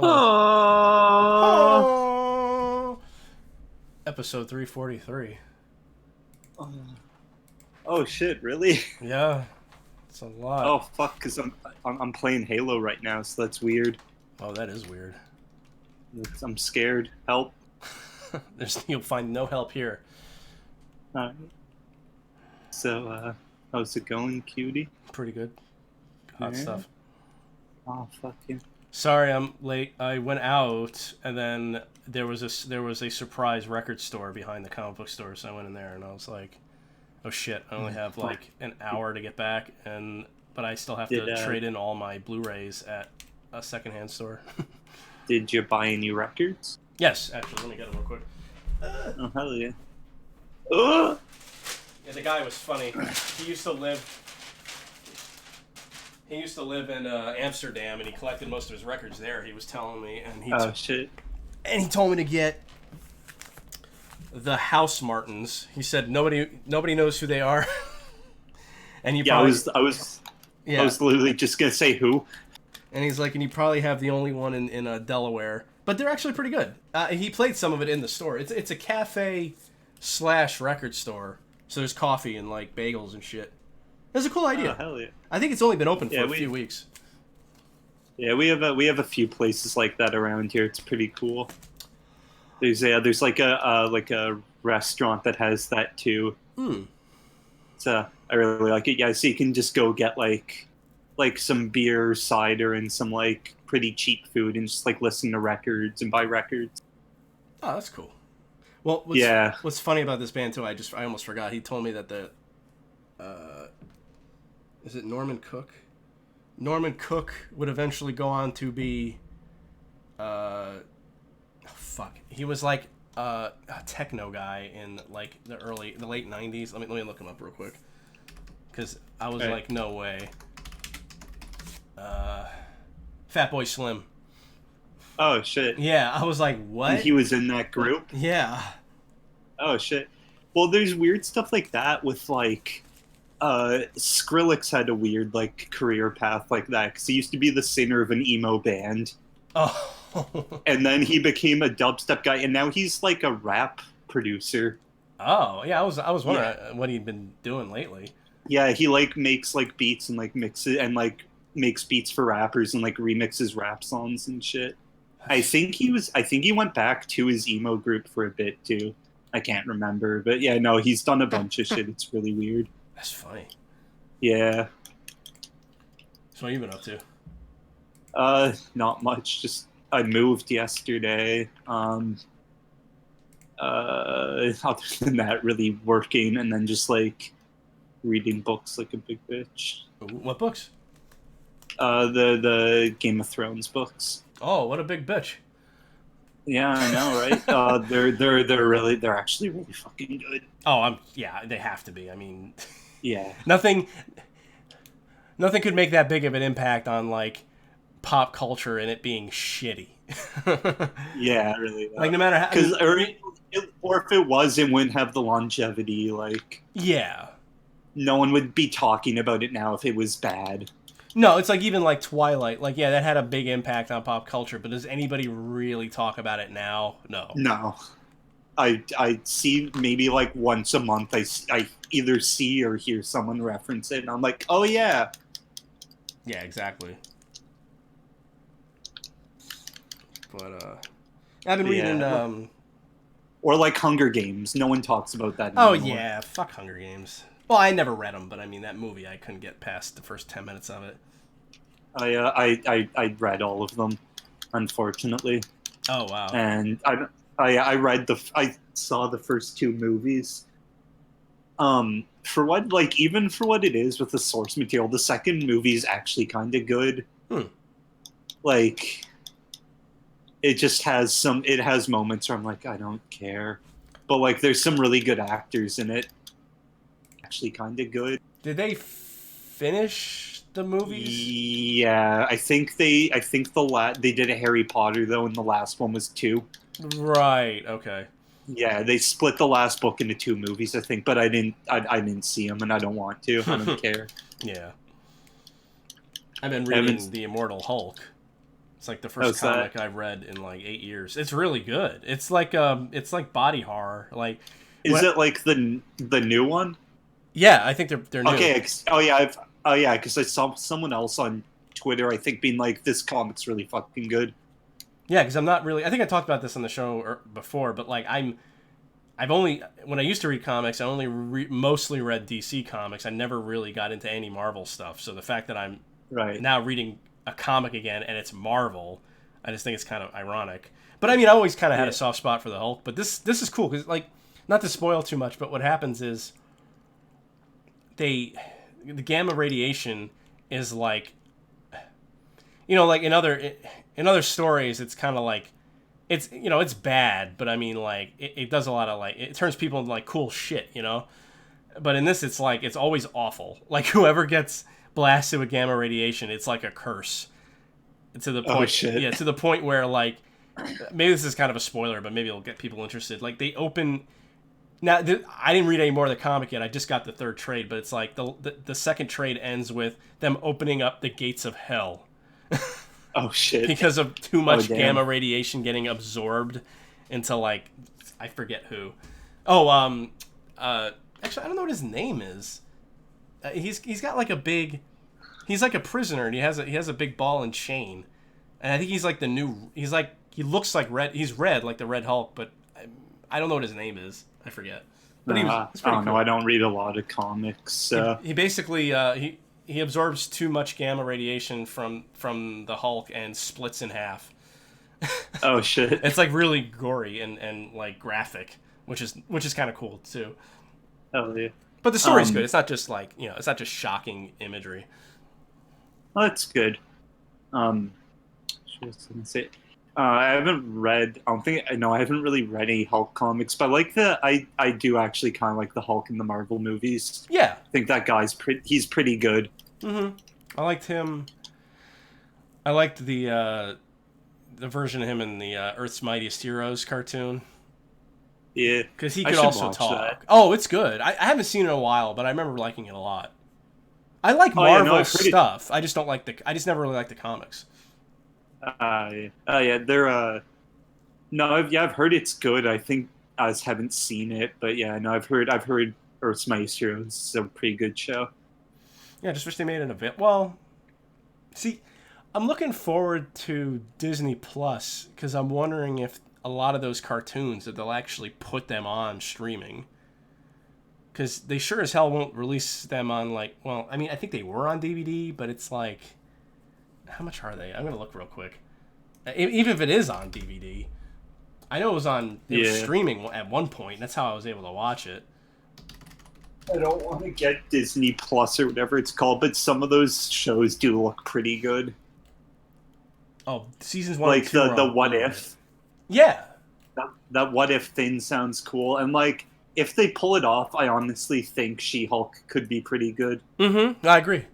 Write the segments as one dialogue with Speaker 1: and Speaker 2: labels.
Speaker 1: Hello.
Speaker 2: Oh,
Speaker 1: Oh, episode 343.
Speaker 2: oh shit! Really?
Speaker 1: Yeah, it's a lot.
Speaker 2: Oh fuck! Because I'm playing Halo right now, so that's weird.
Speaker 1: Oh, that is weird.
Speaker 2: I'm scared. Help!
Speaker 1: You'll find no help here.
Speaker 2: Uh, so, how's it going, cutie?
Speaker 1: Pretty good. Hot
Speaker 2: Yeah.
Speaker 1: stuff.
Speaker 2: Oh fuck yeah.
Speaker 1: Sorry, I'm late. I went out, and then there was a surprise record store behind the comic book store, so I went in there, and I was like, "Oh shit! I only have
Speaker 2: Fuck.
Speaker 1: like an hour to get back, and but I still have
Speaker 2: Did
Speaker 1: to trade in all my Blu-rays at a secondhand store."
Speaker 2: did you buy any records?
Speaker 1: Yes, actually, let me get them real quick.
Speaker 2: Oh hell yeah. Oh,
Speaker 1: Yeah, the guy was funny. He used to live. He used to live in Amsterdam, and he collected most of his records there. He was telling me, and
Speaker 2: oh shit.
Speaker 1: he told me to get the House Martins. He said nobody knows who they are, and you
Speaker 2: Yeah, I
Speaker 1: probably
Speaker 2: was I was I
Speaker 1: yeah.
Speaker 2: was literally just gonna say who.
Speaker 1: And he's like, and you probably have the only one in Delaware, but they're actually pretty good. He played some of it in the store. It's a cafe slash record store, so there's coffee and like bagels and shit. It's a cool
Speaker 2: Oh
Speaker 1: idea.
Speaker 2: hell yeah.
Speaker 1: I think it's only been open for
Speaker 2: Yeah,
Speaker 1: a few weeks.
Speaker 2: we have a few places like that around here. It's pretty cool. There's like a restaurant that has that too.
Speaker 1: Hmm.
Speaker 2: So I really like it. Yeah, so you can just go get like some beer, cider, and some like pretty cheap food, and just like listen to records and buy records.
Speaker 1: Oh, that's cool. Well,
Speaker 2: Yeah.
Speaker 1: what's funny about this band too? I almost forgot. He told me that the is it Norman Cook? Norman Cook would eventually go on to be fuck. He was like a techno guy in like the late '90s. Let me look him up real quick because I was
Speaker 2: Right.
Speaker 1: like, no way. Fatboy Slim.
Speaker 2: Oh shit.
Speaker 1: Yeah, I was like,
Speaker 2: And
Speaker 1: what?
Speaker 2: he was in that group.
Speaker 1: Yeah.
Speaker 2: Oh shit. Well, there's weird stuff like that with like Skrillex had a weird like career path like that because he used to be the singer of an emo band,
Speaker 1: Oh.
Speaker 2: and then he became a dubstep guy, and now he's like a rap producer.
Speaker 1: Oh, yeah. I was
Speaker 2: Yeah,
Speaker 1: wondering what he'd been doing lately.
Speaker 2: yeah, he like makes like beats and like mixes and like makes beats for rappers and like remixes rap songs and shit.
Speaker 1: That's
Speaker 2: I think he went back to his emo group for a bit too. I can't remember, but yeah, no, he's done a bunch of shit. It's really weird.
Speaker 1: that's funny.
Speaker 2: Yeah.
Speaker 1: So what have you been up to?
Speaker 2: Not much. Just I moved yesterday. Other than that, really working and then just like reading books like a big bitch.
Speaker 1: Ooh, what books?
Speaker 2: The Game of Thrones books.
Speaker 1: Oh, what a big bitch.
Speaker 2: Yeah, I know, right? They're actually really fucking good.
Speaker 1: Oh, yeah, they have to be. I mean,
Speaker 2: Yeah,
Speaker 1: nothing nothing could make that big of an impact on like pop culture and it being shitty.
Speaker 2: yeah, really.
Speaker 1: Like no matter how I
Speaker 2: Because
Speaker 1: mean,
Speaker 2: or if it was, it wouldn't have the longevity. Like
Speaker 1: yeah.
Speaker 2: no one would be talking about it now if it was bad.
Speaker 1: No, it's like even like Twilight. Like yeah, that had a big impact on pop culture, but does anybody really talk about it now? No.
Speaker 2: No, I see maybe like once a month. I either see or hear someone reference it, and I'm like, oh yeah,
Speaker 1: Yeah, exactly. But I've been reading
Speaker 2: yeah. Or like Hunger Games. No one talks about that
Speaker 1: oh
Speaker 2: anymore.
Speaker 1: yeah, fuck Hunger Games. Well, I never read them, but I mean that movie I couldn't get past the first 10 minutes of it.
Speaker 2: I read all of them, unfortunately,
Speaker 1: Oh wow.
Speaker 2: and I saw the first two movies. For what like even for what it is with the source material, the second movie is actually kind of good.
Speaker 1: Hmm.
Speaker 2: Like it has moments where I'm like I don't care, but like there's some really good actors in it. Actually, kind of good.
Speaker 1: Did they finish the movies?
Speaker 2: Yeah, I think they did a Harry Potter though, and the last one was two.
Speaker 1: Right. Okay.
Speaker 2: Yeah, they split the last book into two movies, I think, but I didn't see them, and I don't want to. I don't care.
Speaker 1: Yeah. I've been
Speaker 2: I haven't.
Speaker 1: reading The Immortal Hulk. It's like the first
Speaker 2: How's
Speaker 1: comic
Speaker 2: that?
Speaker 1: I've read in like 8 years. It's really good. It's like body horror. Like
Speaker 2: Is
Speaker 1: when
Speaker 2: it like the new one?
Speaker 1: yeah, I think they're new.
Speaker 2: Okay. Oh yeah, because I saw someone else on Twitter, I think, being like, "This comic's really fucking good."
Speaker 1: Yeah, because I'm not really. I think I talked about this on the show before, but like I've only when I used to read comics, I only mostly read DC comics. I never really got into any Marvel stuff. So the fact that I'm
Speaker 2: Right.
Speaker 1: now reading a comic again and it's Marvel, I just think it's kind of ironic. But I mean, I always kind of had a
Speaker 2: Yeah.
Speaker 1: soft spot for the Hulk. But this is cool because like not to spoil too much, but what happens is they the gamma radiation is like like in other stories it's kind of like it's it's bad, but I mean like it does a lot of like it turns people into like cool shit. But in this it's like it's always awful. Like whoever gets blasted with gamma radiation, it's like a curse. To the
Speaker 2: Oh
Speaker 1: point,
Speaker 2: shit.
Speaker 1: yeah, to the point where like maybe this is kind of a spoiler, but maybe it'll get people interested. Like they open now. I didn't read any more of the comic yet. I just got the third trade, but it's like the second trade ends with them opening up the gates of hell
Speaker 2: Oh shit.
Speaker 1: because of too
Speaker 2: Oh
Speaker 1: much
Speaker 2: damn.
Speaker 1: gamma radiation getting absorbed into like I forget who. Oh, actually I don't know what his name is. He's got like a big. He's like a prisoner, and he has a big ball and chain, and I think he's like the new. He's like he looks like red. He's red like the Red Hulk, but I don't know what his name is. I forget. But it's
Speaker 2: I
Speaker 1: pretty
Speaker 2: don't know. I
Speaker 1: cool.
Speaker 2: don't read a lot of comics.
Speaker 1: He basically he absorbs too much gamma radiation from the Hulk and splits in half.
Speaker 2: Oh shit.
Speaker 1: It's like really gory and like graphic, which is kind of cool too.
Speaker 2: Oh yeah.
Speaker 1: But the story's good.
Speaker 2: Um,
Speaker 1: It's not just like it's not just shocking imagery.
Speaker 2: well, that's good. Um, what was I gonna say? I haven't read. I don't think. No, I haven't really read any Hulk comics, but I like I do actually kind of like the Hulk in the Marvel movies.
Speaker 1: Yeah.
Speaker 2: I think that guy's pretty. He's pretty good.
Speaker 1: I liked him. I liked the version of him in the Earth's Mightiest Heroes cartoon
Speaker 2: Yeah,
Speaker 1: because he
Speaker 2: I
Speaker 1: could
Speaker 2: should
Speaker 1: also
Speaker 2: watch that.
Speaker 1: talk. Oh, it's good. I haven't seen it in a while, but I remember liking it a lot. I like
Speaker 2: Oh yeah, no,
Speaker 1: Marvel
Speaker 2: I've heard it.
Speaker 1: stuff. I just don't like the. I just never really liked the comics.
Speaker 2: Yeah. Yeah, they're no, I've heard it's good. I think I just haven't seen it, but yeah, no, I've heard Earth's Mightiest Heroes is a pretty good show.
Speaker 1: Yeah, I just wish they made an event. Well, see, I'm looking forward to Disney Plus because I'm wondering if a lot of those cartoons that they'll actually put them on streaming. Because they sure as hell won't release them on like. Well, I mean, I think they were on DVD, but it's like, how much are they? I'm gonna look real quick. Even if it is on DVD, I know it was on. It was
Speaker 2: Yeah,
Speaker 1: streaming at one point. That's how I was able to watch it.
Speaker 2: I don't want to get Disney Plus or whatever it's called, but some of those shows do look pretty good.
Speaker 1: Oh, seasons one and
Speaker 2: Like
Speaker 1: two are
Speaker 2: the
Speaker 1: on
Speaker 2: What
Speaker 1: Blu-ray.
Speaker 2: If.
Speaker 1: Yeah.
Speaker 2: That What If thing sounds cool, and like if they pull it off, I honestly think She Hulk could be pretty good.
Speaker 1: Mm-hmm. I agree.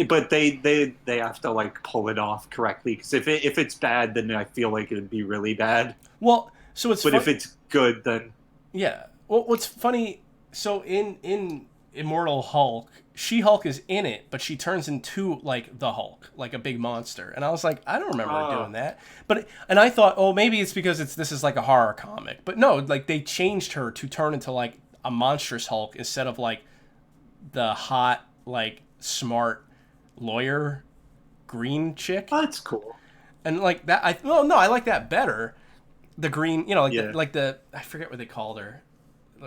Speaker 2: But they have to like pull it off correctly, because if it's bad, then I feel like it'd be really bad.
Speaker 1: Well, so it's
Speaker 2: But
Speaker 1: fun.
Speaker 2: if it's good, then
Speaker 1: Yeah. Well, what's funny? So in Immortal Hulk, She Hulk is in it, but she turns into like the Hulk, like a big monster. And I was like, I don't remember her
Speaker 2: oh
Speaker 1: doing that. And I thought, oh, maybe it's because this is like a horror comic. But no, like they changed her to turn into like a monstrous Hulk instead of like the hot, like smart lawyer green chick.
Speaker 2: that's cool.
Speaker 1: And like that, I like that better. The green, like
Speaker 2: Yeah.
Speaker 1: the I forget what they called her.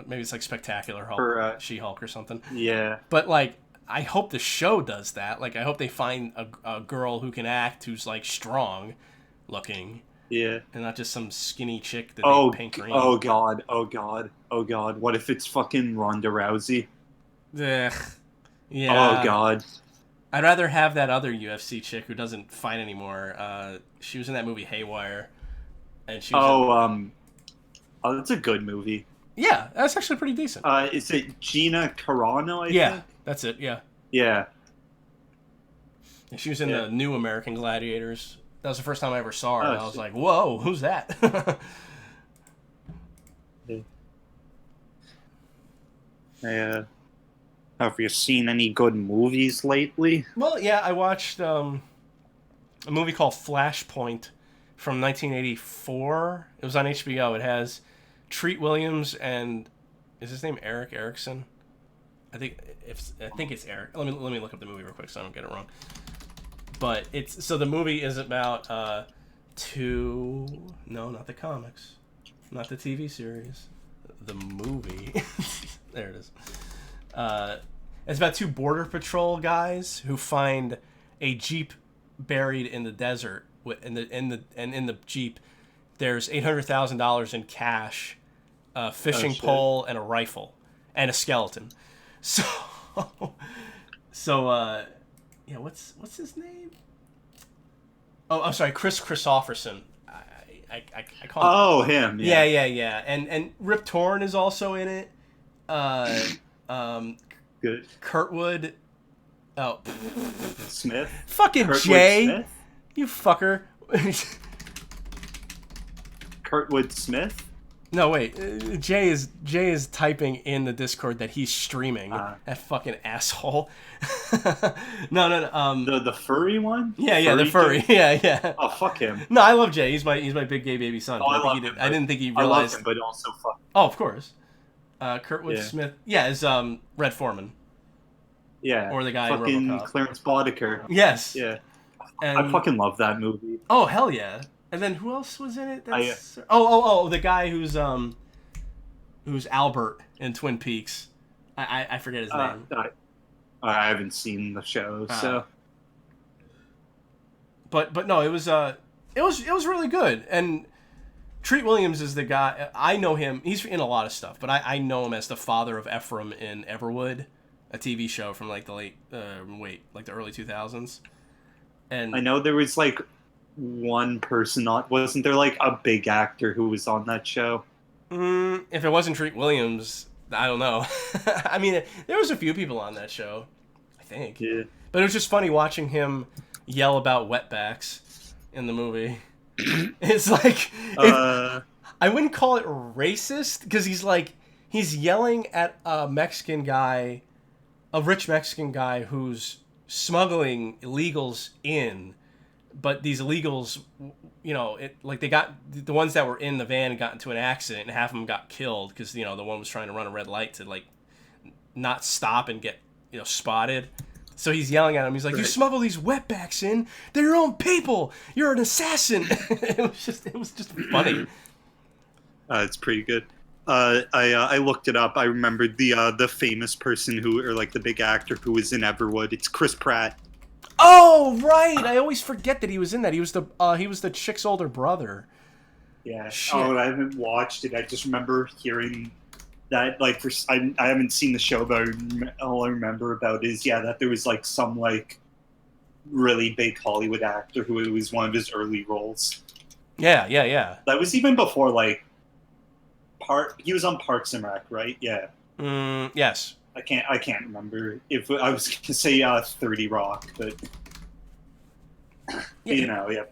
Speaker 1: Maybe it's like Spectacular Hulk,
Speaker 2: For
Speaker 1: She Hulk, or something.
Speaker 2: yeah,
Speaker 1: But like, I hope the show does that. Like, I hope they find a girl who can act, who's like strong looking,
Speaker 2: yeah.
Speaker 1: and not just some skinny chick that they
Speaker 2: Oh,
Speaker 1: paint green.
Speaker 2: oh god, oh god, oh god. What if it's fucking Ronda Rousey?
Speaker 1: Ugh.
Speaker 2: Oh
Speaker 1: Yeah.
Speaker 2: god.
Speaker 1: I'd rather have that other UFC chick who doesn't fight anymore. She was in that movie Haywire, and she was.
Speaker 2: Oh, that's a good movie.
Speaker 1: Yeah, that's actually pretty decent.
Speaker 2: Is it Gina Carano? I
Speaker 1: Yeah,
Speaker 2: think.
Speaker 1: that's it. Yeah.
Speaker 2: Yeah.
Speaker 1: And she was in
Speaker 2: Yeah.
Speaker 1: the new American Gladiators. That was the first time I ever saw her,
Speaker 2: Oh,
Speaker 1: and I was
Speaker 2: shit.
Speaker 1: like, "Whoa, who's that?"
Speaker 2: Yeah. Have you seen any good movies lately?
Speaker 1: Well, yeah, I watched. a movie called Flashpoint from 1984. It was on HBO. It has Treat Williams and is his name Eric Erickson? I think it's Eric. Let me look up the movie real quick so I don't get it wrong. But the movie is about not the comics, not the TV series, the movie. There it is. It's about two border patrol guys who find a Jeep buried in the desert. In the Jeep, there's $800,000 in cash, a fishing pole, and a rifle, and a skeleton. So, yeah, what's his name? Oh, I'm sorry, Chris Christopherson. I call him.
Speaker 2: Him. Yeah.
Speaker 1: Yeah. And Rip Torn is also in it.
Speaker 2: Good.
Speaker 1: Kurtwood. Oh.
Speaker 2: Smith.
Speaker 1: Fucking
Speaker 2: Kurtwood
Speaker 1: Jay.
Speaker 2: Smith?
Speaker 1: You fucker.
Speaker 2: Kurtwood Smith?
Speaker 1: No, wait. Jay is typing in the Discord that he's streaming. That fucking asshole. No.
Speaker 2: The furry one?
Speaker 1: Yeah, the furry. Yeah.
Speaker 2: Oh, fuck him.
Speaker 1: No, I love Jay. He's my big gay baby son.
Speaker 2: Oh, I love him.
Speaker 1: I didn't think he realized.
Speaker 2: I love him, but also fuck.
Speaker 1: Oh, of course. Kurtwood Smith. Yeah, is Red Foreman.
Speaker 2: Yeah.
Speaker 1: Or the guy
Speaker 2: fucking
Speaker 1: in RoboCop.
Speaker 2: Clarence Boddicker.
Speaker 1: Yes.
Speaker 2: Yeah.
Speaker 1: And,
Speaker 2: I fucking love that movie.
Speaker 1: Oh, hell yeah. And then who else was in it? The guy who's Albert in Twin Peaks. I forget his name.
Speaker 2: I haven't seen the show, so.
Speaker 1: But no, it was really good. And Treat Williams is the guy. I know him. He's in a lot of stuff, but I know him as the father of Ephraim in Everwood, a TV show from like the early 2000s. And
Speaker 2: I know there was like one person wasn't there like a big actor who was on that show?
Speaker 1: If it wasn't Treat Williams, I don't know. I mean, there was a few people on that show, I think.
Speaker 2: Yeah.
Speaker 1: But it was just funny watching him yell about wetbacks in the movie. It's like I wouldn't call it racist because he's yelling at a rich Mexican guy who's smuggling illegals in, but these illegals, they got the ones that were in the van and got into an accident, and half of them got killed because the one was trying to run a red light to not stop and get spotted. So he's yelling at him. He's like, "You smuggle these wetbacks in? They're your own people. You're an assassin." It was just funny.
Speaker 2: It's pretty good. I looked it up. I remembered the famous person the big actor who was in Everwood. It's Chris Pratt.
Speaker 1: Oh right, I always forget that he was in that. He was the chick's older brother.
Speaker 2: Yeah.
Speaker 1: Shit.
Speaker 2: Oh, I haven't watched it. I just remember hearing that. I haven't seen the show, but all I remember about is that there was some really big Hollywood actor who it was one of his early roles.
Speaker 1: Yeah.
Speaker 2: That was even before he was on Parks and Rec, right? Yeah.
Speaker 1: Yes.
Speaker 2: I can't remember if I was gonna say 30 Rock, but yeah.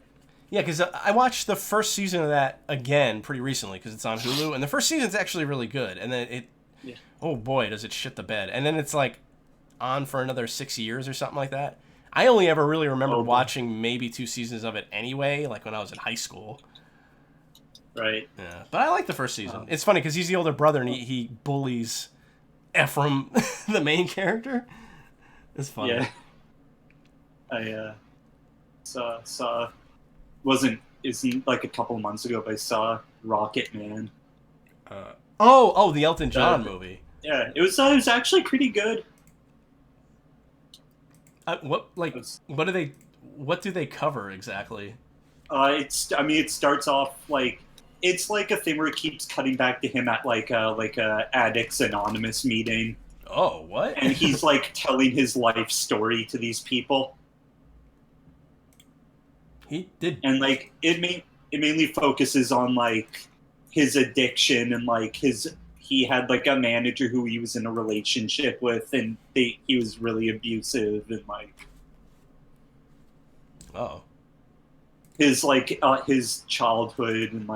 Speaker 2: Yeah,
Speaker 1: because I watched the first season of that again pretty recently because it's on Hulu, and the first season's actually really good, and then oh boy, does it shit the bed, and then it's on for another 6 years or something like that. I only ever really remember watching maybe 2 seasons of it anyway, when I was in high school.
Speaker 2: Right.
Speaker 1: Yeah, but I like the first season. It's funny because he's the older brother and he bullies Ephraim, the main character. It's funny.
Speaker 2: Yeah. I saw isn't a couple of months ago, but I saw Rocket Man.
Speaker 1: The Elton John movie.
Speaker 2: Yeah, it was actually pretty good.
Speaker 1: What do they cover exactly?
Speaker 2: It starts off it's a thing where it keeps cutting back to him at a Addicts Anonymous meeting.
Speaker 1: Oh, what?
Speaker 2: And he's telling his life story to these people.
Speaker 1: He did,
Speaker 2: and it mainly focuses on his addiction and he had a manager who he was in a relationship with, and he was really abusive and his childhood and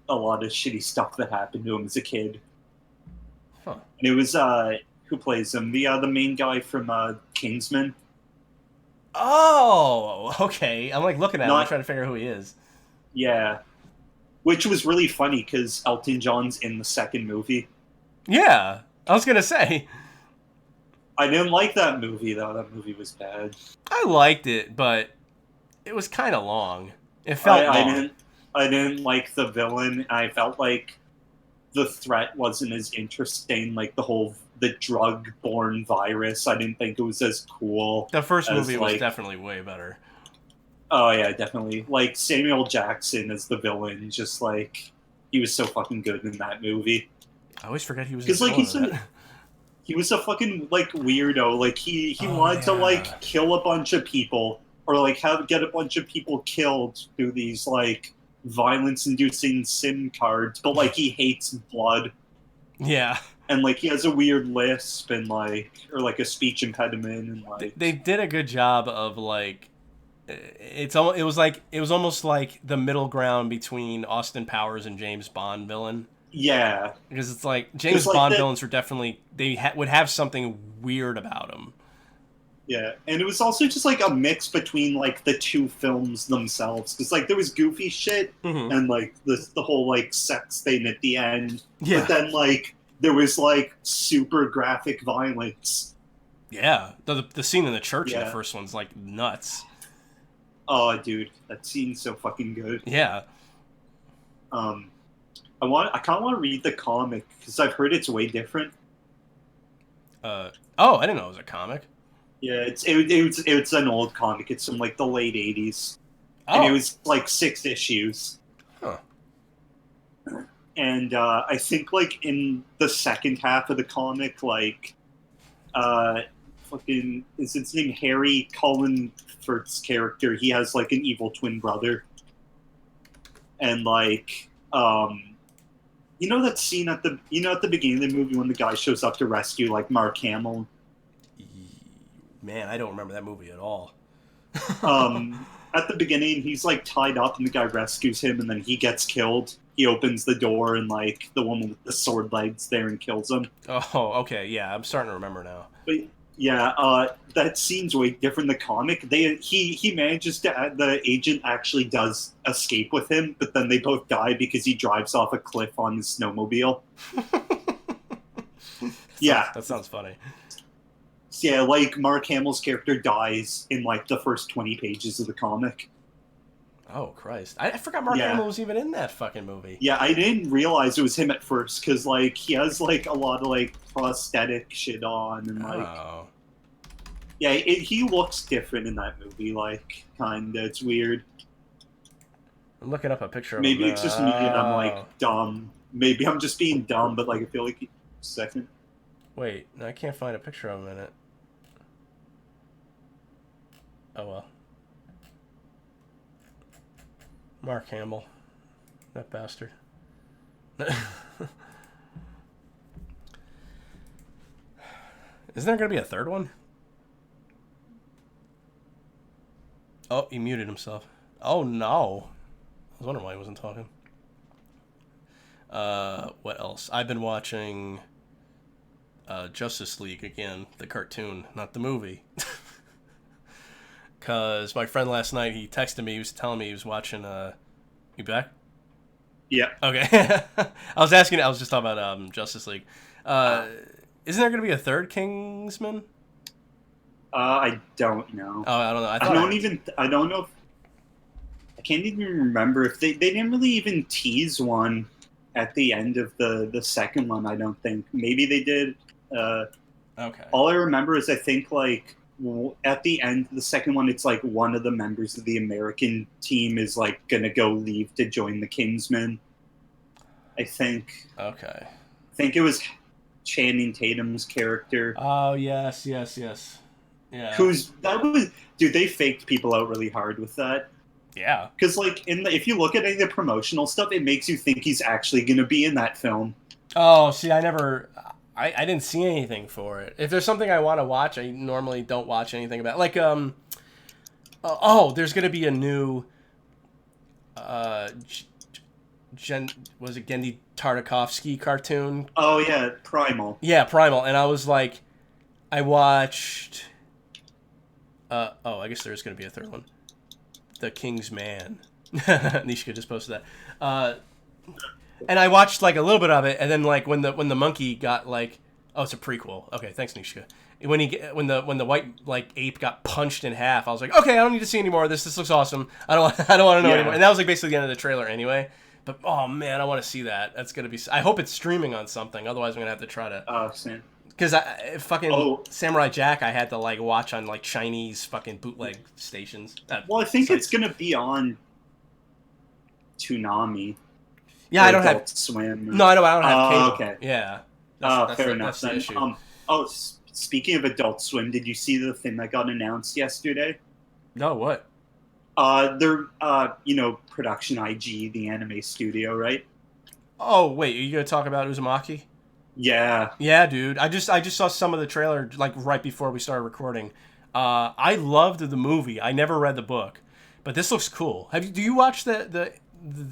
Speaker 2: a lot of shitty stuff that happened to him as a kid.
Speaker 1: Huh.
Speaker 2: And it was who plays him? The main guy from Kingsman.
Speaker 1: Oh, okay. I'm like looking at him, I'm
Speaker 2: Not
Speaker 1: trying to figure out who he is.
Speaker 2: yeah, which was really funny because Elton John's in the second movie.
Speaker 1: Yeah, I was gonna say.
Speaker 2: I didn't like that movie though. That movie was bad.
Speaker 1: I liked it, but it was kind of long. It
Speaker 2: I,
Speaker 1: felt
Speaker 2: I
Speaker 1: long.
Speaker 2: didn't I didn't like the villain. I felt like the threat wasn't as interesting. Like the drug borne virus. I didn't think it was as cool
Speaker 1: The first
Speaker 2: as
Speaker 1: movie was
Speaker 2: like.
Speaker 1: definitely way better.
Speaker 2: Oh yeah, definitely. Like Samuel Jackson as the villain, just like he was so fucking good in that movie.
Speaker 1: I always forget he was the
Speaker 2: Because like
Speaker 1: villain of that.
Speaker 2: he was a fucking like weirdo. Like he
Speaker 1: Oh
Speaker 2: wanted to
Speaker 1: yeah.
Speaker 2: like kill a bunch of people or like get a bunch of people killed through these like violence inducing SIM cards, but like he hates blood
Speaker 1: Yeah.
Speaker 2: and like he has a weird lisp and like or like a speech impediment and
Speaker 1: They
Speaker 2: like
Speaker 1: did a good job of like it was almost like the middle ground between Austin Powers and James Bond villain,
Speaker 2: yeah.
Speaker 1: because it's like
Speaker 2: Because
Speaker 1: James
Speaker 2: like
Speaker 1: Bond
Speaker 2: that
Speaker 1: villains were definitely would have something weird about them.
Speaker 2: yeah, and it was also just like a mix between like the two films themselves, because like there was goofy shit
Speaker 1: Hmm.
Speaker 2: and like the whole like sex thing at the end, but
Speaker 1: Yeah,
Speaker 2: then like there was like super graphic violence.
Speaker 1: yeah. The scene in the church in the
Speaker 2: Yeah.
Speaker 1: first one's like nuts.
Speaker 2: Oh, dude, that scene's so fucking good.
Speaker 1: Yeah.
Speaker 2: Um, I kind of want to read the comic because I've heard it's way different.
Speaker 1: Oh, I didn't know it was a comic.
Speaker 2: Yeah, it's an old comic. It's from like the late '80s, and it
Speaker 1: Oh.
Speaker 2: was like 6 issues.
Speaker 1: Huh.
Speaker 2: And I think like in the second half of the comic, like fucking is its name Harry Cullenford's character? He has like an evil twin brother, and like you know that scene at the beginning of the movie when the guy shows up to rescue like Mark Hamill.
Speaker 1: Man, I don't remember that movie at all.
Speaker 2: At the beginning, he's like tied up, and the guy rescues him, and then he gets killed. He opens the door, and like the woman with the sword legs there and kills him.
Speaker 1: Oh, okay. Yeah, I'm starting to remember now.
Speaker 2: But yeah, that scene's way different in the comic. He manages to the agent actually does escape with him, but then they both die because he drives off a cliff on his snowmobile. Yeah,
Speaker 1: That sounds funny.
Speaker 2: yeah, like Mark Hamill's character dies in like the first 20 pages of the comic.
Speaker 1: Oh Christ! I forgot Mark
Speaker 2: Yeah.
Speaker 1: Hamill was even in that fucking movie.
Speaker 2: Yeah, I didn't realize it was him at first because like he has like a lot of like prosthetic shit on and like
Speaker 1: Oh.
Speaker 2: yeah, he looks different in that movie. Like kinda, it's weird.
Speaker 1: I'm looking up a picture of him
Speaker 2: Maybe
Speaker 1: now.
Speaker 2: it's just me and I'm like
Speaker 1: Oh.
Speaker 2: dumb. Maybe I'm just being dumb, but like I feel like second.
Speaker 1: Wait, no, I can't find a picture of him in it. Oh well. Mark Hamill. That bastard. Isn't there going to be a third one? Oh, he muted himself. Oh no. I was wondering why he wasn't talking. What else? I've been watching Justice League again, the cartoon, not the movie. Because my friend last night, he texted me, he was telling me he was watching, you back?
Speaker 2: Yeah.
Speaker 1: Okay. I was just talking about Justice League. Isn't there going to be a third Kingsman?
Speaker 2: I don't know.
Speaker 1: Oh, I don't know.
Speaker 2: I don't know if I can't even remember if they didn't really even tease one at the end of the second one, I don't think. Maybe they did.
Speaker 1: Okay.
Speaker 2: All I remember is I think like at the end of the second one, it's like one of the members of the American team is like gonna go leave to join the Kingsmen. I think.
Speaker 1: Okay.
Speaker 2: I think it was Channing Tatum's character.
Speaker 1: Oh, yes, yes, yes. Yeah.
Speaker 2: Dude, they faked people out really hard with that.
Speaker 1: Yeah.
Speaker 2: Because like if you look at any of the promotional stuff, it makes you think he's actually gonna be in that film.
Speaker 1: Oh, see, I didn't see anything for it. If there's something I want to watch, I normally don't watch anything about. Like, there's gonna be a new, was it Gendy Tartakovsky cartoon?
Speaker 2: Oh yeah, Primal.
Speaker 1: Yeah, Primal. And I was like, I watched, I guess there is going to be a third one. The King's Man. Nishka just posted that. And I watched like a little bit of it, and then like when the monkey got like, oh, it's a prequel. Okay, thanks, Nishka. When the white like ape got punched in half, I was like, okay, I don't need to see any more of this. This looks awesome. I don't want to know anymore. And that was like basically the end of the trailer anyway. But oh man, I want to see that. That's gonna be. I hope it's streaming on something. Otherwise, I'm gonna have to try to.
Speaker 2: Same.
Speaker 1: Because Samurai Jack, I had to like watch on like Chinese fucking bootleg stations.
Speaker 2: Well, I think it's gonna be on Toonami.
Speaker 1: Yeah, I don't
Speaker 2: Adult
Speaker 1: have
Speaker 2: Swim.
Speaker 1: No, I don't have cable.
Speaker 2: Okay.
Speaker 1: Yeah.
Speaker 2: Fair enough.
Speaker 1: That's the issue.
Speaker 2: Speaking of Adult Swim, did you see the thing that got announced yesterday?
Speaker 1: No, what?
Speaker 2: They're Production IG, the anime studio, right?
Speaker 1: Oh wait, are you gonna talk about Uzumaki?
Speaker 2: Yeah.
Speaker 1: Yeah, dude. I just saw some of the trailer like right before we started recording. I loved the movie. I never read the book, but this looks cool. Do you watch the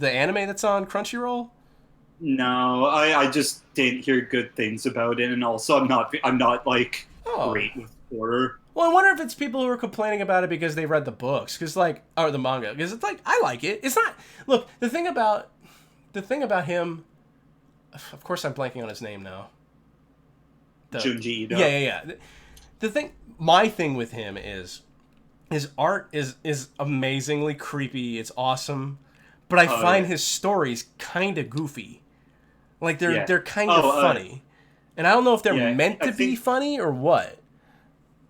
Speaker 1: anime that's on Crunchyroll?
Speaker 2: No, I just didn't hear good things about it, and also I'm not like great with horror.
Speaker 1: Well, I wonder if it's people who are complaining about it because they read the books, or the manga, because it's like I like it. It's not. Look, the thing about him. Of course, I'm blanking on his name now.
Speaker 2: Junji Ito.
Speaker 1: Yeah. My thing with him is his art is amazingly creepy. It's awesome, but I find his stories kind of goofy. Like they're kind of funny, and I don't know if they're meant to be funny or what.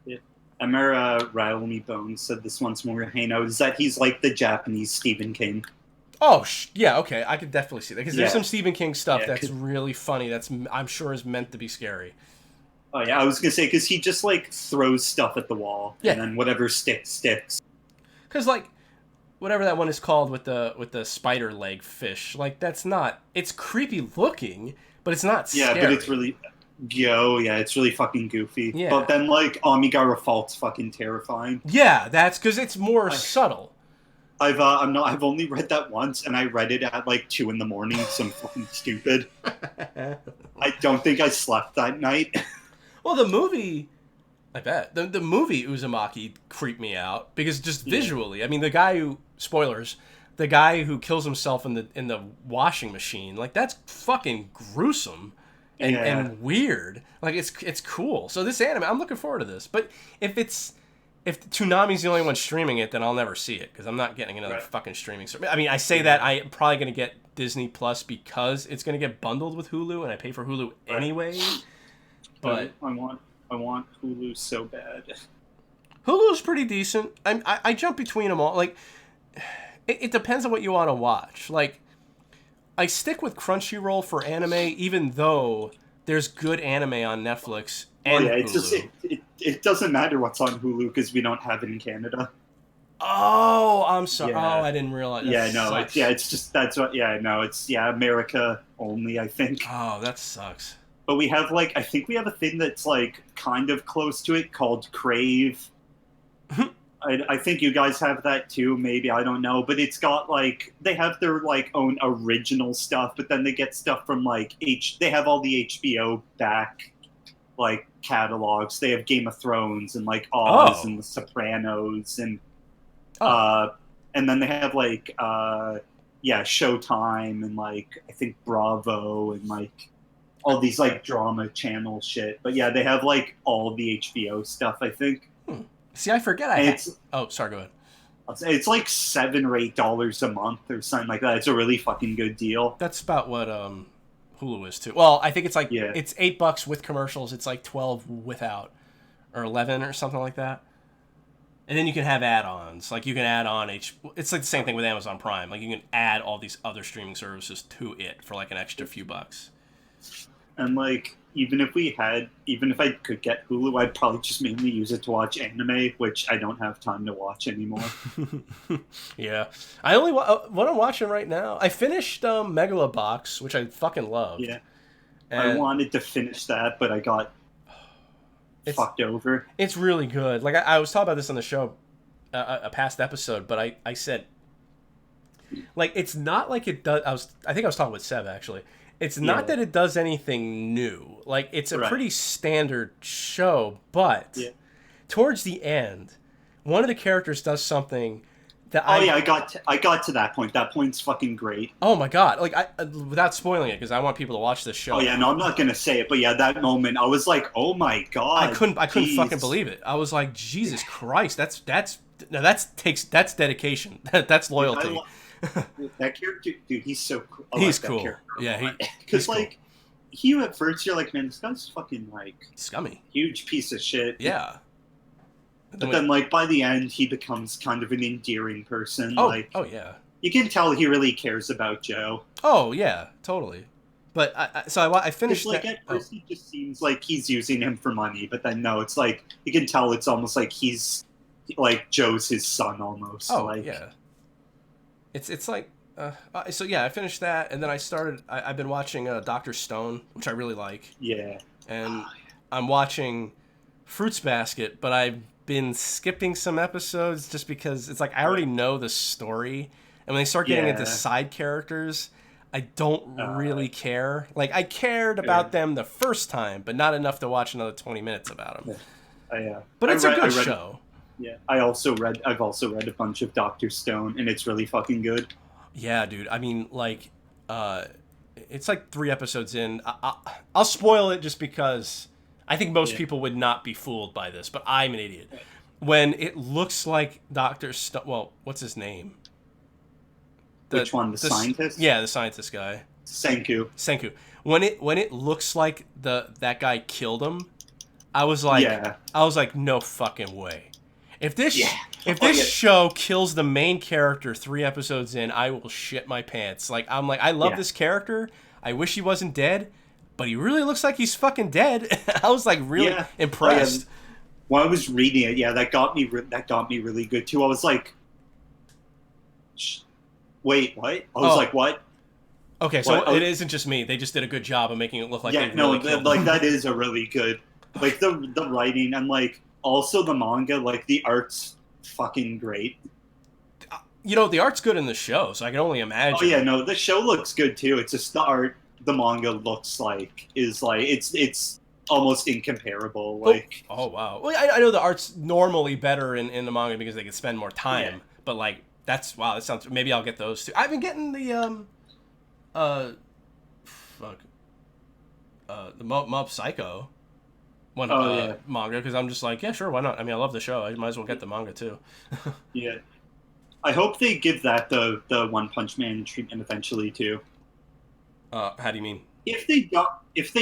Speaker 2: Yeah. Amara Raomi Bones said this once more. Hey, no, is that he's like the Japanese Stephen King.
Speaker 1: Oh, yeah, okay. I could definitely see that. Because there's some Stephen King stuff that's really funny that's, I'm sure, is meant to be scary.
Speaker 2: Oh, yeah, I was going to say, because he just, like, throws stuff at the wall. Yeah. And then whatever sticks.
Speaker 1: Because, like, whatever that one is called with the spider leg fish, like, that's not... It's creepy looking, but it's not scary.
Speaker 2: Yeah, but it's really... it's really fucking goofy.
Speaker 1: Yeah.
Speaker 2: But then, like, Amigara Fault's fucking terrifying.
Speaker 1: Yeah, that's because it's more subtle.
Speaker 2: I've only read that once, and I read it at like 2 a.m. So I'm fucking stupid. I don't think I slept that night.
Speaker 1: Well, the movie, I bet the movie Uzumaki creeped me out because just visually, I mean, the guy who kills himself in the washing machine, like that's fucking gruesome and weird. Like it's cool. So this anime, I'm looking forward to this. But if Toonami's the only one streaming it, then I'll never see it because I'm not getting another fucking streaming service. I mean, I say that I'm probably going to get Disney Plus because it's going to get bundled with Hulu, and I pay for Hulu anyway. But
Speaker 2: I want Hulu so bad.
Speaker 1: Hulu's pretty decent. I jump between them all. Like, it depends on what you want to watch. Like, I stick with Crunchyroll for anime, even though there's good anime on Netflix and Hulu.
Speaker 2: It's just it doesn't matter what's on Hulu because we don't have it in Canada.
Speaker 1: Oh, I'm sorry. Yeah. Oh, I didn't realize.
Speaker 2: It's America only, I think.
Speaker 1: Oh, that sucks.
Speaker 2: But we have I think we have a thing that's like kind of close to it called Crave. I think you guys have that too, maybe, I don't know. But it's got they have their own original stuff, but then they get stuff from they have all the HBO back catalogs. They have Game of Thrones and Oz and The Sopranos and and then they have Showtime and I think Bravo and all these drama channel shit. But yeah, they have all the HBO stuff, I think.
Speaker 1: See, I forget oh, sorry, go ahead.
Speaker 2: It's $7 or $8 a month or something like that. It's a really fucking good deal.
Speaker 1: That's about what Hulu is too. Well, I think it's it's $8 with commercials. It's $12 without, or $11 or something like that. And then you can have add-ons. You can add on It's the same thing with Amazon Prime. You can add all these other streaming services to it for an extra few bucks.
Speaker 2: And even if I could get Hulu, I'd probably just mainly use it to watch anime, which I don't have time to watch anymore.
Speaker 1: Yeah. I only what I'm watching right now. I finished Megalobox, which I fucking loved.
Speaker 2: Yeah. And I wanted to finish that, but I got fucked over.
Speaker 1: It's really good. I was talking about this on the show, a past episode, but I said, it's not like it does. I think I was talking with Seb actually. It's not that it does anything new. It's a pretty standard show, but towards the end, one of the characters does something that
Speaker 2: Oh yeah, I got to that point. That point's fucking great.
Speaker 1: Oh my god! Like, without spoiling it, because I want people to watch this show.
Speaker 2: Oh yeah, no, I'm not gonna say it, but yeah, that moment, I was like, oh my god,
Speaker 1: I couldn't
Speaker 2: jeez.
Speaker 1: fucking believe it. I was like, Jesus Christ, that's dedication. That's loyalty.
Speaker 2: That character, dude, he's so cool.
Speaker 1: He's cool. Yeah,
Speaker 2: because
Speaker 1: cool.
Speaker 2: like, he at first you're like, man, this guy's fucking like
Speaker 1: scummy,
Speaker 2: huge piece of shit.
Speaker 1: Yeah.
Speaker 2: But then, like, by the end, he becomes kind of an endearing person.
Speaker 1: Oh,
Speaker 2: like,
Speaker 1: oh yeah.
Speaker 2: You can tell he really cares about Joe.
Speaker 1: Oh yeah, totally. But I finished.
Speaker 2: Like at first, he just seems like he's using him for money, but then no, it's like you can tell it's almost like he's like Joe's his son almost.
Speaker 1: Oh
Speaker 2: like,
Speaker 1: yeah. It's like so yeah. I finished that, and then I've been watching Dr. Stone, which I really like.
Speaker 2: Yeah.
Speaker 1: And I'm watching Fruits Basket, but I've been skipping some episodes just because it's like I already know the story, and when they start getting into side characters, I don't really care. Like, I cared about them the first time, but not enough to watch another 20 minutes about them. But it's a good show.
Speaker 2: Yeah, I've also read a bunch of Dr. Stone, and it's really fucking good.
Speaker 1: Yeah, dude. I mean, like, it's like 3 episodes in. I'll spoil it just because I think most people would not be fooled by this, but I'm an idiot.
Speaker 2: Right.
Speaker 1: When it looks like Dr. Stone... Well, what's his name?
Speaker 2: Which one? The scientist?
Speaker 1: Yeah, the scientist guy.
Speaker 2: Senku.
Speaker 1: When it looks like that guy killed him, I was like, no fucking way. If this show kills the main character 3 episodes in, I will shit my pants. Like, I'm like, I love this character. I wish he wasn't dead, but he really looks like he's fucking dead. I was like really impressed.
Speaker 2: When I was reading it, that got me really good too. I was like, wait, what? I was like, what?
Speaker 1: Okay, so it isn't just me. They just did a good job of making it look like they really killed him.
Speaker 2: That is a really good, like the writing and like also the manga, like the art's fucking great.
Speaker 1: You know, the art's good in the show, so I can only imagine.
Speaker 2: Oh yeah, no, the show looks good too. It's just the art the manga looks like is like it's almost incomparable. Like,
Speaker 1: oh wow. Well, I know the art's normally better in the manga because they can spend more time, but like that sounds. Maybe I'll get those too. I've been getting the the Mob Psycho manga because I'm just like, yeah, sure, why not? I mean, I love the show. I might as well get the manga too.
Speaker 2: Yeah, I hope they give that the One Punch Man treatment eventually too.
Speaker 1: How do you mean?
Speaker 2: If they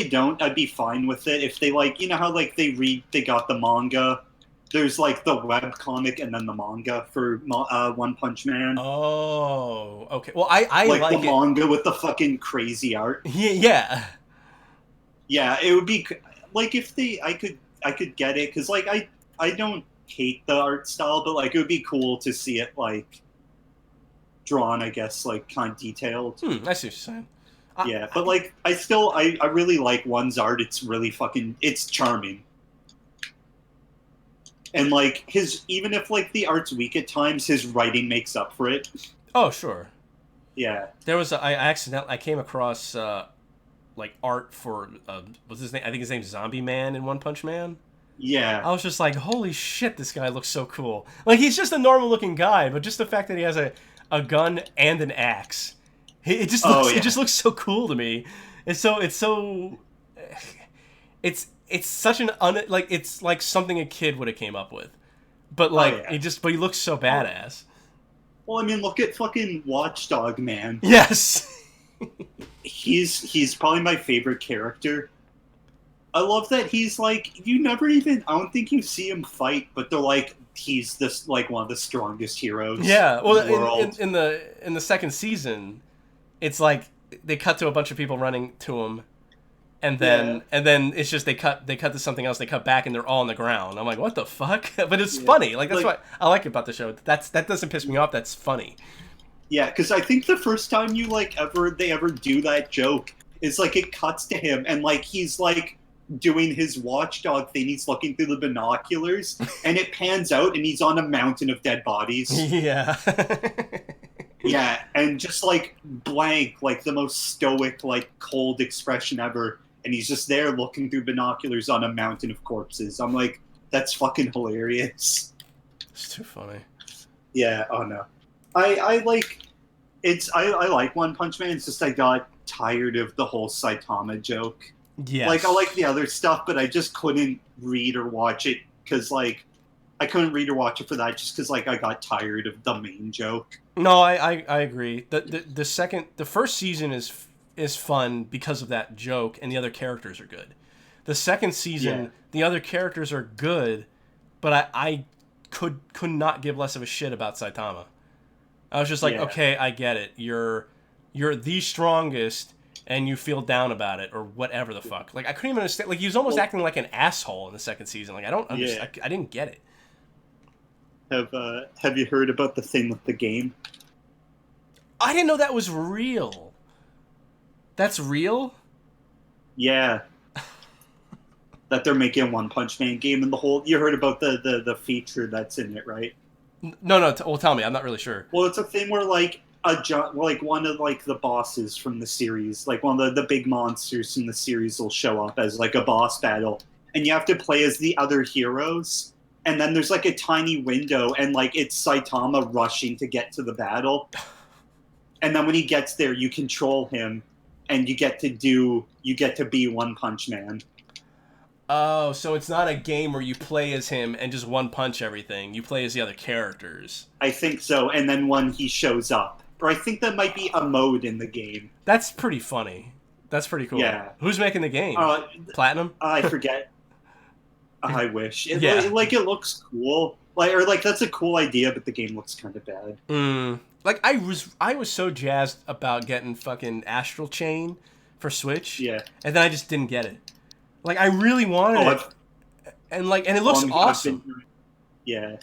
Speaker 2: don't, I'd be fine with it. If they like, you know how like they got the manga. There's like the web comic and then the manga for One Punch Man.
Speaker 1: Oh, okay. Well, I like
Speaker 2: the manga with the fucking crazy art.
Speaker 1: Yeah.
Speaker 2: Yeah, it would be like if I could get it because like I don't hate the art style, but like it would be cool to see it like drawn, I guess, like kind of detailed.
Speaker 1: I see what you're saying.
Speaker 2: Yeah, but like I really like One's art. It's really it's charming. And like even if like the art's weak at times, his writing makes up for it.
Speaker 1: Oh, sure.
Speaker 2: Yeah.
Speaker 1: There was I came across like art for what's his name? I think his name's Zombie Man in One Punch Man.
Speaker 2: Yeah.
Speaker 1: I was just like, holy shit, this guy looks so cool. Like, he's just a normal looking guy, but just the fact that he has a gun and an axe. It just looks so cool to me. It's such an it's like something a kid would have came up with. But like but he looks so badass.
Speaker 2: Well, I mean, look at fucking Watchdog Man.
Speaker 1: Yes.
Speaker 2: He's probably my favorite character. I love that he's like I don't think you see him fight, but they're like he's this like one of the strongest heroes.
Speaker 1: Yeah. Well,
Speaker 2: in the world.
Speaker 1: In the second season, it's like they cut to a bunch of people running to him, and then it's just they cut to something else. They cut back and they're all on the ground. I'm like, what the fuck? But it's funny. Like that's what I like about the show. That doesn't piss me off. That's funny.
Speaker 2: Yeah, because I think the first time you they ever do that joke is like it cuts to him and like he's like doing his watchdog thing. He's looking through the binoculars and it pans out and he's on a mountain of dead bodies.
Speaker 1: Yeah.
Speaker 2: Yeah, and just like blank, like the most stoic, like cold expression ever. And he's just there looking through binoculars on a mountain of corpses. I'm like, that's fucking hilarious.
Speaker 1: It's too funny.
Speaker 2: Yeah. Oh no. I like it's. I like One Punch Man. It's just I got tired of the whole Saitama joke. Like I like
Speaker 1: Yes.
Speaker 2: the other stuff, but I just couldn't read or watch it because like I couldn't read or watch it for that just because like I got tired of the main joke.
Speaker 1: No, I agree. The first season is fun because of that joke, and the other characters are good. The second
Speaker 2: Yeah.
Speaker 1: season, the other characters are good, but I could not give less of a shit about Saitama. I was just like,
Speaker 2: Yeah.
Speaker 1: okay, I get it. You're the strongest, and you feel down about it, or whatever the fuck. Like I couldn't even understand. Like he was almost
Speaker 2: Well,
Speaker 1: acting like an asshole in the second season. Like I don't
Speaker 2: yeah.
Speaker 1: understand. I didn't get it.
Speaker 2: Have you heard about the thing with the game?
Speaker 1: I didn't know that was real. That's real.
Speaker 2: Yeah. That they're making a One Punch Man game and the whole. You heard about the feature that's in it, right?
Speaker 1: No, no. Well, tell me. I'm not really sure.
Speaker 2: Well, it's a thing where like like one of like the bosses from the series, like one of the big monsters from the series, will show up as like a boss battle, and you have to play as the other heroes. And then there's like a tiny window, and like it's Saitama rushing to get to the battle. And then when he gets there, you control him, and you get to be One Punch Man.
Speaker 1: Oh, so it's not a game where you play as him and just one punch everything. You play as the other characters.
Speaker 2: I think so. And then when he shows up, or I think that might be a mode in the game.
Speaker 1: That's pretty funny. That's pretty cool.
Speaker 2: Yeah.
Speaker 1: Who's making the game?
Speaker 2: Uh,
Speaker 1: Platinum?
Speaker 2: I forget. I wish.
Speaker 1: Yeah.
Speaker 2: It looks cool. Like that's a cool idea, but the game looks kind of bad.
Speaker 1: Like I was so jazzed about getting fucking Astral Chain for Switch.
Speaker 2: Yeah.
Speaker 1: And then I just didn't get it. Like I really wanted it. And it looks awesome.
Speaker 2: Yeah.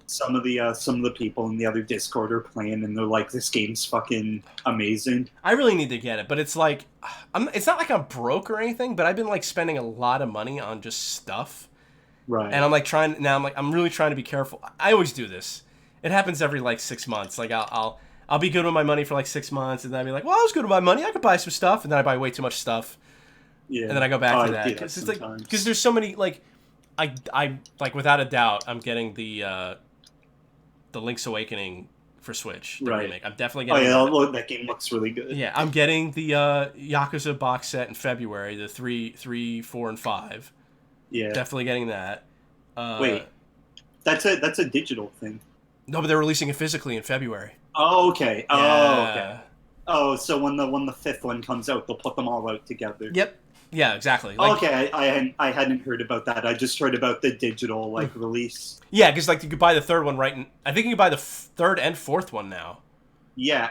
Speaker 2: Some of the people in the other Discord are playing, and they're like, "This game's fucking amazing."
Speaker 1: I really need to get it, but it's like, it's not like I'm broke or anything, but I've been like spending a lot of money on just stuff,
Speaker 2: Right.
Speaker 1: and I'm like I'm really trying to be careful. I always do this. It happens every like 6 months. Like I'll be good with my money for like 6 months, and then I'll be like, well, I was good with my money. I could buy some stuff, and then I buy way too much stuff,
Speaker 2: Yeah.
Speaker 1: and then I go back to that
Speaker 2: do
Speaker 1: because it's
Speaker 2: sometimes.
Speaker 1: like because there's so many like I like without a doubt I'm getting the Link's Awakening for Switch, the
Speaker 2: Right.
Speaker 1: remake. I'm definitely
Speaker 2: Oh
Speaker 1: getting
Speaker 2: yeah, that game looks really good.
Speaker 1: Yeah, I'm getting the Yakuza box set in February, the 3, 4, and 5.
Speaker 2: Yeah.
Speaker 1: Definitely getting that.
Speaker 2: Wait, that's a digital thing.
Speaker 1: No, but they're releasing it physically in February.
Speaker 2: Oh okay. Oh
Speaker 1: Yeah.
Speaker 2: okay. Oh, so when the fifth one comes out, they'll put them all out together.
Speaker 1: Yep. Yeah, exactly. Like,
Speaker 2: Okay, I hadn't heard about that. I just heard about the digital release.
Speaker 1: Yeah, because like you could buy the third one I think you can buy the third and fourth one now.
Speaker 2: Yeah.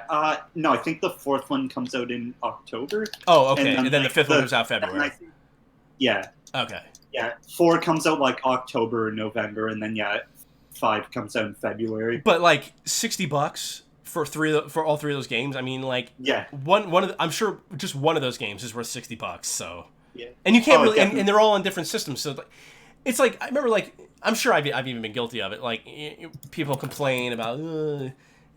Speaker 2: No, I think the fourth one comes out in October.
Speaker 1: Oh, okay. And then
Speaker 2: like,
Speaker 1: the fifth one comes out February.
Speaker 2: Yeah.
Speaker 1: Okay.
Speaker 2: Yeah. 4 comes out like October or November, and then 5 comes out in February.
Speaker 1: But like $60 for all three of those games. I mean, like
Speaker 2: Yeah.
Speaker 1: I'm sure just one of those games is worth $60. So.
Speaker 2: Yeah.
Speaker 1: And you can't really,
Speaker 2: definitely.
Speaker 1: and they're all on different systems. So it's like I remember, like I'm sure I've even been guilty of it. Like people complain about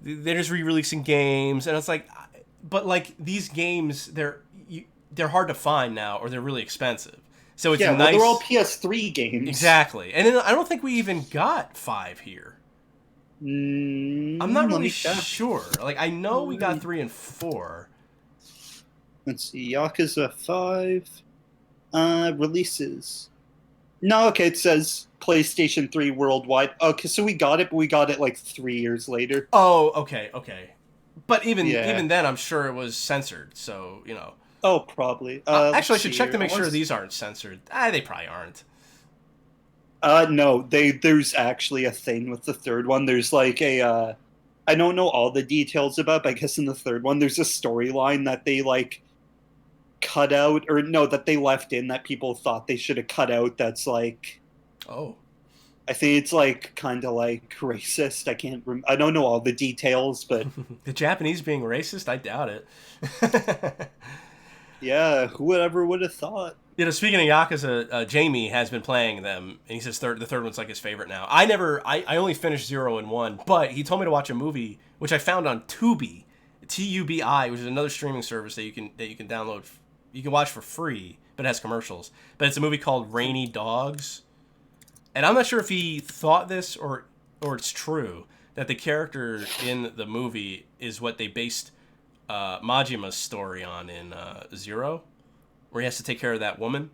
Speaker 1: they're just re-releasing games, and it's like, but like these games, they're hard to find now, or they're really expensive. So it's
Speaker 2: Yeah,
Speaker 1: nice.
Speaker 2: well, they're all PS3 games.
Speaker 1: Exactly, and then I don't think we even got 5 here. I'm not really
Speaker 2: check.
Speaker 1: sure. Like I know we got 3 and 4.
Speaker 2: Let's see, Yakuza 5 releases. No, okay, it says PlayStation 3 worldwide. Okay, so we got it, but we got it like 3 years later.
Speaker 1: Oh, okay. But even
Speaker 2: Yeah.
Speaker 1: then, I'm sure it was censored. So
Speaker 2: Oh, probably.
Speaker 1: Actually, I should check to make sure these aren't censored. They probably aren't.
Speaker 2: No, there's actually a thing with the third one. There's like a, I don't know all the details about, but I guess in the third one, there's a storyline that they like cut out, or no, that they left in that people thought they should have cut out. That's like,
Speaker 1: Oh.
Speaker 2: I think it's like kind of like racist. I don't know all the details, but
Speaker 1: The Japanese being racist? I doubt it.
Speaker 2: yeah, whoever would have thought?
Speaker 1: Speaking of Yakuza, Jamie has been playing them, and he says the third one's like his favorite now. I only finished 0 and 1, but he told me to watch a movie, which I found on Tubi, Tubi, which is another streaming service that you can download. You can watch for free, but it has commercials. But it's a movie called Rainy Dogs. And I'm not sure if he thought this or or it's true, that the character in the movie is what they based Majima's story on in Zero, where he has to take care of that woman.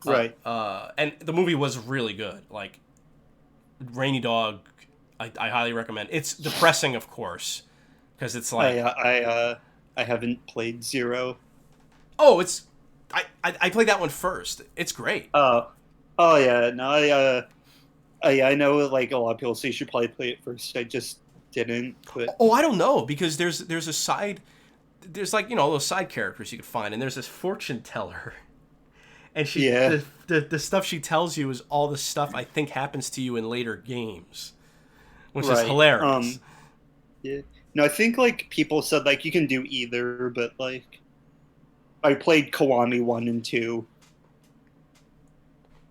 Speaker 2: Right.
Speaker 1: And the movie was really good. Like, Rainy Dog, I highly recommend. It's depressing, of course, because it's like,
Speaker 2: I haven't played Zero.
Speaker 1: oh, it's I played that one first. It's great.
Speaker 2: Oh yeah, no, I know like a lot of people say you should probably play it first. I just didn't. But
Speaker 1: Oh, I don't know, because there's a side, there's like, those side characters you could find, and there's this fortune teller, and
Speaker 2: yeah,
Speaker 1: the stuff she tells you is all the stuff I think happens to you in later games, which is
Speaker 2: right.
Speaker 1: hilarious.
Speaker 2: Yeah. No, I think like people said like you can do either, but like I played Kiwami 1 and 2,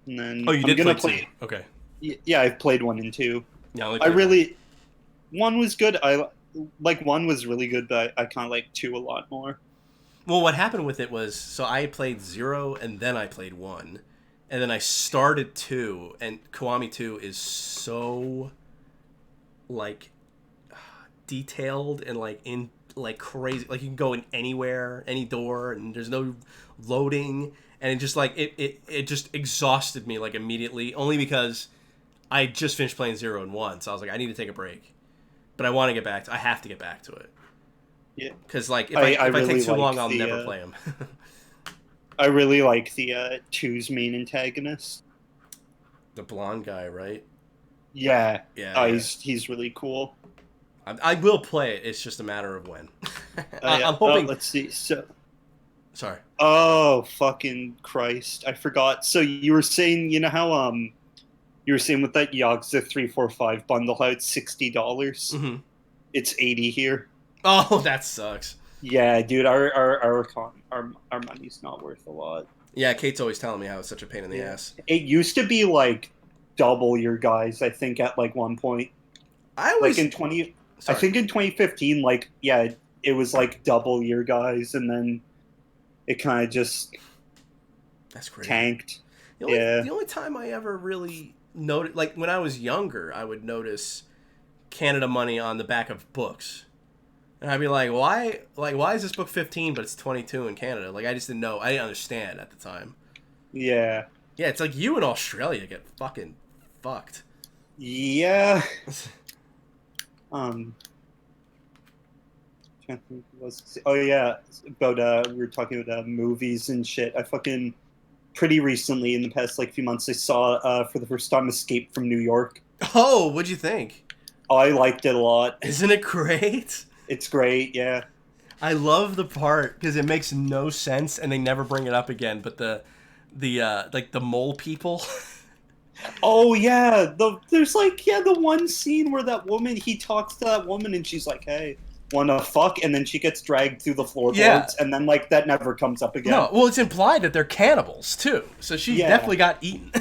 Speaker 2: and then
Speaker 1: Oh, you
Speaker 2: I'm
Speaker 1: did
Speaker 2: gonna
Speaker 1: play two.
Speaker 2: play.
Speaker 1: Okay.
Speaker 2: Yeah, I've played 1 and 2.
Speaker 1: Yeah, I only
Speaker 2: I
Speaker 1: played one.
Speaker 2: really 1 was good. I like 1 was really good, but I kind of like 2 a lot more.
Speaker 1: Well, what happened with it was, so I played 0, and then I played 1. And then I started 2, and Kiwami 2 is so, like, detailed and, like, in, like, crazy. Like, you can go in anywhere, any door, and there's no loading. And it just, like, it just exhausted me, like, immediately. Only because I just finished playing 0 and 1, so I was like, I need to take a break. But I want to get back I have to get back to it.
Speaker 2: Yeah,
Speaker 1: Because, like, if
Speaker 2: I
Speaker 1: I
Speaker 2: really
Speaker 1: take too
Speaker 2: like
Speaker 1: long, I'll
Speaker 2: the,
Speaker 1: never play them.
Speaker 2: I really like the 2's main antagonist.
Speaker 1: The blonde guy, right?
Speaker 2: Yeah,
Speaker 1: Yeah.
Speaker 2: he's really cool.
Speaker 1: I will play it. It's just a matter of when. I'm hoping.
Speaker 2: Let's see. So,
Speaker 1: Sorry.
Speaker 2: oh fucking Christ, I forgot. So you were saying, you know how you were saying with that Yakuza 345 bundle how it's $60.
Speaker 1: Mm-hmm.
Speaker 2: It's 80 here.
Speaker 1: Oh, that sucks.
Speaker 2: Yeah, dude, our money's not worth a lot.
Speaker 1: Yeah, Kate's always telling me how it's such a pain in the ass.
Speaker 2: It used to be like double your guys, I think, at like one point.
Speaker 1: I always
Speaker 2: Like in 20
Speaker 1: Sorry.
Speaker 2: I think in 2015, like yeah, it was like double your guys, and then it kind of just
Speaker 1: That's crazy.
Speaker 2: tanked.
Speaker 1: The only time I ever really noticed, like when I was younger, I would notice Canada money on the back of books. And I'd be like, why is this book 15 but it's 22 in Canada? Like, I just didn't know. I didn't understand at the time.
Speaker 2: Yeah.
Speaker 1: Yeah, it's like you in Australia get fucking fucked.
Speaker 2: Yeah. Can't think oh yeah, about we were talking about movies and shit. I fucking pretty recently in the past like few months I saw for the first time Escape from New York.
Speaker 1: Oh, what'd you think?
Speaker 2: Oh, I liked it a lot.
Speaker 1: Isn't it great?
Speaker 2: It's great, yeah.
Speaker 1: I love the part because it makes no sense and they never bring it up again. But the like the mole people.
Speaker 2: Oh yeah, there's like the one scene where that woman he talks to that woman and she's like, "Hey, wanna fuck?" And then she gets dragged through the floorboards, and then like that never comes up again.
Speaker 1: No, well, it's implied that they're cannibals too, so she definitely got eaten.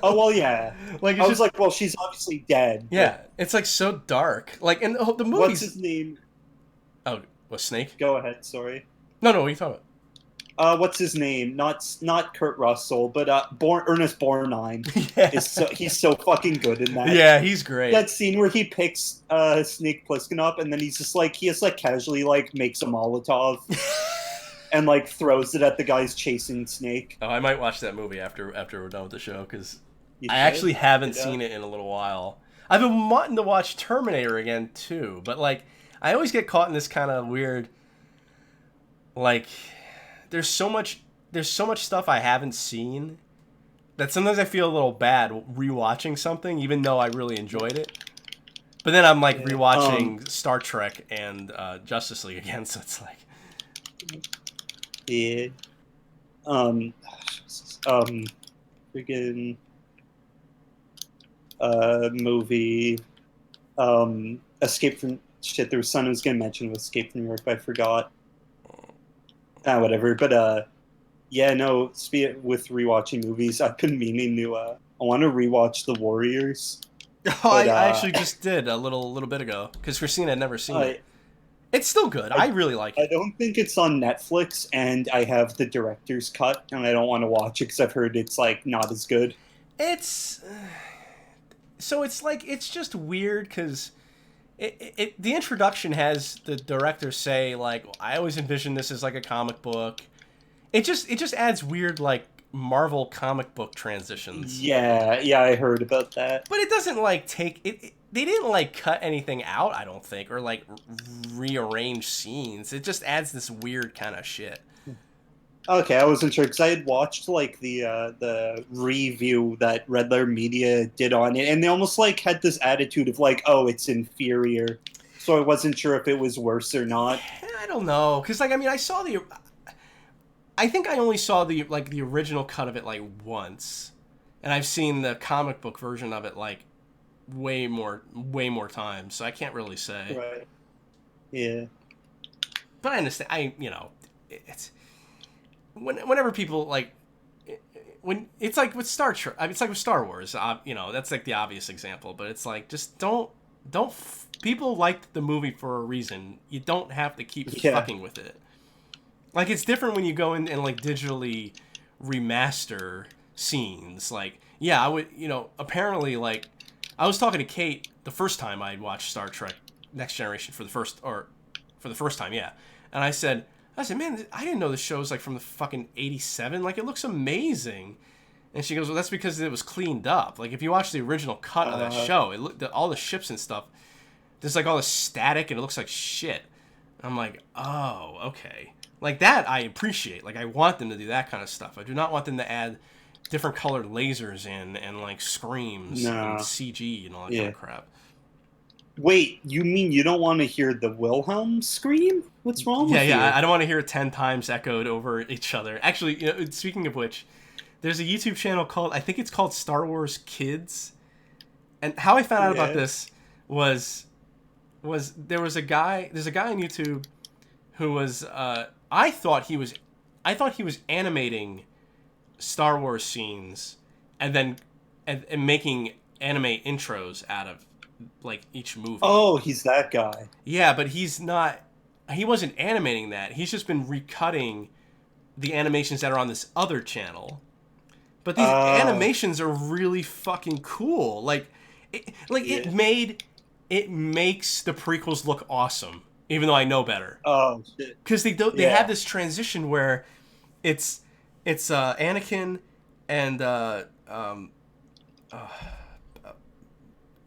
Speaker 2: Oh well, yeah.
Speaker 1: Like
Speaker 2: I was like, well, she's obviously dead.
Speaker 1: Yeah, it's like so dark. Like in the movie.
Speaker 2: What's his name?
Speaker 1: Oh, what, Snake?
Speaker 2: Go ahead. Sorry.
Speaker 1: No, what are you talking about?
Speaker 2: What's his name? Not Kurt Russell, but Ernest Borgnine.
Speaker 1: Yeah.
Speaker 2: He's so fucking good in that.
Speaker 1: Yeah, he's great.
Speaker 2: That scene where he picks Snake Plissken up and then he's just like he just like casually like makes a Molotov and like throws it at the guys chasing Snake.
Speaker 1: Oh, I might watch that movie after we're done with the show because I actually haven't seen it in a little while. I've been wanting to watch Terminator again too, but like I always get caught in this kind of weird like there's so much stuff I haven't seen that sometimes I feel a little bad rewatching something, even though I really enjoyed it. But then I'm like rewatching Star Trek and Justice League again, so it's like,
Speaker 2: yeah, freaking movie, Escape from shit. There was something I was gonna mention with Escape from New York, but I forgot. Whatever. But yeah, no. With rewatching movies, I've been meaning to. I want to rewatch The Warriors.
Speaker 1: Oh, I actually just did a little bit ago because Christina had never seen it. It's still good. I really like it.
Speaker 2: I don't think it's on Netflix, and I have the director's cut, and I don't want to watch it because I've heard it's like not as good.
Speaker 1: It's so it's like it's just weird because the introduction has the director say like, I always envisioned this as like a comic book. It just adds weird like Marvel comic book transitions.
Speaker 2: Yeah, yeah, I heard about that.
Speaker 1: But it doesn't like take it. They didn't like cut anything out, I don't think, or like rearrange scenes. It just adds this weird kind of shit.
Speaker 2: Okay, I wasn't sure because I had watched like the review that Red Letter Media did on it, and they almost like had this attitude of like, oh, it's inferior. So I wasn't sure if it was worse or not.
Speaker 1: I don't know, because like I mean, I think I only saw the original cut of it like once, and I've seen the comic book version of it like way more times. So I can't really say.
Speaker 2: Right. Yeah.
Speaker 1: But I understand. It's whenever people like when it's like with Star Trek. I mean, it's like with Star Wars. That's like the obvious example. But it's like just don't. People liked the movie for a reason. You don't have to keep fucking with it. Like, it's different when you go in and, like, digitally remaster scenes. Like, yeah, I would, apparently, like, I was talking to Kate the first time I watched Star Trek Next Generation for the first time, yeah. And I said, man, I didn't know this show was, like, from the fucking 87. Like, it looks amazing. And she goes, well, that's because it was cleaned up. Like, if you watch the original cut of that show, all the ships and stuff, there's, like, all the static, and it looks like shit. And I'm like, oh, okay. Like, that I appreciate. Like, I want them to do that kind of stuff. I do not want them to add different colored lasers in and, like, screams and CG and all that kind of crap.
Speaker 2: Wait, you mean you don't want to hear the Wilhelm scream? What's wrong with you?
Speaker 1: Yeah, I don't want to hear it 10 times echoed over each other. Actually, speaking of which, there's a YouTube channel called, I think it's called Star Wars Kids. And how I found out about this was there's a guy on YouTube who was, I thought he was animating Star Wars scenes and then and making anime intros out of like each movie.
Speaker 2: Oh, he's that guy.
Speaker 1: Yeah, but he's not. He wasn't animating that. He's just been recutting the animations that are on this other channel. But these animations are really fucking cool. It makes the prequels look awesome. Even though I know better.
Speaker 2: Oh shit!
Speaker 1: Because they have this transition where it's Anakin and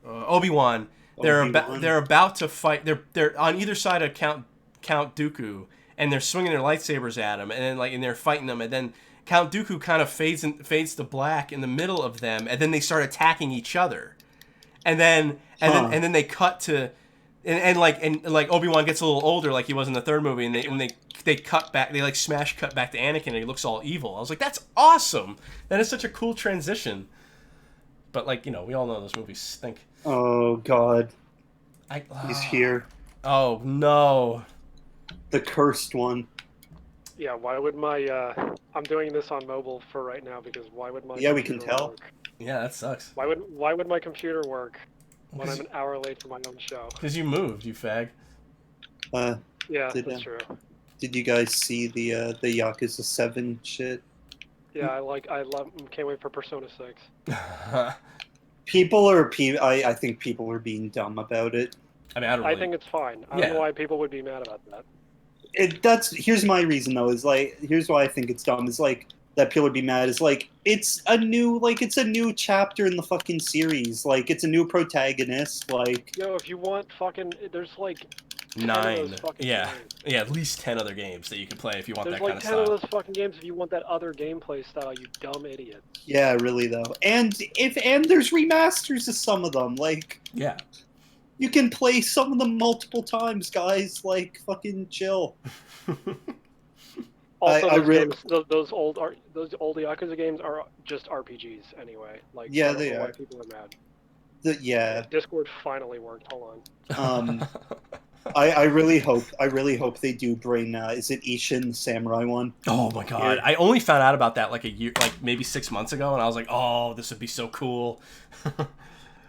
Speaker 1: Obi-Wan. They're about to fight. They're on either side of Count Dooku, and they're swinging their lightsabers at him, and then and they're fighting them, and then Count Dooku kind of fades to black in the middle of them, and then they start attacking each other, and then they cut to. And Obi-Wan gets a little older, like he was in the third movie, and they cut back, they like smash cut back to Anakin, and he looks all evil. I was like, that's awesome. That is such a cool transition. But we all know those movies stink.
Speaker 2: Oh God, he's here.
Speaker 1: Oh no,
Speaker 2: the cursed one.
Speaker 3: Yeah, why would my I'm doing this on mobile for right now because why would my
Speaker 2: we can tell.
Speaker 3: Work?
Speaker 1: Yeah, that sucks.
Speaker 3: Why would my computer work? When I'm an hour late for my own show.
Speaker 1: Because you moved, you fag.
Speaker 3: Yeah, that's true.
Speaker 2: Did you guys see the Yakuza 7 shit?
Speaker 3: Yeah, I can't wait for Persona 6.
Speaker 2: I think people are being dumb about it.
Speaker 1: I mean,
Speaker 3: I think it's fine. I don't know why people would be mad about that.
Speaker 2: Here's my reason though. Here's why I think it's dumb. Is like that people would be mad is like it's a new chapter in the fucking series. Like it's a new protagonist. Like
Speaker 3: if you want fucking there's like
Speaker 1: 9. Yeah, at least 10 other games that you can play if you want that kind of stuff.
Speaker 3: There's like 10 of those fucking games if you want that other gameplay style. You dumb idiot.
Speaker 2: Yeah, really though. And there's remasters of some of them. Like you can play some of them multiple times, guys. Like fucking chill.
Speaker 3: Also, those old Yakuza games are just RPGs anyway. Like,
Speaker 2: yeah,
Speaker 3: I don't
Speaker 2: they
Speaker 3: know
Speaker 2: are.
Speaker 3: Why people are mad. Discord finally worked. Hold
Speaker 2: on. I really hope they do bring. Is it Ishin the Samurai one?
Speaker 1: Oh my god! I only found out about that like a year, like maybe 6 months ago, and I was like, oh, this would be so cool.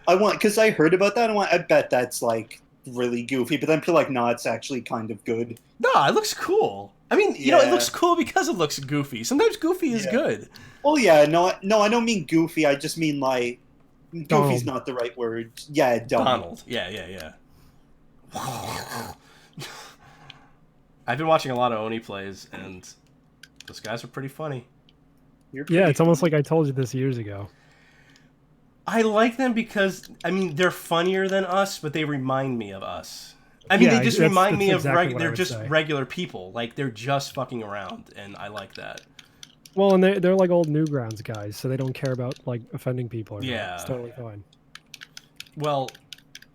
Speaker 2: Because I heard about that. I bet that's like really goofy, but then people are like, no, it's actually kind of good.
Speaker 1: No, it looks cool. I mean, it looks cool because it looks goofy. Sometimes goofy is good.
Speaker 2: Oh yeah, no, I don't mean goofy. I just mean like Goofy's
Speaker 4: Donald.
Speaker 2: not the right word. Yeah,
Speaker 1: Donald. Yeah. I've been watching a lot of Oni plays, and those guys are pretty funny.
Speaker 2: You're
Speaker 4: Yeah,
Speaker 2: pretty
Speaker 4: it's almost
Speaker 2: funny.
Speaker 4: like I told you this years ago.
Speaker 1: I like them because, I mean, they're funnier than us, but they remind me of us. I mean,
Speaker 4: Yeah,
Speaker 1: they just
Speaker 4: that's-
Speaker 1: remind
Speaker 4: that's
Speaker 1: me of
Speaker 4: exactly what I
Speaker 1: they're
Speaker 4: would
Speaker 1: just
Speaker 4: say.
Speaker 1: regular people. Like, they're just fucking around, and I like that.
Speaker 4: Well, and they're like old Newgrounds guys, so they don't care about like offending people or
Speaker 1: Yeah.
Speaker 4: not. It's totally fine.
Speaker 1: Well,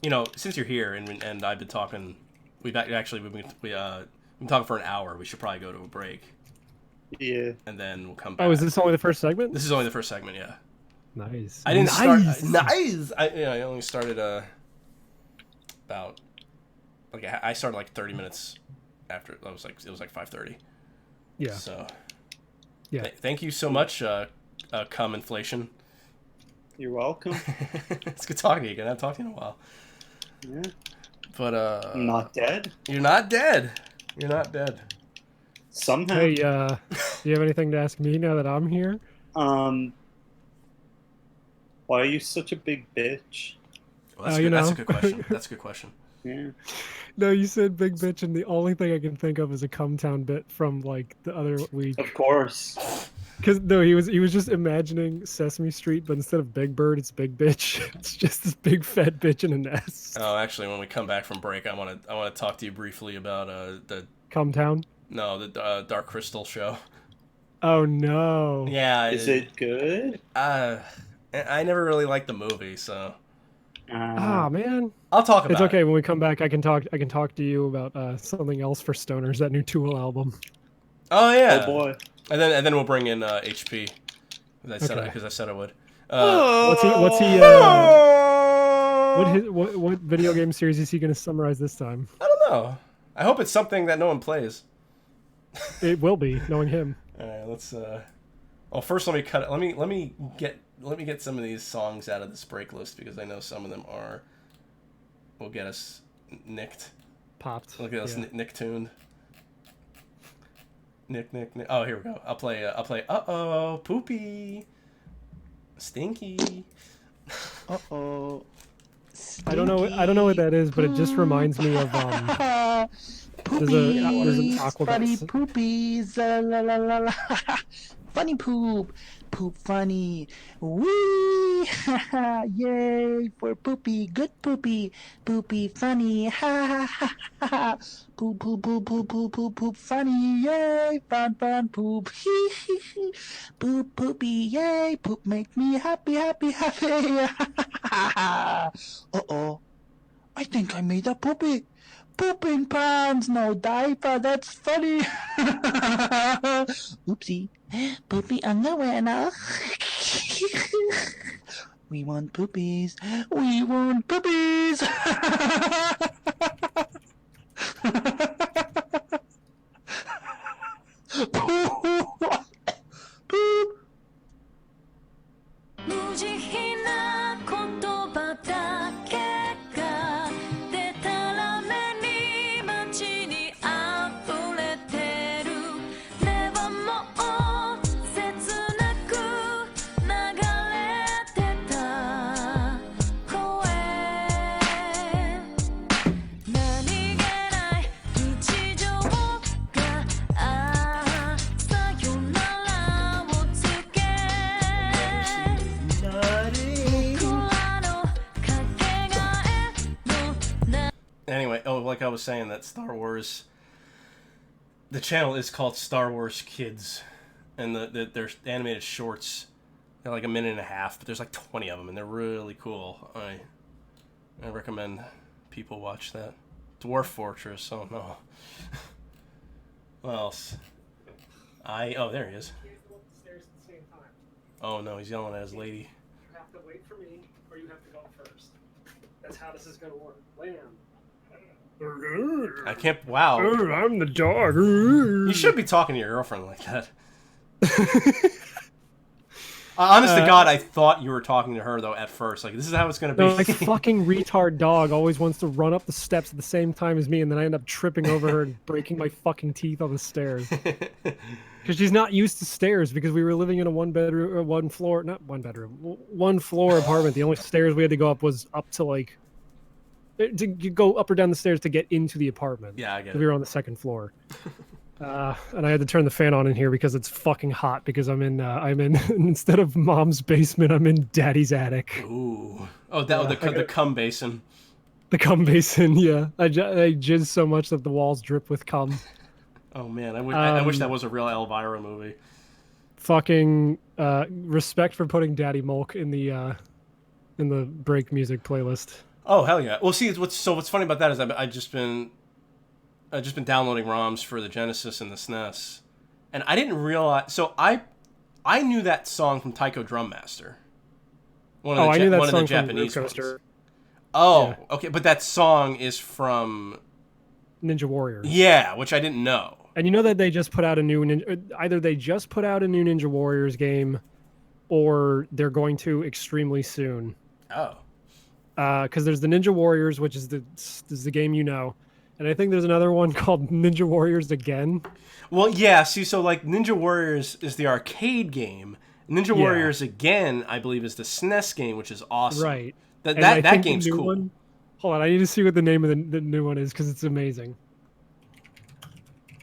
Speaker 1: you know, since you're here and I've been talking, we've been talking for an hour. We should probably go to a break,
Speaker 2: Yeah.
Speaker 1: and then we'll come back.
Speaker 4: Oh, is this only the first segment?
Speaker 1: This is only the first segment, yeah.
Speaker 4: Nice.
Speaker 1: I didn't
Speaker 4: nice.
Speaker 1: start. Nice. I only started about I started like 30 minutes after. It was like 5:30.
Speaker 4: Yeah.
Speaker 1: So.
Speaker 4: Yeah.
Speaker 1: Thank you so much, cum inflation.
Speaker 2: You're welcome.
Speaker 1: It's good talking to you again. I haven't talked to you in a while.
Speaker 2: Yeah.
Speaker 1: But
Speaker 2: I'm not dead.
Speaker 1: You're not dead. You're not dead.
Speaker 2: Somehow.
Speaker 4: Hey, do you have anything to ask me now that I'm here?
Speaker 2: Why are you such a big bitch?
Speaker 1: Well, that's,
Speaker 4: you
Speaker 1: that's a
Speaker 4: know.
Speaker 1: good question. That's a good question.
Speaker 2: Yeah.
Speaker 4: No, you said big bitch, and the only thing I can think of is a Cumtown bit from like the other week.
Speaker 2: Of course.
Speaker 4: Because no, he was just imagining Sesame Street, but instead of Big Bird, it's Big Bitch. It's just this big fat bitch in a nest.
Speaker 1: Oh, actually, when we come back from break, I want to talk to you briefly about the
Speaker 4: Cumtown.
Speaker 1: Dark Crystal show.
Speaker 4: Oh no.
Speaker 1: Yeah.
Speaker 2: Is it good?
Speaker 1: I never really liked the movie, so
Speaker 4: Ah man.
Speaker 1: I'll talk about
Speaker 4: It's okay.
Speaker 1: it.
Speaker 4: When we come back, I can talk to you about something else for stoners. That new Tool album.
Speaker 1: Oh yeah.
Speaker 2: Oh boy.
Speaker 1: And then we'll bring in HP. Because
Speaker 4: Okay.
Speaker 1: I said I would.
Speaker 4: What video game series is he going to summarize this time?
Speaker 1: I don't know. I hope it's something that no one plays.
Speaker 4: It will be, knowing him.
Speaker 1: All right, let's. Well, first let me cut it. Let me get some of these songs out of this break list because I know some of them will get us nicked.
Speaker 4: Popped.
Speaker 1: Look at us
Speaker 4: Yeah.
Speaker 1: nick tuned. Nick. Oh, here we go. I'll play. Uh-oh, poopy, stinky.
Speaker 5: Uh-oh.
Speaker 4: I don't know what that is, but it just reminds me of there's an Aqua
Speaker 5: funny
Speaker 4: Bats.
Speaker 5: poopies, la la la la. Funny poop, poop funny. Wee, yay for poopy, good poopy, poopy funny. Ha ha ha ha. Poop poop poop poop poop poop poop funny, yay fun poop. Hee hee hee. Poop poopy, yay poop make me happy happy happy. Uh-oh. I think I made a poopy. Pooping pants, no diaper, that's funny. Oopsie. Poopy underwear now. We want poopies. We want poopies. Poop.
Speaker 6: 無慈悲な言葉だけがでたらめに街に溢れてる根はもう切なく流れてた声何気ない日常がさよならを告げ
Speaker 1: Anyway, like I was saying, that Star Wars. The channel is called Star Wars Kids, and there's animated shorts. They're like a minute and a half, but there's like 20 of them, and they're really cool. I recommend people watch that. Dwarf Fortress. Oh no. What else? Oh, there he is. Oh no, he's yelling at his lady.
Speaker 4: You have to wait for me, or you have to go first. That's how this is gonna work. Lamb.
Speaker 1: I can't. Wow.
Speaker 4: I'm the dog.
Speaker 1: You should be talking to your girlfriend like that. Honest to God, I thought you were talking to her though at first. Like, this is how it's gonna be.
Speaker 4: No, like fucking retard dog always wants to run up the steps at the same time as me, and then I end up tripping over her and breaking my fucking teeth on the stairs. Because she's not used to stairs, because we were living in a one floor apartment. The only stairs we had to go up was up to like to go up or down the stairs to get into the apartment.
Speaker 1: Yeah, I get it.
Speaker 4: We were on the second floor. And I had to turn the fan on in here because it's fucking hot, because I'm in instead of mom's basement, I'm in daddy's attic.
Speaker 1: Ooh. Oh, the cum basin.
Speaker 4: The cum basin, yeah. I jizz so much that the walls drip with cum.
Speaker 1: Oh man, I wish that was a real Elvira movie.
Speaker 4: Fucking respect for putting Daddy Mulk in the break music playlist.
Speaker 1: Oh hell yeah! Well, see, what's funny about that is I've just been downloading ROMs for the Genesis and the SNES, and I didn't realize. So I knew that song from Taiko Drum Master.
Speaker 4: I knew that
Speaker 1: one
Speaker 4: song
Speaker 1: of the Japanese
Speaker 4: from
Speaker 1: ones. Oh,
Speaker 4: Yeah.
Speaker 1: okay, but that song is from
Speaker 4: Ninja Warriors.
Speaker 1: Yeah, which I didn't know.
Speaker 4: And you know that they just put out a new either they just put out a new Ninja Warriors game, or they're going to extremely soon.
Speaker 1: Oh.
Speaker 4: Because there's the Ninja Warriors, which is the game you know, and I think there's another one called Ninja Warriors Again.
Speaker 1: Well, yeah. See, so like Ninja Warriors is the arcade game. Ninja Warriors Again, I believe, is the SNES game, which is awesome.
Speaker 4: Right.
Speaker 1: That game's cool.
Speaker 4: Hold on, I need to see what the name of the new one is, because it's amazing.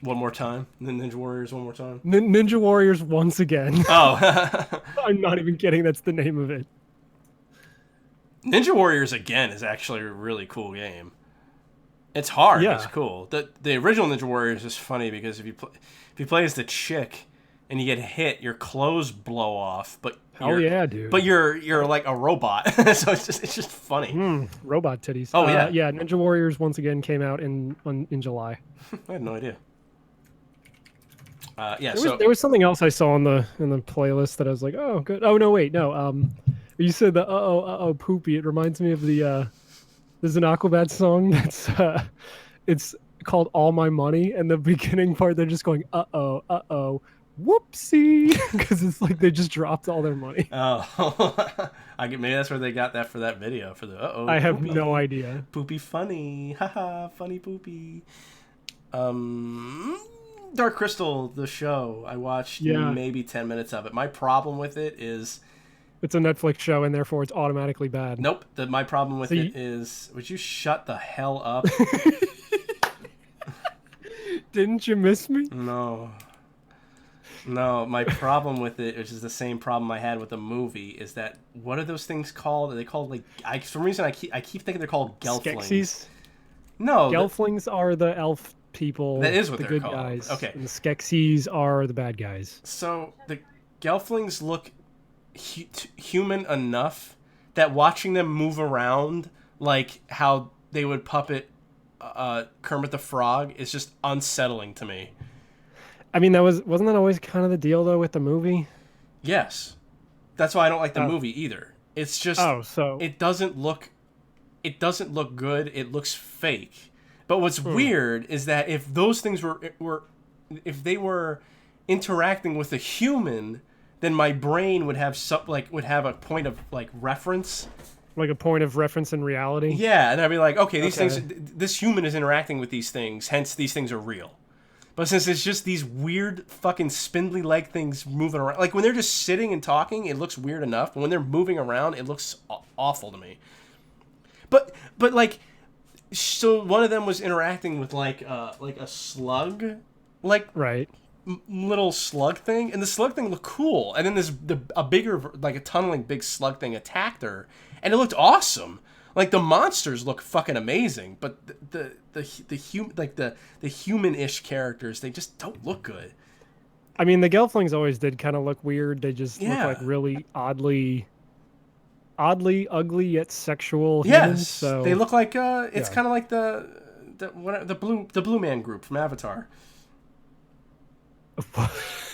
Speaker 1: One more time? Ninja Warriors one more time?
Speaker 4: Ninja Warriors Once Again.
Speaker 1: Oh.
Speaker 4: I'm not even kidding, that's the name of it.
Speaker 1: Ninja Warriors Again is actually a really cool game. It's hard,
Speaker 4: Yeah.
Speaker 1: It's cool. The original Ninja Warriors is funny because if you play as the chick and you get hit, your clothes blow off, but
Speaker 4: dude.
Speaker 1: But you're like a robot. So it's just funny.
Speaker 4: Robot titties.
Speaker 1: Oh yeah.
Speaker 4: Yeah, Ninja Warriors Once Again came out in July.
Speaker 1: I had no idea.
Speaker 4: There was something else I saw in the playlist that I was like, oh good. Oh no, wait, no. You said the poopy. It reminds me of the there's an Aquabat song that's it's called All My Money, and the beginning part they're just going whoopsie, because it's like they just dropped all their money.
Speaker 1: Oh, maybe that's where they got that for that video for the
Speaker 4: I have
Speaker 1: poopy.
Speaker 4: no idea.
Speaker 1: Poopy funny, haha, funny poopy. Dark Crystal, the show, I watched maybe 10 minutes of it. My problem with it is
Speaker 4: it's a Netflix show, and therefore it's automatically bad.
Speaker 1: Nope. My problem with it is, would you shut the hell up?
Speaker 4: Didn't you miss me?
Speaker 1: No, my problem with it, which is the same problem I had with the movie, is that what are those things called? Are they called like? For some reason I keep thinking they're called gelflings.
Speaker 4: Skeksis?
Speaker 1: No,
Speaker 4: gelflings are the elf people.
Speaker 1: That is what
Speaker 4: the
Speaker 1: they're
Speaker 4: good
Speaker 1: called.
Speaker 4: guys.
Speaker 1: Okay.
Speaker 4: And the Skeksis are the bad guys.
Speaker 1: So the gelflings look human enough that watching them move around like how they would puppet Kermit the Frog is just unsettling to me.
Speaker 4: I mean, wasn't that always kind of the deal though with the movie?
Speaker 1: Yes, that's why I don't like the movie either. It's just it doesn't look good. It looks fake. But what's weird is that if those things were if they were interacting with a human, then my brain would have would have a point of like reference.
Speaker 4: Like a point of reference in reality?
Speaker 1: Yeah, and I'd be like, okay, these things, this human is interacting with these things, hence these things are real. But since it's just these weird fucking spindly leg things moving around, like when they're just sitting and talking, it looks weird enough. But when they're moving around, it looks awful to me. But like, so one of them was interacting with like a slug, like
Speaker 4: right.
Speaker 1: Little slug thing, and the slug thing looked cool. And then a bigger, like a tunneling big slug thing attacked her, and it looked awesome. Like the monsters look fucking amazing, but the human-ish characters, they just don't look good.
Speaker 4: I mean, the gelflings always did kind of look weird. They just look like really oddly ugly yet sexual humans.
Speaker 1: Yes,
Speaker 4: so
Speaker 1: they look like it's kind of like the blue man group from Avatar.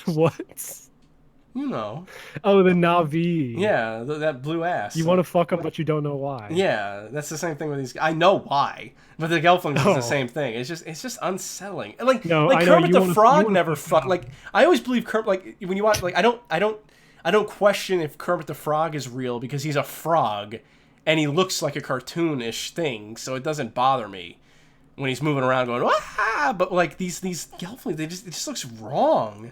Speaker 4: What?
Speaker 1: You know.
Speaker 4: Oh, the Na'vi.
Speaker 1: Yeah, that blue ass.
Speaker 4: You want to fuck them, but you don't know why.
Speaker 1: Yeah, that's the same thing with these. I know why, but the gelflings is the same thing. It's just unsettling. Like Kermit the Frog never fuck. Like I always believe Kermit. Like when you watch, like I I don't question if Kermit the Frog is real because he's a frog and he looks like a cartoonish thing, so it doesn't bother me when he's moving around going, ah! But like these Gelflings, it just looks wrong.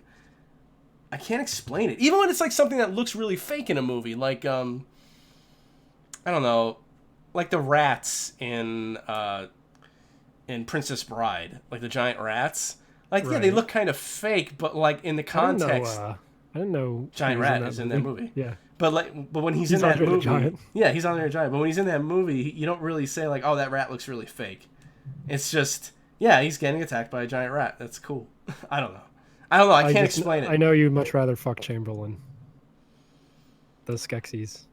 Speaker 1: I can't explain it. Even when it's like something that looks really fake in a movie, like I don't know, like the rats in Princess Bride, like the giant rats. Like yeah, they look kind of fake, but like in the context,
Speaker 4: I didn't know
Speaker 1: giant rat is in that movie.
Speaker 4: Yeah.
Speaker 1: But when he's in that
Speaker 4: Andre the
Speaker 1: movie,
Speaker 4: Giant.
Speaker 1: yeah, he's Andre the Giant. But when he's in that movie, you don't really say like, "Oh, that rat looks really fake." It's just, yeah, he's getting attacked by a giant rat. That's cool. I don't know. I can't explain it.
Speaker 4: I know you'd much rather fuck Chamberlain. Those Skeksis.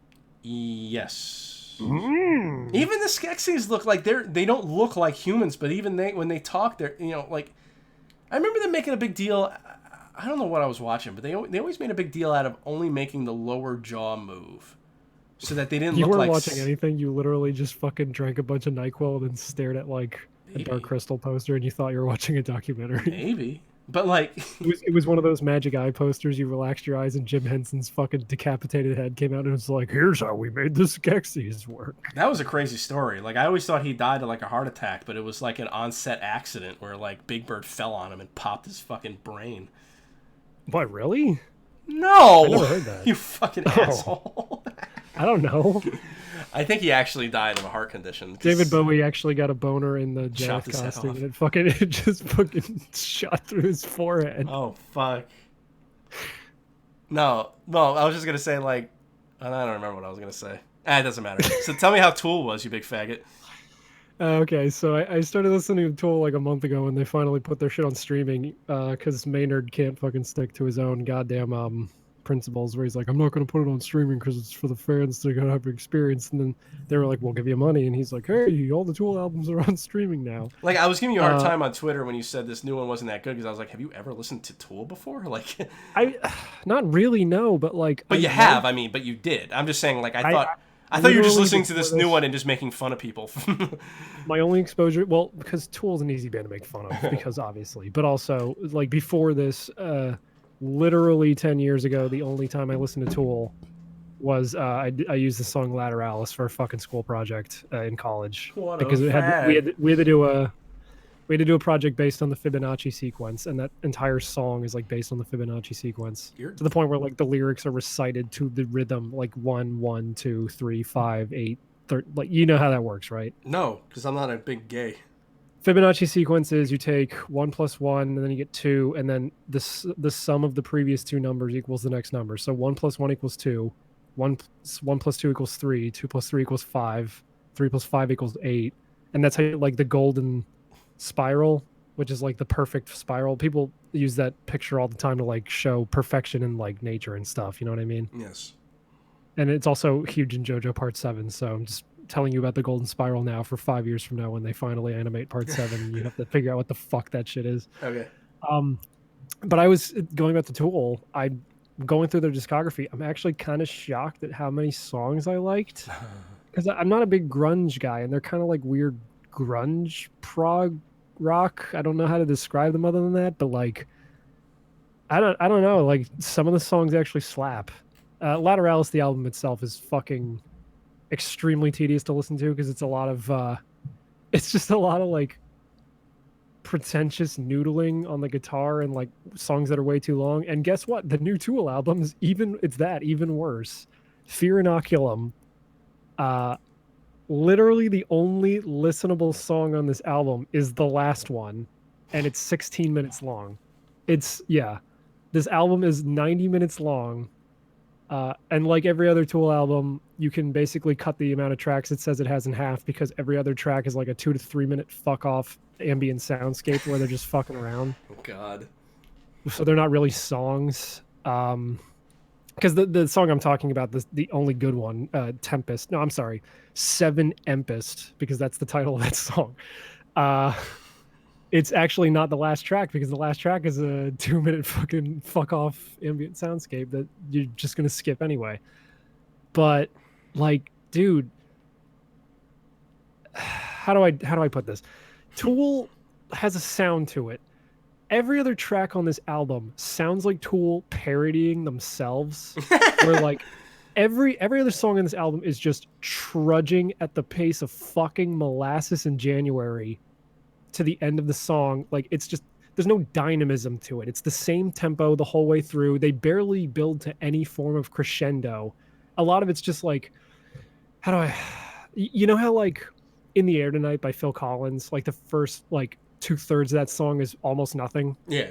Speaker 1: Yes.
Speaker 4: Mm.
Speaker 1: Even the Skeksis look like they don't look like humans, but even when they talk, they're like. I remember them making a big deal. I don't know what I was watching, but they always made a big deal out of only making the lower jaw move, so that they didn't
Speaker 4: You
Speaker 1: look
Speaker 4: weren't
Speaker 1: like.
Speaker 4: watching anything. You literally just fucking drank a bunch of NyQuil and then stared at like a Dark Crystal poster, and you thought you were watching a documentary.
Speaker 1: Maybe, but like
Speaker 4: it was one of those Magic Eye posters. You relaxed your eyes, and Jim Henson's fucking decapitated head came out, and it was like, "Here's how we made the Skeksis work."
Speaker 1: that was a crazy story. Like I always thought he died of like a heart attack, but it was like an on-set accident where like Big Bird fell on him and popped his fucking brain.
Speaker 4: What, really?
Speaker 1: No,
Speaker 4: I never heard that.
Speaker 1: You fucking asshole.
Speaker 4: I don't know.
Speaker 1: I think he actually died of a heart condition.
Speaker 4: David Bowie actually got a boner in the
Speaker 1: Chopped
Speaker 4: Jazz
Speaker 1: his head
Speaker 4: costume,
Speaker 1: off.
Speaker 4: and it just fucking shot through his forehead.
Speaker 1: Oh fuck. No, I was just gonna say like, I don't remember what I was gonna say. It doesn't matter. So tell me how Tool was, you big faggot.
Speaker 4: Okay, so I started listening to Tool like a month ago, and they finally put their shit on streaming because Maynard can't fucking stick to his own goddamn principles where he's like, I'm not going to put it on streaming because it's for the fans to go have an experience. And then they were like, we'll give you money. And he's like, hey, all the Tool albums are on streaming now.
Speaker 1: Like, I was giving you a hard time on Twitter when you said this new one wasn't that good because I was like, have you ever listened to Tool before? Like,
Speaker 4: not really, no, but like.
Speaker 1: But you have, I mean, but you did. I'm just saying, like, I thought you were just listening to this new one and just making fun of people.
Speaker 4: My only exposure, well, because Tool's an easy band to make fun of, because obviously, but also, like, before this, literally 10 years ago, the only time I listened to Tool was I used the song Lateralis for a fucking school project in college.
Speaker 1: What
Speaker 4: because we had to do a project based on the Fibonacci sequence, and that entire song is like based on the Fibonacci sequence to the point where like the lyrics are recited to the rhythm, like 1 1 2 3 5 8 30, like you know how that works, right?
Speaker 1: No, because I'm not a big gay.
Speaker 4: Fibonacci sequence is you take 1 plus 1, and then you get 2, and then the sum of the previous two numbers equals the next number. So 1 plus 1 equals 2, 1 plus 2 equals 3, 2 plus 3 equals 5, 3 plus 5 equals 8, and that's how you, like the golden spiral, which is like the perfect spiral. People use that picture all the time to like show perfection in like nature and stuff. You know what I mean?
Speaker 1: Yes.
Speaker 4: And it's also huge in JoJo Part 7. So I'm just telling you about the golden spiral now for 5 years from now when they finally animate Part 7. And you have to figure out what the fuck that shit is.
Speaker 1: Okay.
Speaker 4: But I was going back to Tool. I'm going through their discography. I'm actually kind of shocked at how many songs I liked, because I'm not a big grunge guy, and they're kind of like weird grunge prog rock. I don't know how to describe them other than that, but like I don't know, like some of the songs actually slap. Lateralis, the album itself, is fucking extremely tedious to listen to because it's a lot of it's just a lot of like pretentious noodling on the guitar and like songs that are way too long. And guess what, the new Tool album is even worse. Fear Inoculum, literally the only listenable song on this album is the last one, and it's 16 minutes long. This album is 90 minutes long, and like every other Tool album, you can basically cut the amount of tracks it says it has in half, because every other track is like a 2 to 3 minute fuck off ambient soundscape where they're just fucking around.
Speaker 1: Oh god.
Speaker 4: So they're not really songs. Because the song I'm talking about, the only good one, Tempest. No, I'm sorry, Seven Empest, because that's the title of that song. It's actually not the last track, because the last track is a 2 minute fucking fuck off ambient soundscape that you're just gonna skip anyway. But like, dude, how do I put this? Tool has a sound to it. every other track on this album sounds like Tool parodying themselves. Where like every other song on this album is just trudging at the pace of fucking molasses in January to the end of the song. Like it's just there's no dynamism to it. It's the same tempo the whole way through. They barely build to any form of crescendo. A lot of it's just like, how do I, you know how like In the Air Tonight by Phil Collins, like the first like 2/3 of that song is almost nothing.
Speaker 1: Yeah.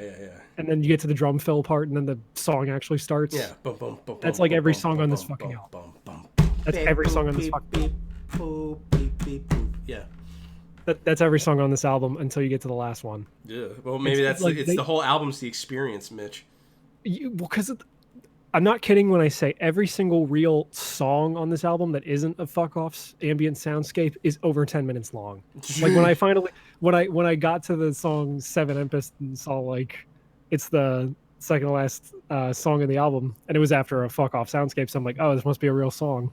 Speaker 4: And then you get to the drum fill part and then the song actually starts.
Speaker 1: Yeah. Boom, boom, boom,
Speaker 4: That's
Speaker 1: boom,
Speaker 4: like
Speaker 1: boom,
Speaker 4: every
Speaker 1: boom,
Speaker 4: song
Speaker 1: boom,
Speaker 4: on this
Speaker 1: boom,
Speaker 4: fucking
Speaker 1: boom,
Speaker 4: album.
Speaker 1: boom, boom.
Speaker 4: That's
Speaker 1: Beep,
Speaker 4: every song
Speaker 1: boop,
Speaker 4: on this
Speaker 1: beep,
Speaker 4: fucking
Speaker 1: beep, boop, beep, beep, boop. Yeah.
Speaker 4: That's every song on this album until you get to the last one.
Speaker 1: Yeah. Well, maybe
Speaker 4: It's
Speaker 1: that's
Speaker 4: like
Speaker 1: it's the whole album's the experience, Mitch.
Speaker 4: Because I'm not kidding when I say every single real song on this album that isn't a fuck off's ambient soundscape is over 10 minutes long. Like when I finally when I got to the song Seven Empist and saw like it's the second to last song in the album and it was after a fuck off soundscape, so I'm like, oh, this must be a real song.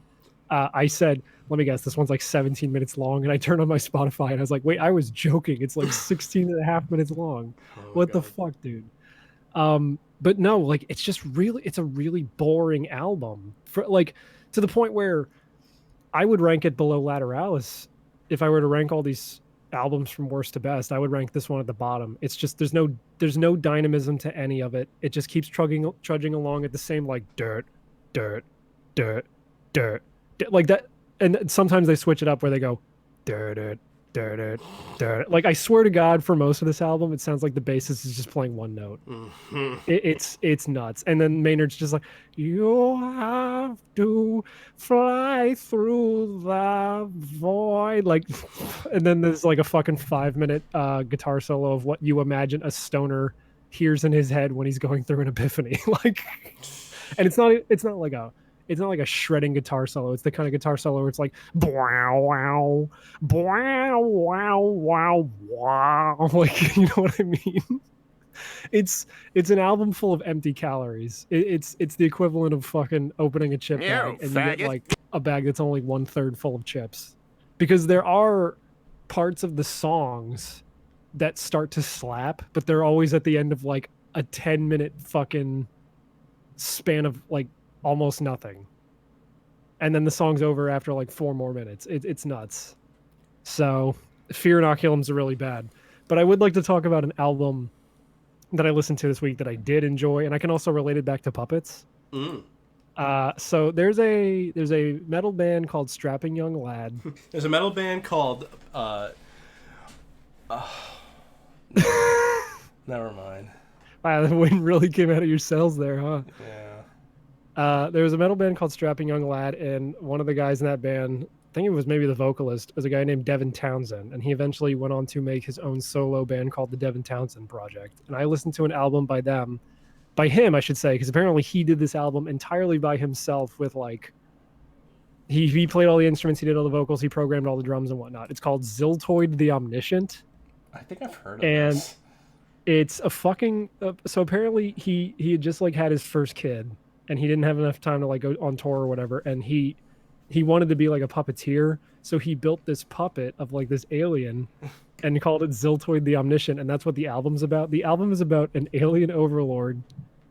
Speaker 4: I said, let me guess, this one's like 17 minutes long, and I turned on my Spotify and I was like, wait, I was joking, it's like 16 and a half minutes long. What the fuck, dude? But no, like it's just really, it's a really boring album for like to the point where I would rank it below Lateralis. If I were to rank all these albums from worst to best, I would rank this one at the bottom. It's just there's no dynamism to any of it. It just keeps trudging along at the same like dirt, dirt, dirt, dirt, like that. And sometimes they switch it up where they go dirt, dirt, dirt, dirt, dirt. Like I swear to God, for most of this album, it sounds like the bassist is just playing one note.
Speaker 1: Mm-hmm.
Speaker 4: It's nuts. And then Maynard's just like, you have to fly through the void, like, and then there's like a fucking 5-minute guitar solo of what you imagine a stoner hears in his head when he's going through an epiphany. Like, and it's not like a shredding guitar solo. It's the kind of guitar solo where it's like wow wow wow wow wow wow. Like, you know what I mean? It's an album full of empty calories. It's the equivalent of fucking opening a chip bag and you get like a bag that's only 1/3 full of chips. Because there are parts of the songs that start to slap, but they're always at the end of like a 10-minute fucking span of like almost nothing, and then the song's over after like 4 more minutes. It's nuts. So Fear Inoculums are really bad, but I would like to talk about an album that I listened to this week that I did enjoy, and I can also relate it back to Puppets. So there's a metal band called Strapping Young Lad.
Speaker 1: There's a metal band called never mind.
Speaker 4: Wow, the wind really came out of your cells there, huh?
Speaker 1: Yeah.
Speaker 4: There was a metal band called Strapping Young Lad, and one of the guys in that band, I think it was maybe the vocalist, was a guy named Devin Townsend, and he eventually went on to make his own solo band called the Devin Townsend Project. And I listened to an album by him, I should say, because apparently he did this album entirely by himself with like, he played all the instruments, he did all the vocals, he programmed all the drums and whatnot. It's called Ziltoid the Omniscient.
Speaker 1: I think I've heard of this.
Speaker 4: It's a fucking so apparently he had just like had his first kid and he didn't have enough time to like go on tour or whatever, and he wanted to be like a puppeteer, so he built this puppet of like this alien and called it Ziltoid the Omniscient, and that's what the album's about. The album is about an alien overlord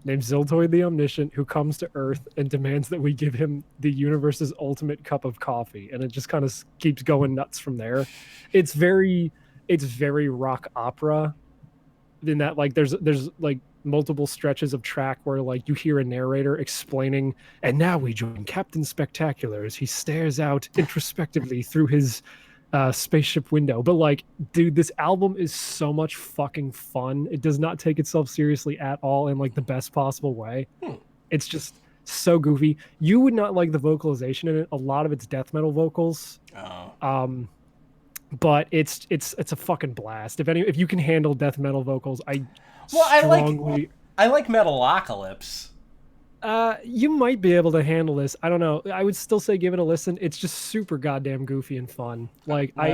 Speaker 4: named Ziltoid the Omniscient who comes to Earth and demands that we give him the universe's ultimate cup of coffee, and it just kind of keeps going nuts from there. It's very rock opera in that like there's like multiple stretches of track where like you hear a narrator explaining, and now we join Captain Spectacular as he stares out introspectively through his spaceship window. But like, dude, this album is so much fucking fun. It does not take itself seriously at all in like the best possible way. It's just so goofy. You would not like the vocalization in it. A lot of it's death metal vocals. But it's a fucking blast. If you can handle death metal vocals, I
Speaker 1: like Metalocalypse.
Speaker 4: You might be able to handle this. I don't know. I would still say give it a listen. It's just super goddamn goofy and fun. Like
Speaker 1: my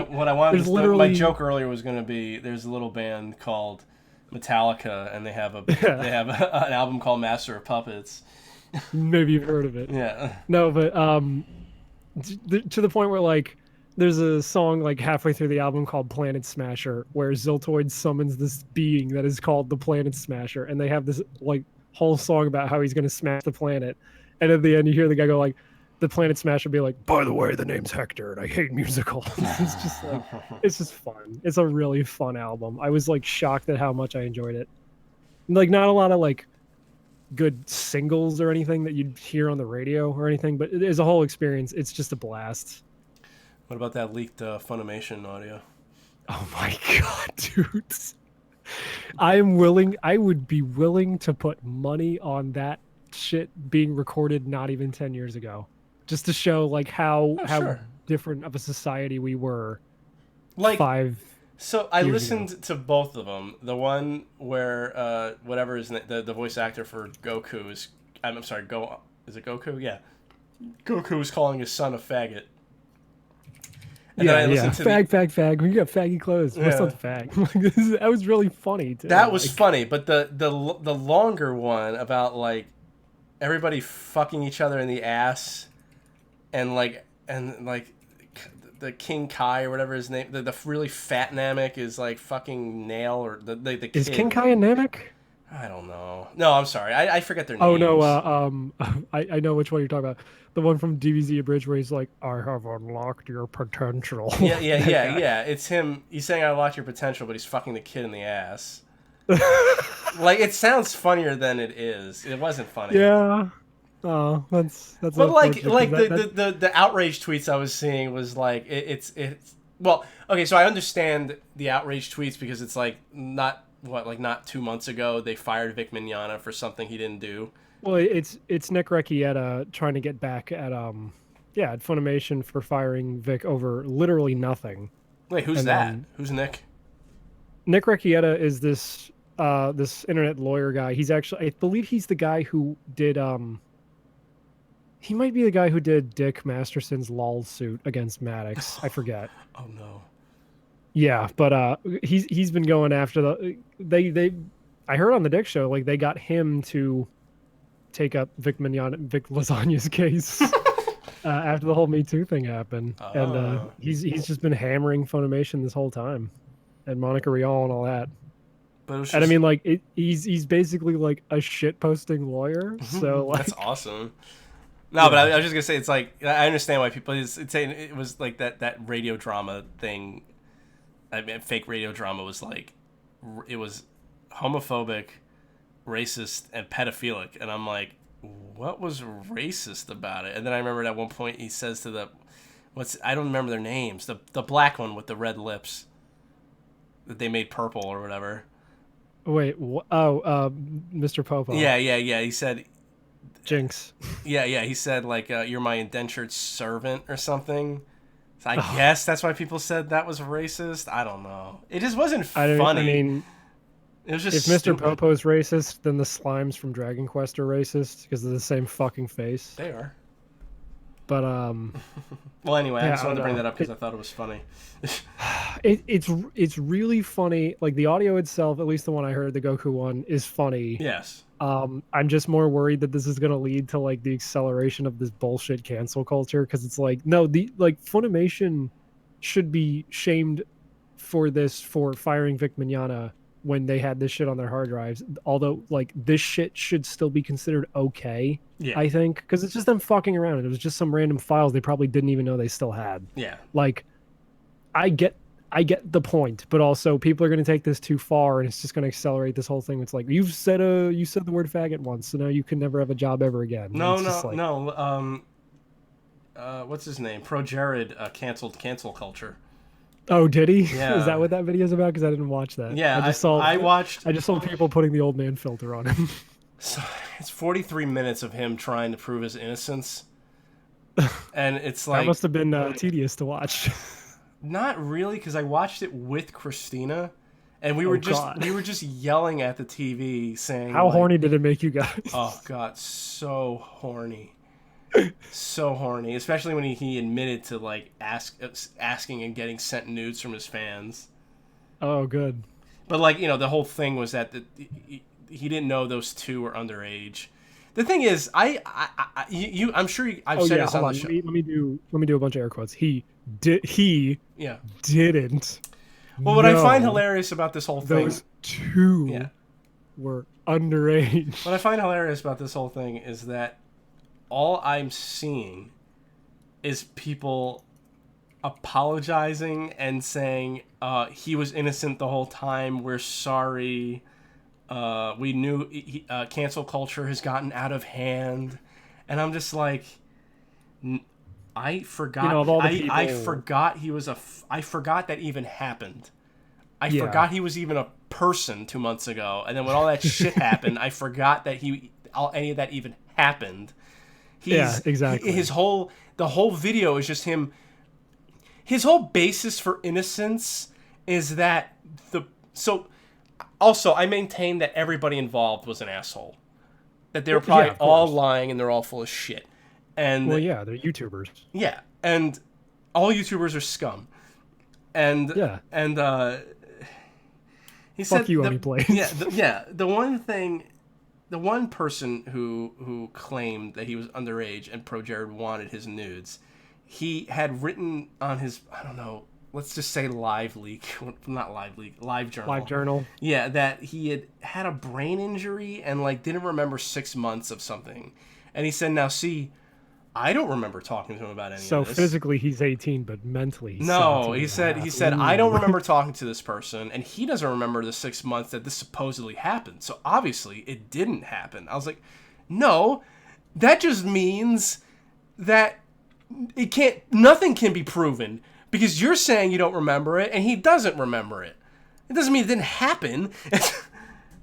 Speaker 1: joke earlier was going to be there's a little band called Metallica, and they have an album called Master of Puppets.
Speaker 4: Maybe you've heard of it.
Speaker 1: Yeah.
Speaker 4: No, but to the point where like there's a song like halfway through the album called Planet Smasher where Ziltoid summons this being that is called the Planet Smasher, and they have this like whole song about how he's going to smash the planet, and at the end you hear the guy go like, the Planet Smasher be like, by the way, the name's Hector and I hate musicals. It's just like, it's just fun. It's a really fun album. I was like shocked at how much I enjoyed it. Like not a lot of like good singles or anything that you'd hear on the radio or anything, but as a whole experience, it's just a blast.
Speaker 1: What about that leaked Funimation audio?
Speaker 4: Oh my god, dude. I would be willing to put money on that shit being recorded not even 10 years ago. Just to show like how
Speaker 1: Sure.
Speaker 4: different of a society we were
Speaker 1: Like
Speaker 4: 5
Speaker 1: So I
Speaker 4: years
Speaker 1: listened
Speaker 4: ago.
Speaker 1: to both of them. The one where whatever is the voice actor for Goku is, I'm sorry, is it Goku? Yeah, Goku is calling his son a faggot. And then I listened to
Speaker 4: fag. We got faggy clothes. My
Speaker 1: Yeah.
Speaker 4: son's fag. That was really funny too.
Speaker 1: that was
Speaker 4: like,
Speaker 1: funny, but the longer one about like everybody fucking each other in the ass, and like the King Kai or whatever his name, the really fat Namek is like fucking Nail or the kid.
Speaker 4: is King Kai a Namek?
Speaker 1: I don't know. No, I'm sorry. I forget their names.
Speaker 4: Oh no, I know which one you're talking about. The one from DBZ Abridged where he's like, I have unlocked your potential.
Speaker 1: Yeah. It's him. He's saying I unlocked your potential, but he's fucking the kid in the ass. Like it sounds funnier than it is. It wasn't funny.
Speaker 4: Yeah. Oh, that's.
Speaker 1: But like
Speaker 4: unfortunate, 'cause
Speaker 1: the outrage tweets I was seeing was like it's well, okay, so I understand the outrage tweets because it's like not 2 months ago they fired Vic Mignogna for something he didn't do.
Speaker 4: well, it's Nick Recchietta trying to get back at at Funimation for firing Vic over literally nothing.
Speaker 1: Wait, who's
Speaker 4: And
Speaker 1: that?
Speaker 4: then-
Speaker 1: Who's Nick?
Speaker 4: Nick Recchietta is this internet lawyer guy. He's actually, I believe he's the guy who did he might be the guy who did Dick Masterson's LOL suit against Maddox. I forget.
Speaker 1: Oh no.
Speaker 4: Yeah, but he's been going after they I heard on the Dick show like they got him to take up Vic Lasagna's case after the whole Me Too thing happened, and
Speaker 1: Oh.
Speaker 4: he's just been hammering Funimation this whole time, and Monica Rial and all that.
Speaker 1: But it was
Speaker 4: And I
Speaker 1: just-
Speaker 4: mean, like he's basically like a shit posting lawyer. So like,
Speaker 1: that's awesome. No, but I was just gonna say it's like I understand why people it's saying it was like that radio drama thing. I mean, fake radio drama was like it was homophobic, racist, and pedophilic, and I'm like, what was racist about it? And then I remembered at one point he says to I don't remember their names, the black one with the red lips that they made purple or whatever.
Speaker 4: wait, Mr. Popo.
Speaker 1: Yeah. He said.
Speaker 4: Jinx.
Speaker 1: Yeah. He said like you're my indentured servant or something. So I guess that's why people said that was racist. I don't know. It just wasn't funny.
Speaker 4: I mean,
Speaker 1: it was just
Speaker 4: if Mr.
Speaker 1: stupid.
Speaker 4: Popo's racist, then the slimes from Dragon Quest are racist because they're the same fucking face.
Speaker 1: They are.
Speaker 4: But
Speaker 1: Well, anyway, I
Speaker 4: Yeah,
Speaker 1: just wanted to bring
Speaker 4: know.
Speaker 1: that up because I thought it was funny.
Speaker 4: it's really funny. Like the audio itself, at least the one I heard, the Goku one, is funny.
Speaker 1: Yes.
Speaker 4: I'm just more worried that this is gonna lead to like the acceleration of this bullshit cancel culture because it's like no, the like Funimation should be shamed for firing Vic Mignogna when they had this shit on their hard drives. Although like this shit should still be considered okay,
Speaker 1: Yeah.
Speaker 4: I think, because it's just them fucking around. It was just some random files they probably didn't even know they still had.
Speaker 1: Yeah.
Speaker 4: Like, I get the point, but also people are going to take this too far, and it's just going to accelerate this whole thing. It's like you said the word faggot once, so now you can never have a job ever again.
Speaker 1: No.
Speaker 4: It's just like,
Speaker 1: What's his name? Pro Jared canceled cancel culture.
Speaker 4: oh, did he?
Speaker 1: Yeah.
Speaker 4: Is that what that video is about? Because I didn't watch that.
Speaker 1: Yeah.
Speaker 4: I
Speaker 1: watched.
Speaker 4: I just saw people putting the old man filter on him.
Speaker 1: So it's 43 minutes of him trying to prove his innocence, and it's
Speaker 4: That
Speaker 1: like
Speaker 4: must have been tedious to watch.
Speaker 1: not really because I watched it with Christina, and we were
Speaker 4: God.
Speaker 1: just yelling at the TV saying
Speaker 4: How
Speaker 1: like,
Speaker 4: horny did it make you guys?
Speaker 1: Oh god, so horny. So horny, especially when he admitted to like asking and getting sent nudes from his fans.
Speaker 4: Oh, good.
Speaker 1: But like, the whole thing was that he didn't know those two were underage. The thing is, I'm sure I've said this on the show.
Speaker 4: Let me do a bunch of air quotes. He
Speaker 1: Yeah.
Speaker 4: didn't.
Speaker 1: Well, what I find hilarious about this whole thing,
Speaker 4: those two were underage.
Speaker 1: what I find hilarious about this whole thing is that all I'm seeing is people apologizing and saying he was innocent the whole time. We're sorry. We knew cancel culture has gotten out of hand, and I'm just like, I forgot.
Speaker 4: Of all the people...
Speaker 1: I forgot he was I forgot that even happened. I forgot he was even a person 2 months ago, and then when all that shit happened, I forgot that any of that even happened.
Speaker 4: Exactly.
Speaker 1: The whole video is just him. His whole basis for innocence is that Also, I maintain that everybody involved was an asshole. That they were probably all lying and they're all full of shit. And
Speaker 4: they're YouTubers.
Speaker 1: Yeah, and all YouTubers are scum. And he said,
Speaker 4: "Fuck you, Anyplace."
Speaker 1: The one person who claimed that he was underage and Pro Jared wanted his nudes, he had written on his, I don't know, let's just say live journal. Yeah, that he had a brain injury and didn't remember 6 months of something. And he said, now see, I don't remember talking to him about any of this.
Speaker 4: So physically he's 18, but mentally he's
Speaker 1: No, he said I don't remember talking to this person, and he doesn't remember the 6 months that this supposedly happened. So obviously it didn't happen. I was like, no, that just means that nothing can be proven. Because you're saying you don't remember it, and he doesn't remember it. It doesn't mean it didn't happen.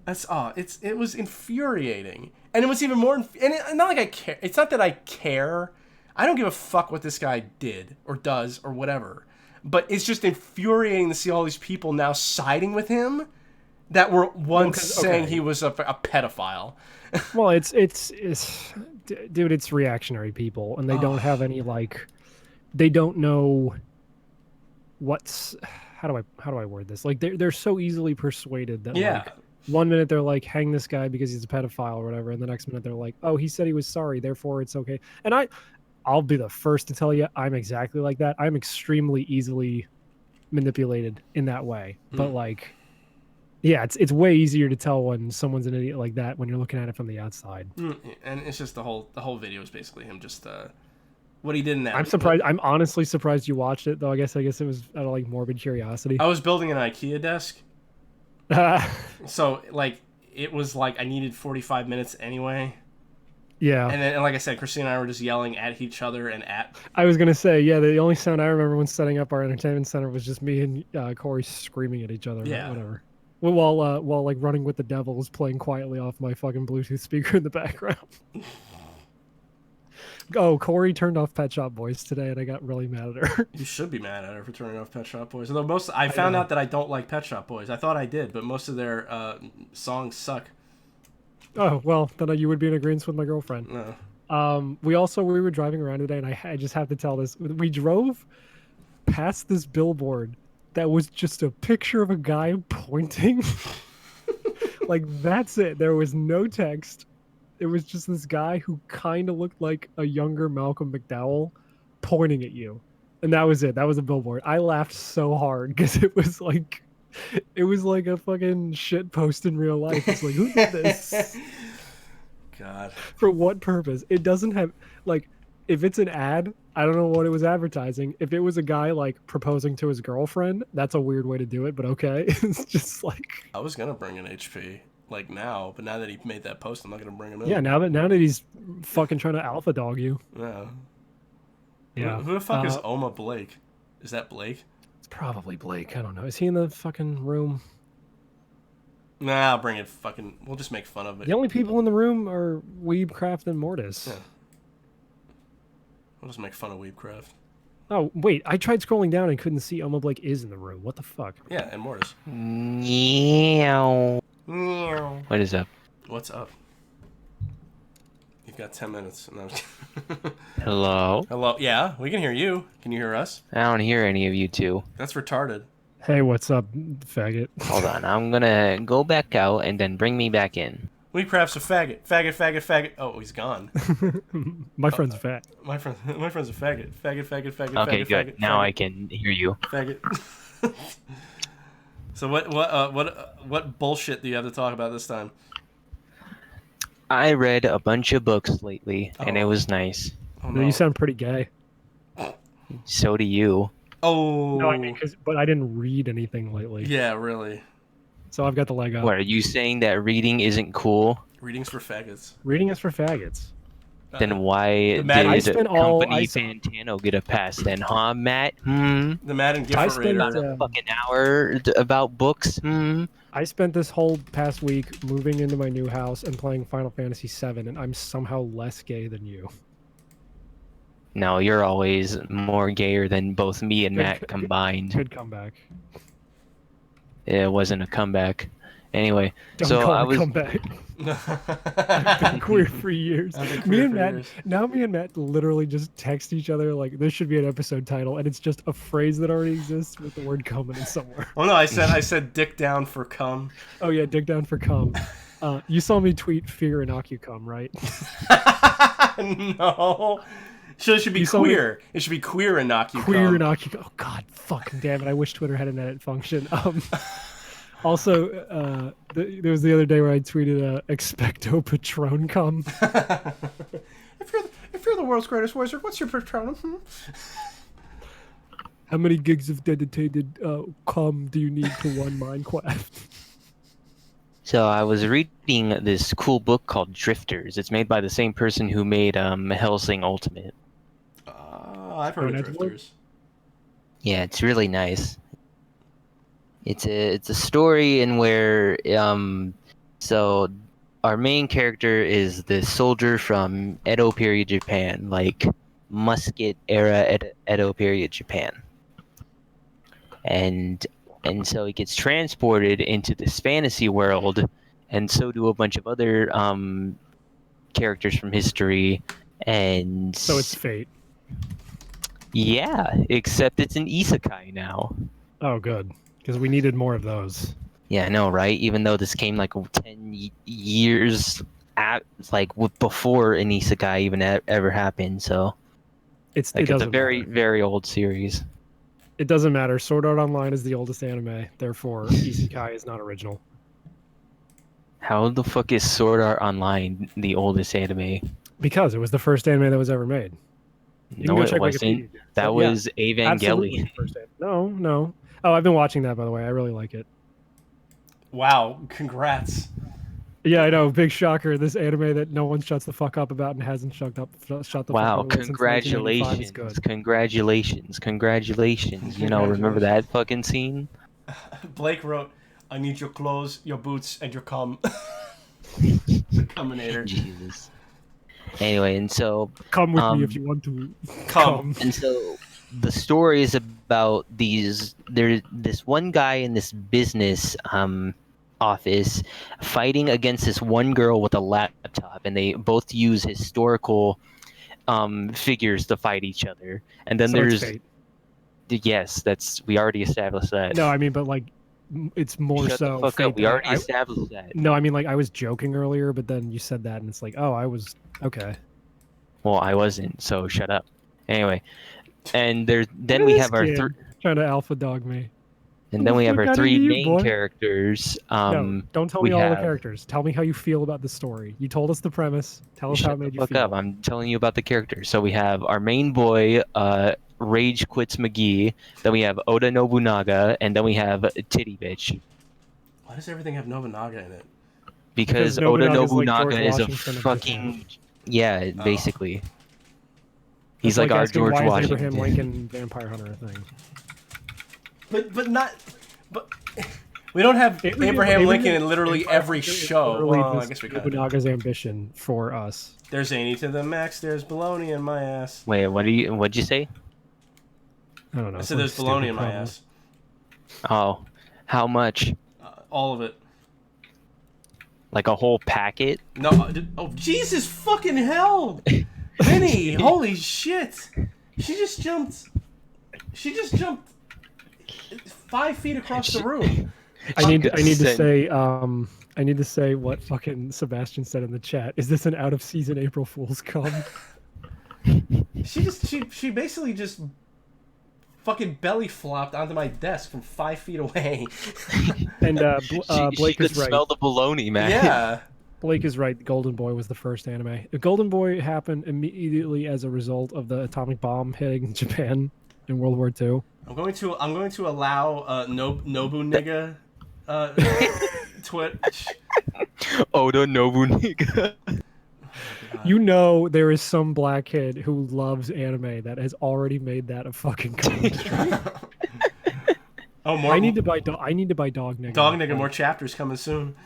Speaker 1: It was infuriating, and it was even more. And it's not like I care. It's not that I care. I don't give a fuck what this guy did or does or whatever. But it's just infuriating to see all these people now siding with him that were once saying he was a pedophile.
Speaker 4: Well, it's dude, it's reactionary people, and they don't have any they don't know. How do I word this? They're so easily persuaded that 1 minute they're like, hang this guy because he's a pedophile or whatever, and the next minute they're like, oh, he said he was sorry, therefore it's okay. And I'll be the first to tell you I'm exactly like that. I'm extremely easily manipulated in that way. But it's way easier to tell when someone's an idiot like that when you're looking at it from the outside.
Speaker 1: And it's just the whole video is basically him just what he did in that.
Speaker 4: I'm surprised. I'm honestly surprised you watched it, though. I guess it was out of morbid curiosity.
Speaker 1: I was building an IKEA desk, so it was I needed 45 minutes anyway.
Speaker 4: Yeah.
Speaker 1: And then, like I said, Christina and I were just yelling at each other and at.
Speaker 4: I was gonna say, the only sound I remember when setting up our entertainment center was just me and Corey screaming at each other. Yeah. Whatever. While Running with the Devil was playing quietly off my fucking Bluetooth speaker in the background. Oh, Corey turned off Pet Shop Boys today, and I got really mad at her.
Speaker 1: You should be mad at her for turning off Pet Shop Boys. Although I found out that I don't like Pet Shop Boys. I thought I did, but most of their songs suck.
Speaker 4: Oh, well, then you would be in agreement with my girlfriend.
Speaker 1: No.
Speaker 4: We were driving around today, and I just have to tell this. We drove past this billboard that was just a picture of a guy pointing. That's it. There was no text. It was just this guy who kind of looked like a younger Malcolm McDowell pointing at you. And that was it. That was a billboard. I laughed so hard because it was like a fucking shit post in real life. It's like, who did this?
Speaker 1: God.
Speaker 4: For what purpose? It doesn't have, if it's an ad, I don't know what it was advertising. If it was a guy proposing to his girlfriend, that's a weird way to do it, but okay. It's just
Speaker 1: I was going to bring an HP. Now, but now that he made that post, I'm not gonna bring him in.
Speaker 4: Yeah, now that he's fucking trying to alpha dog you.
Speaker 1: Yeah. Who the fuck is Oma Blake? Is that Blake?
Speaker 4: It's probably Blake. I don't know. Is he in the fucking room?
Speaker 1: Nah, I'll bring it. We'll just make fun of it.
Speaker 4: The only people in the room are Weebcraft and Mortis.
Speaker 1: Yeah. We'll just make fun of Weebcraft.
Speaker 4: Oh, wait. I tried scrolling down and couldn't see Oma Blake is in the room. What the fuck?
Speaker 1: Yeah, and Mortis.
Speaker 7: Meow. What is up?
Speaker 1: What's up? You've got 10 minutes. No.
Speaker 7: Hello?
Speaker 1: Hello? Yeah, we can hear you. Can you hear us?
Speaker 7: I don't hear any of you two.
Speaker 1: That's retarded.
Speaker 4: Hey, what's up, faggot?
Speaker 7: Hold on. I'm gonna go back out and then bring me back in.
Speaker 1: We perhaps a faggot. Faggot. Oh, he's gone.
Speaker 4: My friend's fat.
Speaker 1: My friend's a faggot. Faggot.
Speaker 7: Okay,
Speaker 1: faggot,
Speaker 7: good.
Speaker 1: Faggot,
Speaker 7: Now
Speaker 1: faggot,
Speaker 7: I can hear you.
Speaker 1: Faggot. So what bullshit do you have to talk about this time?
Speaker 7: I read a bunch of books lately, and it
Speaker 1: Oh.
Speaker 7: was nice.
Speaker 1: Oh
Speaker 4: No,
Speaker 1: no.
Speaker 4: you sound pretty gay.
Speaker 7: So do you.
Speaker 1: Oh.
Speaker 4: No, I mean, but I didn't read anything lately.
Speaker 1: Yeah, really.
Speaker 4: So I've got the leg up.
Speaker 7: What, are you saying that reading isn't cool?
Speaker 1: Readings for faggots.
Speaker 4: Reading is for faggots.
Speaker 7: Then why
Speaker 1: the Madden- I
Speaker 7: did
Speaker 4: spent all-
Speaker 7: Company
Speaker 4: I-
Speaker 7: Fantano get a pass then, huh, Matt? Hmm?
Speaker 1: The Madden
Speaker 4: I
Speaker 1: Gifford
Speaker 4: spent,
Speaker 1: Raider.
Speaker 7: About a fucking hour about books? Hmm?
Speaker 4: I spent this whole past week moving into my new house and playing Final Fantasy VII, and I'm somehow less gay than you.
Speaker 7: No, you're always more gayer than both me and
Speaker 4: Good-
Speaker 7: Matt
Speaker 4: good-
Speaker 7: combined.
Speaker 4: Good comeback.
Speaker 7: It wasn't a comeback. Anyway,
Speaker 4: Don't
Speaker 7: so
Speaker 4: call
Speaker 7: I
Speaker 4: it a
Speaker 7: was
Speaker 4: comeback. I've been queer for years.
Speaker 1: I've been
Speaker 4: Me
Speaker 1: queer
Speaker 4: and
Speaker 1: for
Speaker 4: Matt,
Speaker 1: years.
Speaker 4: now me and Matt literally just text each other like this should be an episode title, and it's just a phrase that already exists with the word "cum" in it somewhere.
Speaker 1: Oh no, I said dick down for cum.
Speaker 4: Oh yeah, dig down for cum. You saw me tweet "fear cum," right?
Speaker 1: No. So it should be
Speaker 4: You saw me-
Speaker 1: queer. It should be queer and knock you
Speaker 4: Queer
Speaker 1: cum.
Speaker 4: Oh god, fucking damn it! I wish Twitter had an edit function. Also, there was the other day where I tweeted "expecto patron cum."
Speaker 1: If you're the world's greatest wizard, what's your patronum?
Speaker 4: How many gigs of dedicated cum do you need to one Minecraft?
Speaker 7: So I was reading this cool book called Drifters. It's made by the same person who made Hellsing Ultimate.
Speaker 1: I've heard of
Speaker 4: Edward?
Speaker 1: Drifters.
Speaker 7: Yeah, it's really nice. It's a story in where so our main character is the soldier from Edo period Japan, like musket era Edo period Japan. And so he gets transported into this fantasy world, and so do a bunch of other characters from history. And
Speaker 4: So it's fate.
Speaker 7: yeah, except it's an isekai now.
Speaker 4: Oh, good, because we needed more of those.
Speaker 7: Yeah, I know, right? Even though this came like 10 years before an isekai even ever happened, so
Speaker 4: It's
Speaker 7: like
Speaker 4: it
Speaker 7: it's a
Speaker 4: doesn't
Speaker 7: very
Speaker 4: matter.
Speaker 7: very old series.
Speaker 4: It doesn't matter. Sword Art Online is the oldest anime, therefore Isekai is not original.
Speaker 7: How the fuck is Sword Art Online the oldest anime?
Speaker 4: Because it was the first anime that was ever made. You can
Speaker 7: No,
Speaker 4: go
Speaker 7: it
Speaker 4: check
Speaker 7: wasn't.
Speaker 4: Wikipedia.
Speaker 7: That
Speaker 4: But yeah,
Speaker 7: was
Speaker 4: absolutely
Speaker 7: Evangelion.
Speaker 4: the first anime. No. Oh, I've been watching that, by the way. I really like it.
Speaker 1: Wow, congrats.
Speaker 4: Yeah, I know. Big shocker. This anime that no one shuts the fuck up about and hasn't shut the
Speaker 7: Wow,
Speaker 4: fuck up about since 1995 is
Speaker 7: congratulations. You know, remember that fucking scene?
Speaker 1: Blake wrote, "I need your clothes, your boots, and your cum." The Cuminator.
Speaker 7: Jesus. Anyway, and so
Speaker 4: Come with me if you want to.
Speaker 1: Cum.
Speaker 7: And so the story is about there's this one guy in this business office fighting against this one girl with a laptop, and they both use historical figures to fight each other. And then
Speaker 4: So it's
Speaker 7: there's
Speaker 4: fate.
Speaker 7: yes, we already established that.
Speaker 4: No, I mean, but like, it's more
Speaker 7: Shut
Speaker 4: so.
Speaker 7: the fuck
Speaker 4: fate
Speaker 7: up. We
Speaker 4: than
Speaker 7: already
Speaker 4: I-
Speaker 7: established that.
Speaker 4: No, I mean, like, I was joking earlier, but then you said that, and it's like, oh, I was okay.
Speaker 7: Well, I wasn't, so shut up. Anyway, and then
Speaker 4: Look at
Speaker 7: we
Speaker 4: this
Speaker 7: have our
Speaker 4: kid trying to alpha dog me.
Speaker 7: and then we have
Speaker 4: Look
Speaker 7: our
Speaker 4: at
Speaker 7: three
Speaker 4: you,
Speaker 7: main
Speaker 4: boy.
Speaker 7: characters.
Speaker 4: No, don't tell
Speaker 7: we
Speaker 4: me all the
Speaker 7: have-
Speaker 4: characters. Tell me how you feel about the story. You told us the premise. Tell us how
Speaker 7: Shut
Speaker 4: it
Speaker 7: the
Speaker 4: made you
Speaker 7: fuck
Speaker 4: feel.
Speaker 7: up. I'm telling you about the characters. So we have our main boy, Rage Quits McGee. Then we have Oda Nobunaga, and then we have Titty Bitch.
Speaker 1: Why does everything have Nobunaga in it?
Speaker 7: Because
Speaker 4: Because
Speaker 7: Oda
Speaker 4: Nobunaga's like
Speaker 7: Nobunaga
Speaker 4: George
Speaker 7: is a
Speaker 4: Washington of
Speaker 7: fucking yeah, basically. He's
Speaker 4: That's
Speaker 7: like our
Speaker 4: asking,
Speaker 7: George
Speaker 4: why is
Speaker 7: Washington.
Speaker 4: Abraham Lincoln Vampire Hunter a thing?
Speaker 1: But we don't have Abraham Lincoln in
Speaker 4: Vampire
Speaker 1: literally every
Speaker 4: Hunter is
Speaker 1: show.
Speaker 4: literally
Speaker 1: Well, I
Speaker 4: just
Speaker 1: guess we could.
Speaker 4: Nobunaga's ambition for us.
Speaker 1: There's Zany to the max. There's baloney in my ass.
Speaker 7: Wait, what'd you say?
Speaker 4: I don't know.
Speaker 1: I said
Speaker 4: some
Speaker 1: there's
Speaker 4: stupid
Speaker 1: baloney in my
Speaker 4: problem.
Speaker 1: ass.
Speaker 7: Oh, how much?
Speaker 1: All of it.
Speaker 7: Like a whole packet?
Speaker 1: No. Oh Jesus fucking hell, Vinny! Holy shit! She just jumped 5 feet across the room.
Speaker 4: I need to
Speaker 7: Send-
Speaker 4: say I need to say what fucking Sebastian said in the chat. Is this an out of season April Fool's cum?
Speaker 1: She basically just fucking belly flopped onto my desk from 5 feet away.
Speaker 4: And
Speaker 7: She
Speaker 4: Blake
Speaker 7: could
Speaker 4: is right.
Speaker 7: smell the bologna, man.
Speaker 1: Yeah.
Speaker 4: Blake is right. Golden Boy was the first anime. The Golden Boy happened immediately as a result of the atomic bomb hitting Japan in World War II.
Speaker 1: I'm going to allow Nobu nigga Twitch.
Speaker 7: Oda Nobunaga.
Speaker 4: You know there is some black kid who loves anime that has already made that a fucking comment.
Speaker 1: Oh, more.
Speaker 4: I need to buy Dog Nigga.
Speaker 1: Dog nigga. More chapters coming soon.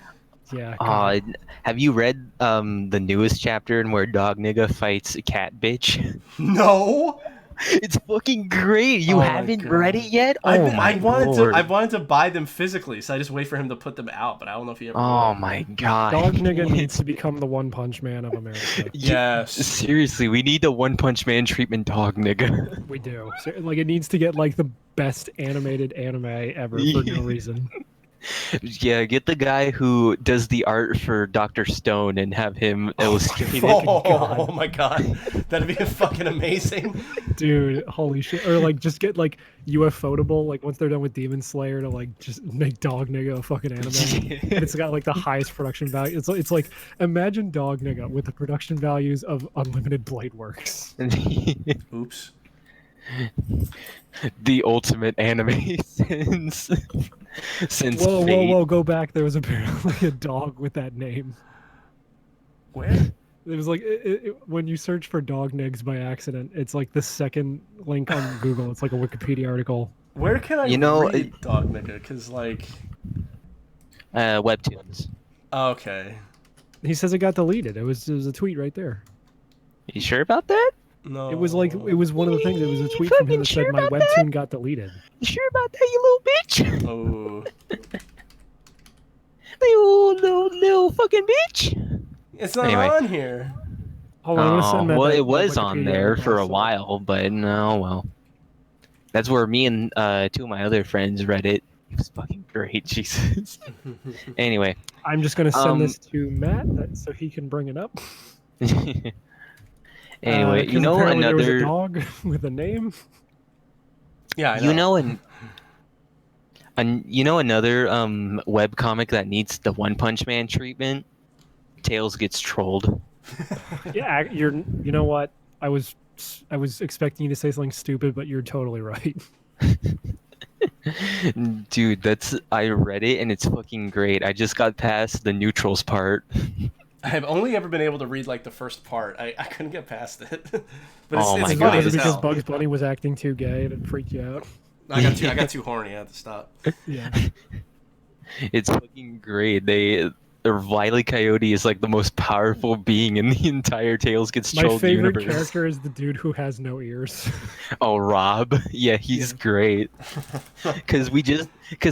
Speaker 4: Yeah. God.
Speaker 7: Have you read the newest chapter in where Dog Nigga fights Cat Bitch?
Speaker 1: No.
Speaker 7: It's fucking great. You
Speaker 1: Oh my
Speaker 7: haven't
Speaker 1: God.
Speaker 7: read it yet?
Speaker 1: I
Speaker 7: Lord.
Speaker 1: wanted to buy them physically, so I just wait for him to put them out. But I don't know if he ever.
Speaker 7: Oh
Speaker 1: will.
Speaker 7: my god.
Speaker 4: Dog Nigga needs to become the One Punch Man of America.
Speaker 1: Yes.
Speaker 7: Seriously, we need a One Punch Man treatment, Dog Nigga.
Speaker 4: We do. So, like, it needs to get like the best animated anime ever for no reason.
Speaker 7: Yeah, get the guy who does the art for Dr. Stone and have him illustrate it.
Speaker 1: Oh my god, that'd be fucking amazing.
Speaker 4: Dude, holy shit. Or like just get like UFOtable, like once they're done with Demon Slayer, to like just make Dog Nigga a fucking anime. And it's got like the highest production value. It's like imagine Dog Nigga with the production values of Unlimited Blade Works.
Speaker 1: Oops.
Speaker 7: The ultimate anime since Fate.
Speaker 4: Whoa, go back. There was apparently a dog with that name.
Speaker 1: Where?
Speaker 4: It was like when you search for dog nigs by accident, it's like the second link on Google. It's like a Wikipedia article.
Speaker 1: Where can I read Dog Nigga? Cause like
Speaker 7: Webtoons.
Speaker 1: Okay.
Speaker 4: He says it got deleted. It was a tweet right there.
Speaker 7: You sure about that?
Speaker 1: No.
Speaker 4: It was one of the things. It was a tweet from him that said my webtoon got deleted.
Speaker 7: You sure about that, you little bitch?
Speaker 1: Oh.
Speaker 7: You little fucking bitch.
Speaker 1: It's not
Speaker 7: Anyway.
Speaker 1: on here.
Speaker 4: Hold on, I'm gonna send Matt
Speaker 7: Well,
Speaker 4: that
Speaker 7: it was on
Speaker 4: Wikipedia
Speaker 7: there
Speaker 4: article
Speaker 7: for a
Speaker 4: also.
Speaker 7: while, but no, well. That's where me and two of my other friends read it. It was fucking great, Jesus. Anyway.
Speaker 4: I'm just gonna send this to Matt so he can bring it up.
Speaker 7: Anyway,
Speaker 4: 'cause
Speaker 7: you know
Speaker 4: apparently there was a
Speaker 7: another
Speaker 4: dog with a name.
Speaker 1: Yeah, I know.
Speaker 7: You know another webcomic that needs the One Punch Man treatment? Tails Gets Trolled.
Speaker 4: Yeah, you know what? I was expecting you to say something stupid, but you're totally right.
Speaker 7: Dude, I read it and it's fucking great. I just got past the neutrals part.
Speaker 1: I have only ever been able to read like the first part. I couldn't get past it. But
Speaker 7: Oh my
Speaker 1: it's
Speaker 7: God.
Speaker 1: funny
Speaker 4: Was it
Speaker 1: as
Speaker 4: because
Speaker 1: hell.
Speaker 4: Bugs Bunny was acting too gay and it freaked you out?
Speaker 1: I got too horny. I had to stop.
Speaker 4: Yeah.
Speaker 7: It's fucking great. Wile E. Coyote is like the most powerful being in the entire Tails Gets
Speaker 4: My
Speaker 7: Trolled
Speaker 4: favorite
Speaker 7: universe.
Speaker 4: character is the dude who has no ears.
Speaker 7: Oh, Rob. Yeah, he's great. Cause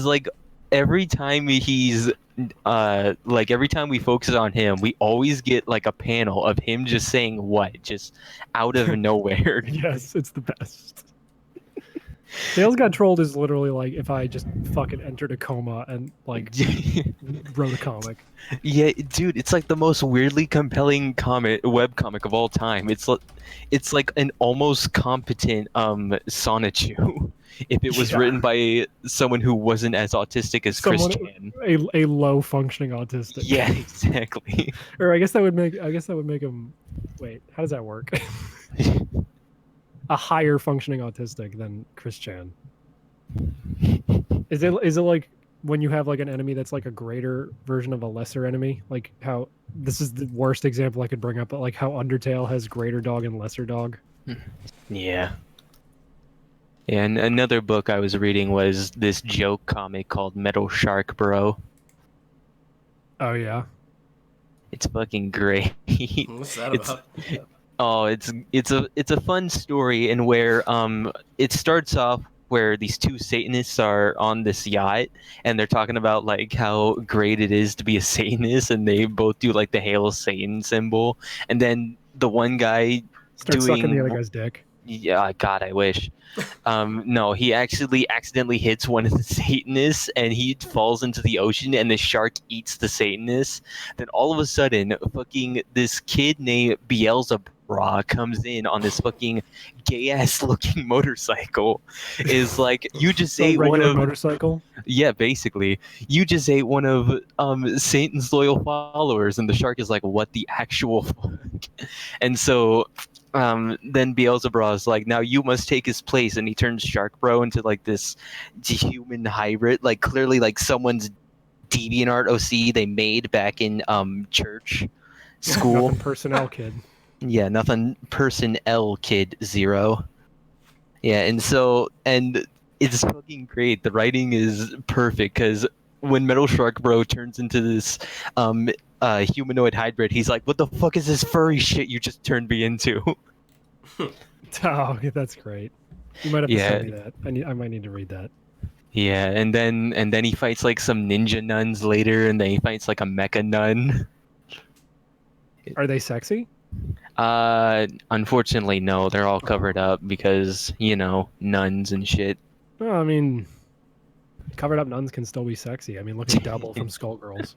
Speaker 7: like every time every time we focus on him, we always get like a panel of him just saying what, just out of nowhere.
Speaker 4: Yes, it's the best. Tails Got Trolled is literally like if I just fucking entered a coma and like wrote a comic.
Speaker 7: Yeah, dude, it's like the most weirdly compelling webcomic of all time. It's like an almost competent Sonichu if it was written by someone who wasn't as autistic as
Speaker 4: Someone-
Speaker 7: Christian.
Speaker 4: A low functioning autistic.
Speaker 7: Yeah, exactly.
Speaker 4: Or I guess that would make him. Wait, how does that work? A higher functioning autistic than Christian. Is it like when you have like an enemy that's like a greater version of a lesser enemy? Like how this is the worst example I could bring up, but like how Undertale has greater dog and lesser dog.
Speaker 7: Yeah. And another book I was reading was this joke comic called Metal Shark Bro.
Speaker 4: Oh yeah.
Speaker 7: It's fucking great.
Speaker 1: What's that
Speaker 7: It's-
Speaker 1: about?
Speaker 7: Oh, it's a fun story in where it starts off where these two Satanists are on this yacht and they're talking about like how great it is to be a Satanist, and they both do like the Hail Satan symbol, and then the one guy
Speaker 4: Start sucking the
Speaker 7: doing-
Speaker 4: other guy's dick.
Speaker 7: Yeah, God, I wish. No, he actually accidentally hits one of the Satanists, and he falls into the ocean, and the shark eats the Satanist. Then all of a sudden, fucking this kid named Beelzebub comes in on this fucking gay ass looking motorcycle. Is like, you just
Speaker 4: So
Speaker 7: ate one
Speaker 4: regular
Speaker 7: of
Speaker 4: motorcycle.
Speaker 7: yeah, basically, you just ate one of Satan's loyal followers, and the shark is like, what the actual fuck? And so then Beelzebub is like, now you must take his place, and he turns Shark Bro into like this human hybrid, like clearly like someone's DeviantArt OC they made back in church school.
Speaker 4: Nothing personnel, kid.
Speaker 7: Yeah, nothing person L kid 0. Yeah, and it's fucking great. The writing is perfect because when Metal Shark Bro turns into this humanoid hybrid, he's like, "What the fuck is this furry shit you just turned me into?"
Speaker 4: Oh, yeah, that's great. You might have to
Speaker 7: Yeah.
Speaker 4: send me that. I might need to read that.
Speaker 7: Yeah, and then he fights like some ninja nuns later, and then he fights like a mecha nun.
Speaker 4: Are they sexy?
Speaker 7: Unfortunately, no, they're all covered up because nuns and shit.
Speaker 4: Oh, I mean, covered up nuns can still be sexy. I mean, look at Double from Skullgirls.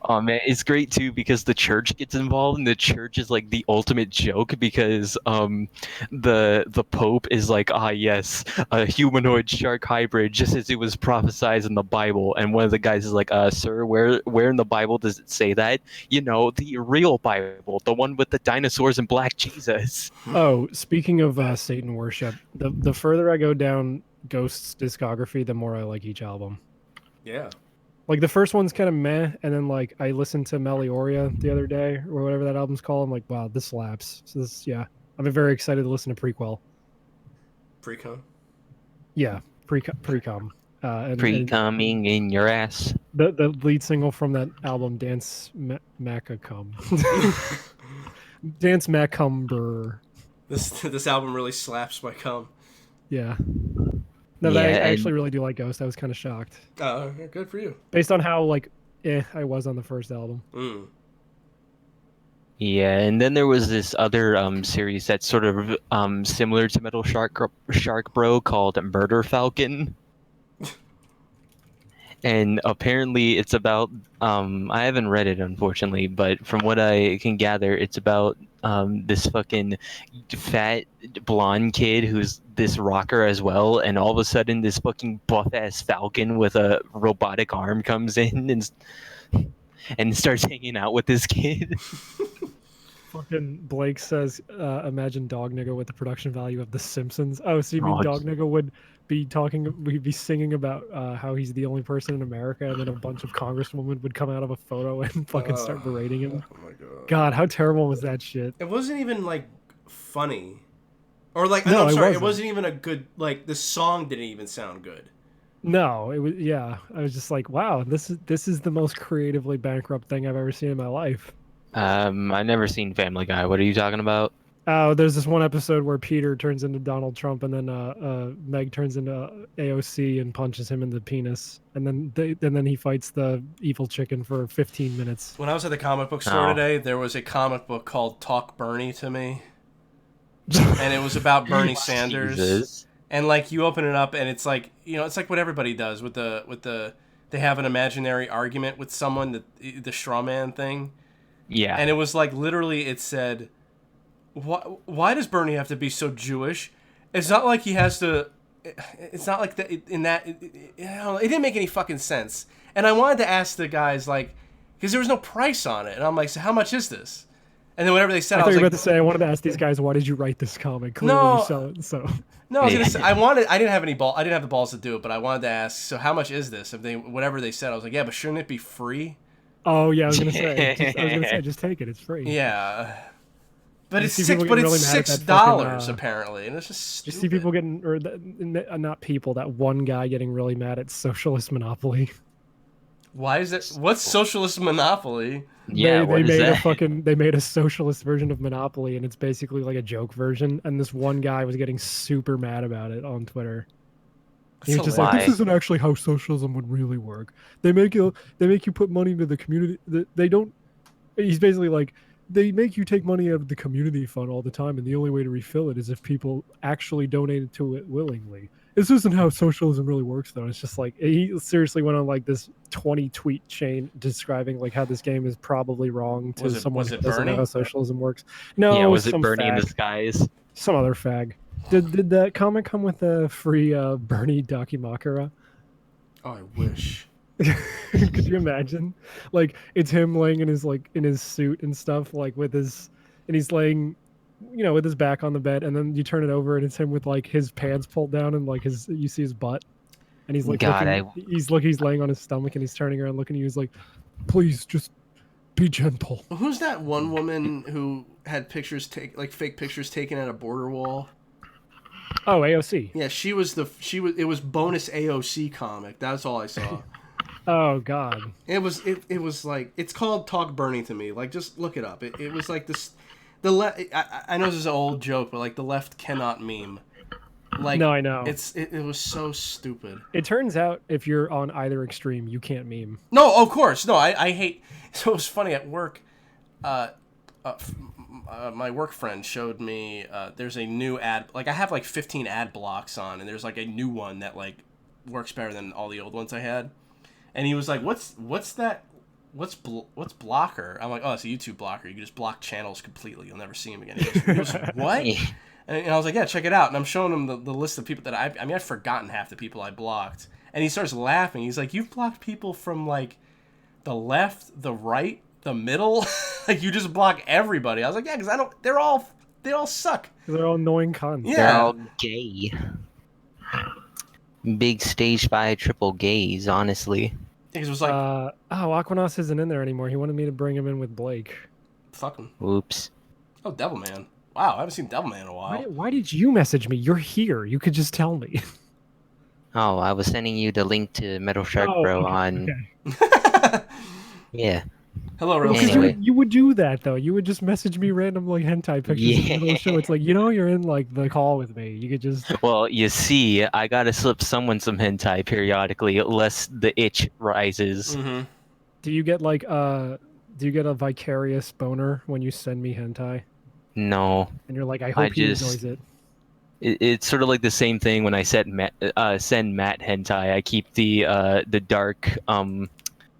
Speaker 7: Oh man, it's great too because the church gets involved, and the church is like the ultimate joke because the Pope is like, ah yes, a humanoid shark hybrid, just as it was prophesied in the Bible. And one of the guys is like, sir, where in the Bible does it say that? The real Bible, the one with the dinosaurs and black Jesus.
Speaker 4: Oh, speaking of Satan worship, the further I go down Ghost's discography, the more I like each album.
Speaker 1: Yeah.
Speaker 4: Like the first one's kind of meh, and then like I listened to Melioria the other day or whatever that album's called. I'm like, wow, this slaps. So this, yeah, I'm very excited to listen to Prequel.
Speaker 1: Pre-con?
Speaker 4: Yeah, Precom. And
Speaker 7: Pre-coming in your ass.
Speaker 4: the lead single from that album, Dance Macacum. Dance Macumber.
Speaker 1: This album really slaps my cum.
Speaker 4: Yeah. No, but I actually really do like Ghost. I was kind of shocked.
Speaker 1: Oh, good for you.
Speaker 4: Based on how like I was on the first album.
Speaker 7: Yeah, and then there was this other series that's sort of similar to Metal Shark Bro called Murder Falcon. And apparently it's about I haven't read it unfortunately, but from what I can gather, it's about this fucking fat blonde kid who's this rocker as well, and all of a sudden this fucking buff ass falcon with a robotic arm comes in and starts hanging out with this kid.
Speaker 4: Fucking Blake says, imagine Dog Nigga with the production value of The Simpsons. Oh, so you mean Dog Nigga would be singing about how he's the only person in America, and then a bunch of congresswomen would come out of a photo and fucking start berating him.
Speaker 1: Oh my god.
Speaker 4: God, how terrible was that shit?
Speaker 1: It wasn't even like funny. Or like,
Speaker 4: No,
Speaker 1: I'm sorry, it
Speaker 4: wasn't.
Speaker 1: wasn't even a good, like, the song didn't even sound good.
Speaker 4: No, it was, yeah. I was just like, wow, this is the most creatively bankrupt thing I've ever seen in my life.
Speaker 7: I've never seen Family Guy. What are you talking about?
Speaker 4: Oh, there's this one episode where Peter turns into Donald Trump, and then Meg turns into AOC and punches him in the penis, and then he fights the evil chicken for 15 minutes.
Speaker 1: When I was at the comic book store today, there was a comic book called Talk Bernie to Me. And it was about Bernie Sanders.
Speaker 7: Jesus.
Speaker 1: And like you open it up and it's like, it's like what everybody does with the they have an imaginary argument with someone, the straw man thing.
Speaker 7: Yeah.
Speaker 1: And it was like literally it said, why does Bernie have to be so Jewish? It's not like he has to. It's not like that. It didn't make any fucking sense. And I wanted to ask the guys because there was no price on it, and I'm like, so how much is this? And then whenever they said,
Speaker 4: I
Speaker 1: I
Speaker 4: thought
Speaker 1: was
Speaker 4: you were
Speaker 1: like,
Speaker 4: about to say, I wanted to ask these guys, why did you write this comic? Clearly
Speaker 1: No.
Speaker 4: you sell it, so.
Speaker 1: No, I was gonna say, I didn't have the balls to do it, but I wanted to ask, so how much is this? Whatever they said, I was like, yeah, but shouldn't it be free?
Speaker 4: Oh yeah, I was gonna say, just take it. It's free.
Speaker 1: Yeah. But it's
Speaker 4: see people getting really mad at that
Speaker 1: $6
Speaker 4: fucking,
Speaker 1: apparently, and it's just stupid.
Speaker 4: You see people getting, not people, that one guy getting really mad at Socialist Monopoly.
Speaker 1: Why is it? What's Socialist Monopoly?
Speaker 7: Yeah, what is that?
Speaker 4: They made a socialist version of Monopoly, and it's basically like a joke version. And this one guy was getting super mad about it on Twitter. He was just like, "This isn't actually how socialism would really work. They make you put money into the community. They don't." He's basically like, they make you take money out of the community fund all the time, and the only way to refill it is if people actually donated to it willingly. This isn't how socialism really works, though. It's just like he seriously went on like this 20 tweet chain describing like how this game is probably wrong to someone
Speaker 1: was
Speaker 4: who
Speaker 1: it
Speaker 4: doesn't know
Speaker 1: Bernie?
Speaker 4: how socialism works. No,
Speaker 7: Yeah, was it
Speaker 4: some
Speaker 7: Bernie in
Speaker 4: fag.
Speaker 7: the skies?
Speaker 4: Some other fag. Did that comic come with a free Bernie Dakimakura?
Speaker 1: Oh, I wish.
Speaker 4: Could you imagine? Like it's him laying in his suit and stuff, like with his, and he's laying, with his back on the bed, and then you turn it over and it's him with like his pants pulled down and like you see his butt, and he's like
Speaker 7: God,
Speaker 4: he's laying on his stomach and he's turning around looking at you. He's like, please just be gentle.
Speaker 1: Who's that one woman who had fake pictures taken at a border wall?
Speaker 4: Oh, AOC.
Speaker 1: Yeah, it was bonus AOC comic. That's all I saw.
Speaker 4: Oh God.
Speaker 1: It was like, it's called Talk Bernie to me. Like, just look it up. It was like this. I know this is an old joke, but like the left cannot meme. Like,
Speaker 4: no, I know.
Speaker 1: It was so stupid.
Speaker 4: It turns out if you're on either extreme, you can't meme.
Speaker 1: No, of course. No, I hate. So it was funny at work. My work friend showed me there's a new ad. Like, I have like 15 ad blocks on, and there's like a new one that like works better than all the old ones I had. And he was like, "What's that? What's blocker?" I'm like, "Oh, it's a YouTube blocker. You can just block channels completely. You'll never see them again." He goes, "What?" And I was like, "Yeah, check it out." And I'm showing him the list of people that I've forgotten half the people I blocked. And he starts laughing. He's like, "You've blocked people from like the left, the right, the middle. Like, you just block everybody." I was like, "Yeah, because they all suck.
Speaker 4: They're all annoying cunts.
Speaker 1: Yeah.
Speaker 7: They're all gay. Big stage by triple gays, honestly.
Speaker 1: It was like,
Speaker 4: Aquanos isn't in there anymore. He wanted me to bring him in with Blake.
Speaker 1: fuck him.
Speaker 7: Oops.
Speaker 1: Oh, Devilman. Wow, I haven't seen Devilman in a while.
Speaker 4: Why did you message me? You're here. You could just tell me.
Speaker 7: Oh, I was sending you the link to Metal Shark Bro on.
Speaker 4: Okay.
Speaker 7: Yeah.
Speaker 1: Hello, real
Speaker 4: Because
Speaker 7: Anyway.
Speaker 4: you would do that though. You would just message me random like hentai pictures in the middle of the show. It's like, you're in like the call with me. You could just.
Speaker 7: Well, you see, I gotta slip someone some hentai periodically, lest the itch rises.
Speaker 1: Mm-hmm.
Speaker 4: Do you get a vicarious boner when you send me hentai?
Speaker 7: No.
Speaker 4: And you're like, I hope he enjoys it.
Speaker 7: It's sort of like the same thing when I send Matt hentai. I keep the dark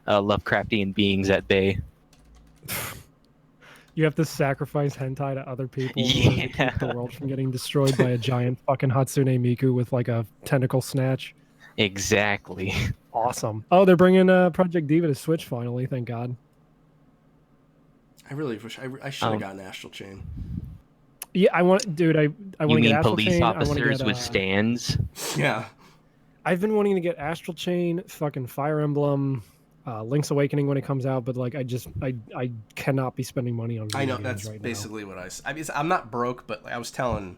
Speaker 7: Lovecraftian beings at bay.
Speaker 4: You have to sacrifice hentai to other people in order to
Speaker 7: Yeah.
Speaker 4: keep the world from getting destroyed by a giant fucking Hatsune Miku with like a tentacle snatch.
Speaker 7: Exactly.
Speaker 4: Awesome. Oh, they're bringing Project Diva to Switch finally. Thank God.
Speaker 1: I really wish I should have gotten Astral Chain.
Speaker 4: Yeah, I want to get
Speaker 7: You mean
Speaker 4: Astral
Speaker 7: police
Speaker 4: Chain. I wanna
Speaker 7: officers
Speaker 4: get,
Speaker 7: with stands?
Speaker 1: Yeah.
Speaker 4: I've been wanting to get Astral Chain, fucking Fire Emblem, Link's Awakening when it comes out, but like I cannot be spending money on video
Speaker 1: I know,
Speaker 4: games
Speaker 1: that's
Speaker 4: right
Speaker 1: basically what I mean, I'm not broke, but I was telling.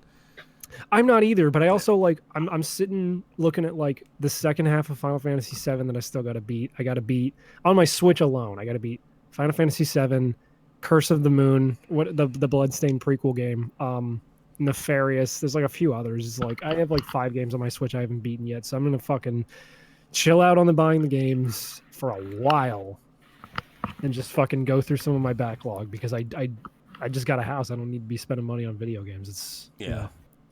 Speaker 4: I'm not either, but I also like I'm sitting looking at like the second half of Final Fantasy VII that I still got to beat. I got to beat on my Switch alone. I got to beat Final Fantasy VII, Curse of the Moon, the Bloodstained prequel game, Nefarious. There's like a few others. It's like I have like 5 games on my Switch I haven't beaten yet, so I'm gonna fucking chill out on the buying the games for a while and just fucking go through some of my backlog because I just got a house. I don't need to be spending money on video games. It's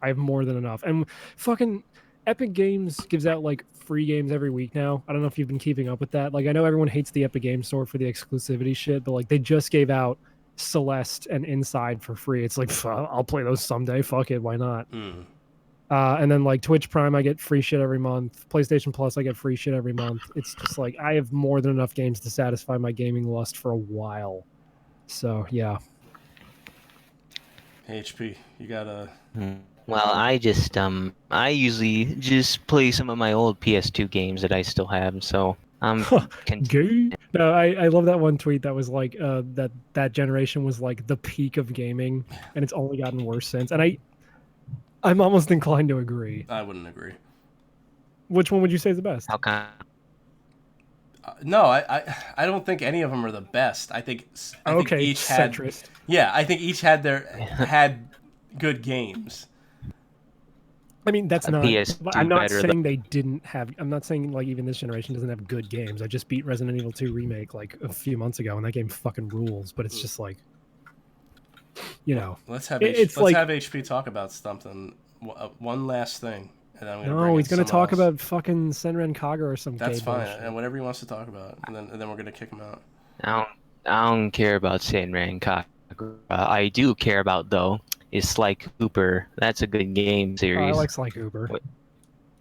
Speaker 4: I have more than enough. And fucking Epic Games gives out like free games every week now. I don't know if you've been keeping up with that. Like I know everyone hates the Epic Games Store for the exclusivity shit, but like they just gave out Celeste and Inside for free. It's like I'll play those someday. Fuck it, why not? And then like Twitch Prime, I get free shit every month. PlayStation Plus, I get free shit every month. It's just like I have more than enough games to satisfy my gaming lust for a while. So yeah.
Speaker 1: Hey, HP, you gotta.
Speaker 7: Well, I usually just play some of my old PS2 games that I still have, so
Speaker 4: Gay? No, I love that one tweet that was like that generation was like the peak of gaming, and it's only gotten worse since. And I'm almost inclined to agree.
Speaker 1: I wouldn't agree.
Speaker 4: Which one would you say is the best?
Speaker 7: How come?
Speaker 1: No, I don't think any of them are the best. I think each had.
Speaker 4: centrist.
Speaker 1: Yeah, I think each had good games.
Speaker 4: I mean, that's not.
Speaker 7: PS2
Speaker 4: I'm not
Speaker 7: better
Speaker 4: saying they didn't have. I'm not saying like even this generation doesn't have good games. I just beat Resident Evil 2 remake like a few months ago, and that game fucking rules. But it's just like, you know,
Speaker 1: Let's have
Speaker 4: it's
Speaker 1: let's
Speaker 4: like
Speaker 1: have HP talk about something. One last thing, and then I'm gonna bring
Speaker 4: no,
Speaker 1: in
Speaker 4: he's gonna
Speaker 1: someone
Speaker 4: talk
Speaker 1: else.
Speaker 4: about fucking Senran Kaga or some
Speaker 1: That's
Speaker 4: gay
Speaker 1: fine,
Speaker 4: bullshit.
Speaker 1: and whatever he wants to talk about, and then we're gonna kick him out.
Speaker 7: I don't care about Senran Kagura. I do care about though is Sly Cooper. That's a good game
Speaker 4: Oh,
Speaker 7: series.
Speaker 4: I like Sly Cooper.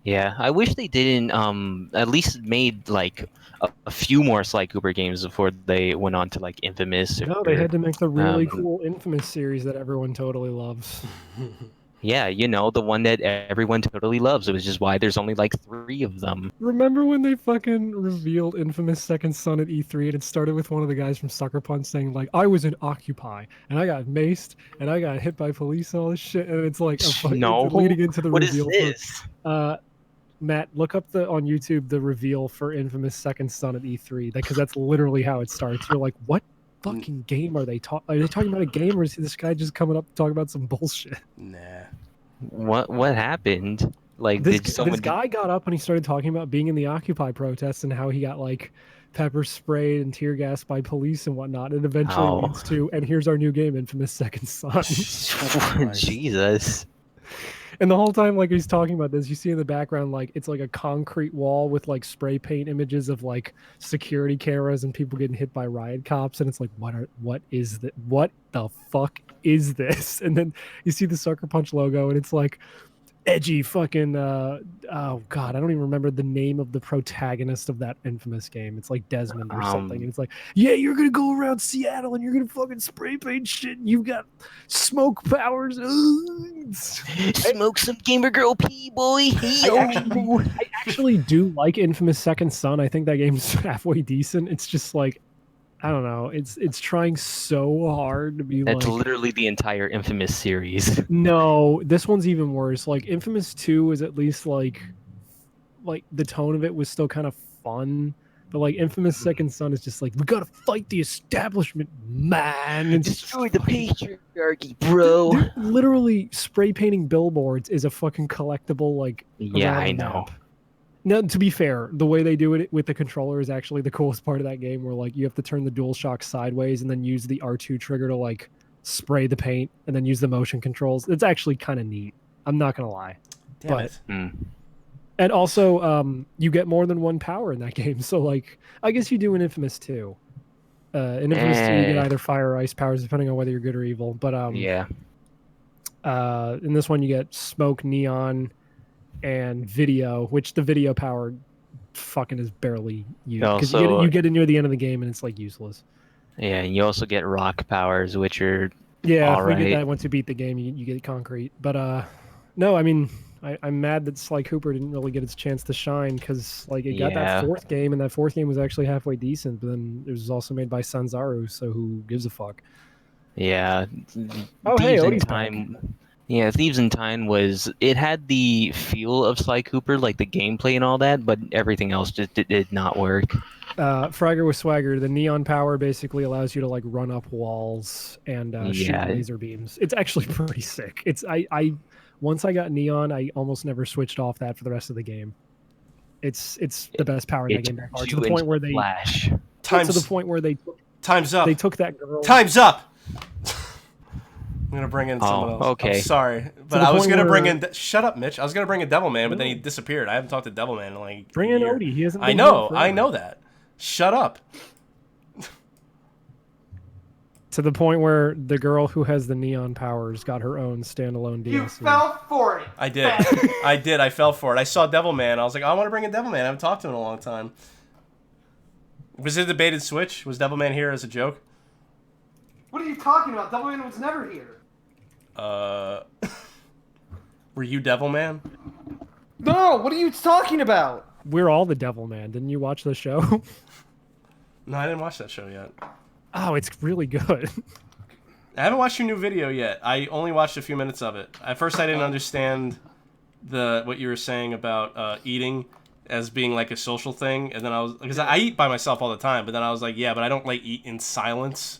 Speaker 7: Yeah, I wish they didn't at least made like a few more Sly Cooper games before they went on to like Infamous.
Speaker 4: No, they had to make the really
Speaker 7: um,
Speaker 4: cool Infamous series that everyone totally loves.
Speaker 7: Yeah, you know, the one that everyone totally loves. It was just why there's only like 3 of them.
Speaker 4: Remember when they fucking revealed Infamous Second Son at E3 and it started with one of the guys from Sucker Punch saying like, I was in Occupy and I got maced and I got hit by police and all this shit, and it's like it's
Speaker 7: No,
Speaker 4: leading into the
Speaker 7: what is
Speaker 4: reveal
Speaker 7: this?
Speaker 4: for Matt, look up on YouTube the reveal for Infamous Second Son at E3 because that's literally how it starts. You're like, what fucking game are they talking? Are they talking about a game, or is this guy just coming up talking about some bullshit?
Speaker 1: Nah.
Speaker 7: What happened? Like,
Speaker 4: This
Speaker 7: did someone?
Speaker 4: this guy got up and he started talking about being in the Occupy protests and how he got like pepper sprayed and tear gassed by police and whatnot. And eventually
Speaker 7: Oh.
Speaker 4: leads to, and here's our new game, Infamous Second Son.
Speaker 7: Jesus.
Speaker 4: And the whole time, like he's talking about this, you see in the background, like it's like a concrete wall with like spray paint images of like security cameras and people getting hit by riot cops, and it's like, what is that? What the fuck is this? And then you see the Sucker Punch logo, and it's like edgy fucking oh god, I don't even remember the name of the protagonist of that Infamous game. It's like Desmond or something, and it's like, yeah, you're gonna go around Seattle and you're gonna fucking spray paint shit, and you've got smoke powers.
Speaker 7: Smoke some Gamer Girl pee, boy.
Speaker 4: I actually do like Infamous Second Son. I think that game's halfway decent. It's just like, I don't know. It's trying so hard to be
Speaker 7: That's
Speaker 4: like.
Speaker 7: literally the entire Infamous series.
Speaker 4: No, this one's even worse. Like Infamous 2 is at least like the tone of it was still kind of fun. But like Infamous Second Son is just like, we gotta fight the establishment, man, and
Speaker 7: Destroy the patriarchy, bro.
Speaker 4: Dude, literally spray painting billboards is a fucking collectible. Like,
Speaker 7: Yeah,
Speaker 4: around
Speaker 7: I
Speaker 4: the
Speaker 7: know.
Speaker 4: map. Now, to be fair, the way they do it with the controller is actually the coolest part of that game, where like you have to turn the DualShock sideways and then use the R2 trigger to like spray the paint and then use the motion controls. It's actually kind of neat. I'm not gonna lie.
Speaker 1: Damn
Speaker 4: But-
Speaker 1: it.
Speaker 4: And also, you get more than one power in that game. So like, I guess you do in Infamous 2. In Infamous 2, you get either fire or ice powers depending on whether you're good or evil. But
Speaker 7: Yeah.
Speaker 4: in this one, you get smoke, neon, and video, which the video power fucking is barely used because
Speaker 7: Also-
Speaker 4: you get it near the end of the game and it's like useless.
Speaker 7: Yeah, and you also get rock powers, which are
Speaker 4: Yeah,
Speaker 7: All
Speaker 4: we get
Speaker 7: right.
Speaker 4: that once you beat the game, you get concrete. But no, I mean, I'm mad that Sly Cooper didn't really get its chance to shine because like it got
Speaker 7: Yeah.
Speaker 4: that fourth game, and that fourth game was actually halfway decent. But then it was also made by Sanzaru, so who gives a fuck?
Speaker 7: yeah.
Speaker 4: Oh, hey,
Speaker 7: Thieves in
Speaker 4: Odie's back.
Speaker 7: Time. Yeah, Thieves in Time it had the feel of Sly Cooper, like the gameplay and all that, but everything else just did not work.
Speaker 4: Fragger with Swagger, the neon power basically allows you to like run up walls and shoot
Speaker 7: Yeah.
Speaker 4: laser beams. It's actually pretty sick. It's I once I got neon, I almost never switched off that for the rest of the game. It's the best power in that
Speaker 7: It's
Speaker 4: game by far. To
Speaker 7: you
Speaker 4: the
Speaker 7: into
Speaker 4: point where they
Speaker 7: Flash.
Speaker 1: Time's
Speaker 4: to the point where
Speaker 1: time's up.
Speaker 4: they took that girl.
Speaker 1: Time's up. I'm gonna bring in someone else.
Speaker 7: okay.
Speaker 1: I'm sorry, but
Speaker 4: the
Speaker 1: I was
Speaker 4: point
Speaker 1: gonna bring
Speaker 4: where-
Speaker 1: in. Shut up, Mitch. I was gonna bring in Devilman, but then he disappeared. I haven't talked to Devilman in like.
Speaker 4: Bring
Speaker 1: a
Speaker 4: in
Speaker 1: year.
Speaker 4: Odie. He hasn't.
Speaker 1: I
Speaker 4: been
Speaker 1: know.
Speaker 4: here
Speaker 1: I
Speaker 4: forever.
Speaker 1: know that. Shut up.
Speaker 4: To the point where the girl who has the neon powers got her own standalone DLC.
Speaker 8: You fell for it.
Speaker 1: I did. I did. I fell for it. I saw Devilman. I was like, I want to bring in Devilman. I haven't talked to him in a long time. Was it a baited switch? Was Devilman here as a joke?
Speaker 8: What are you talking about? Doubleman was never here.
Speaker 1: Were you Devilman?
Speaker 8: No, what are you talking about?
Speaker 4: We're all the Devil Man. Didn't you watch the show?
Speaker 1: No, I didn't watch that show yet.
Speaker 4: Oh, it's really good.
Speaker 1: I haven't watched your new video yet. I only watched a few minutes of it. At first, I didn't understand what you were saying about eating as being like a social thing, and then because I eat by myself all the time, but then I was like, yeah, but I don't like eat in silence.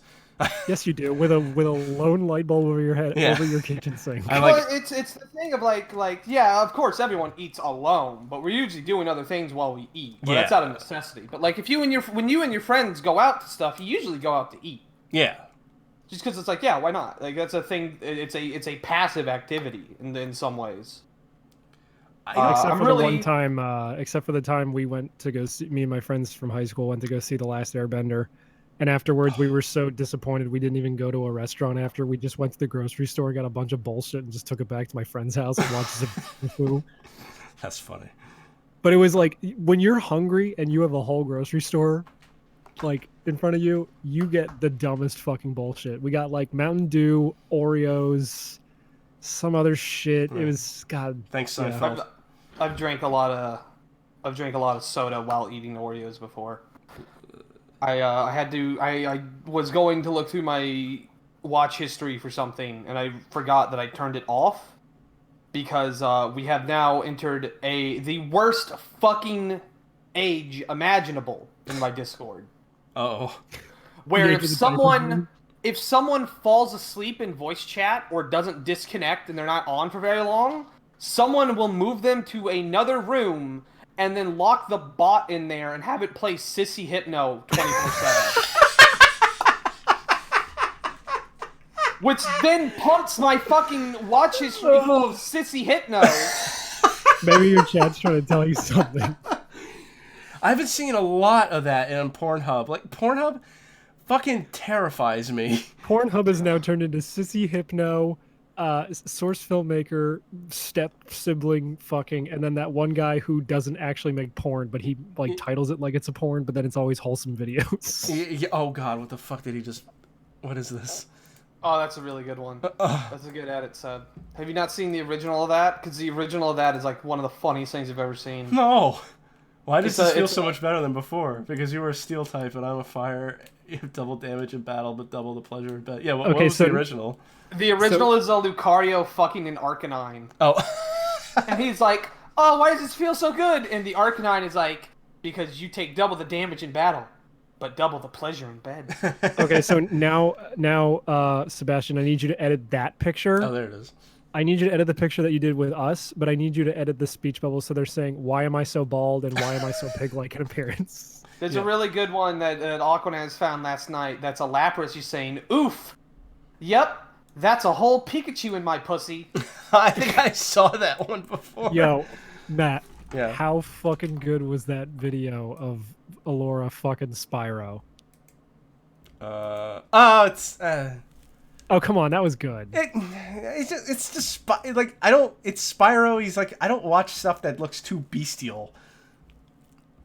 Speaker 4: Yes, you do. With a lone light bulb over your head,
Speaker 1: Yeah.
Speaker 4: over your kitchen sink.
Speaker 1: I like.
Speaker 8: Well, it's the thing of like yeah, of course everyone eats alone, but we're usually doing other things while we eat. Well, that's
Speaker 1: Yeah.
Speaker 8: out of necessity. But like if when you and your friends go out to stuff, you usually go out to eat.
Speaker 1: Yeah.
Speaker 8: just because it's like, yeah, why not? Like that's a thing. It's a passive activity in some ways.
Speaker 4: Except
Speaker 8: I'm
Speaker 4: for
Speaker 8: really
Speaker 4: the one time, except for the time we went to go see, me and my friends from high school went to go see The Last Airbender, and afterwards we were so disappointed we didn't even go to a restaurant after. We just went to the grocery store, got a bunch of bullshit, and just took it back to my friend's house and watched some food.
Speaker 1: That's funny.
Speaker 4: But it was like when you're hungry and you have a whole grocery store like in front of you, you get the dumbest fucking bullshit. We got like Mountain Dew, Oreos, some other shit.
Speaker 1: Right.
Speaker 4: It was God.
Speaker 1: Thanks,
Speaker 4: Yeah.
Speaker 1: Seinfeld.
Speaker 8: I've drank a lot of soda while eating Oreos before. I was going to look through my watch history for something, and I forgot that I turned it off because we have now entered the worst fucking age imaginable in my Discord.
Speaker 1: Oh.
Speaker 8: Where
Speaker 4: Yeah,
Speaker 8: if
Speaker 4: to the
Speaker 8: someone falls asleep in voice chat or doesn't disconnect and they're not on for very long, someone will move them to another room and then lock the bot in there and have it play Sissy Hypno 24/7. Which then pumps my fucking watch history full of Sissy Hypno.
Speaker 4: Maybe your chat's trying to tell you something.
Speaker 1: I've been seeing a lot of that in Pornhub. Like, Pornhub fucking terrifies me.
Speaker 4: Pornhub has now turned into Sissy Hypno, source filmmaker, step sibling fucking, and then that one guy who doesn't actually make porn, but he like titles it like it's a porn, but then it's always wholesome videos.
Speaker 1: Oh god, what the fuck did he just... What is this?
Speaker 8: Oh, that's a really good one. That's a good edit, Seb. Have you not seen the original of that? Because the original of that is like one of the funniest things I've ever seen.
Speaker 1: No! Why does this feel
Speaker 8: it's
Speaker 1: so much better than before? Because you were a steel type and I'm a fire. You have double damage in battle, but double the pleasure in bed. Yeah, what was the original?
Speaker 8: The original is a Lucario fucking an Arcanine.
Speaker 1: Oh.
Speaker 8: And he's like, oh, why does this feel so good? And the Arcanine is like, because you take double the damage in battle, but double the pleasure in bed.
Speaker 4: Okay, so now, Sebastian, I need you to edit that picture.
Speaker 1: Oh, there it is.
Speaker 4: I need you to edit the picture that you did with us, but I need you to edit the speech bubble so they're saying, why am I so bald and why am I so pig-like in appearance?
Speaker 8: There's a really good one that Aquanaz found last night. That's a Lapras who's saying, oof. Yep, that's a whole Pikachu in my pussy.
Speaker 1: I think I saw that one before.
Speaker 4: Yo, Matt,
Speaker 1: Yeah.
Speaker 4: how fucking good was that video of Alora fucking Spyro? Oh, come on, that was good.
Speaker 1: It's just like it's Spyro. He's like, I don't watch stuff that looks too bestial.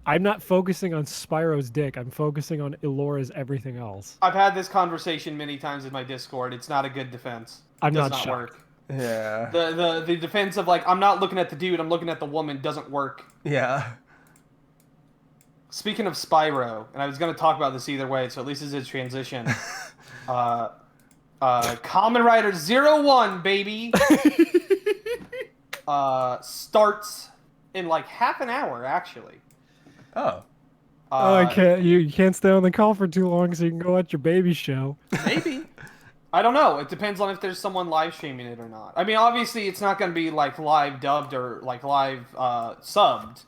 Speaker 4: I'm not focusing on Spyro's dick. I'm focusing on Elora's everything else.
Speaker 8: I've had this conversation many times in my Discord. It's not a good defense.
Speaker 4: I'm
Speaker 8: Does
Speaker 4: not shocked.
Speaker 8: work.
Speaker 1: Yeah.
Speaker 8: The defense of like, I'm not looking at the dude, I'm looking at the woman doesn't work.
Speaker 1: Yeah.
Speaker 8: Speaking of Spyro, and I was going to talk about this either way, so at least it's a transition. Kamen Rider 01, baby, starts in like half an hour, actually.
Speaker 1: Oh.
Speaker 4: I can't. You can't stay on the call for too long, so you can go watch your baby show.
Speaker 8: Maybe. I don't know. It depends on if there's someone live streaming it or not. I mean, obviously, it's not going to be like live dubbed or like live subbed,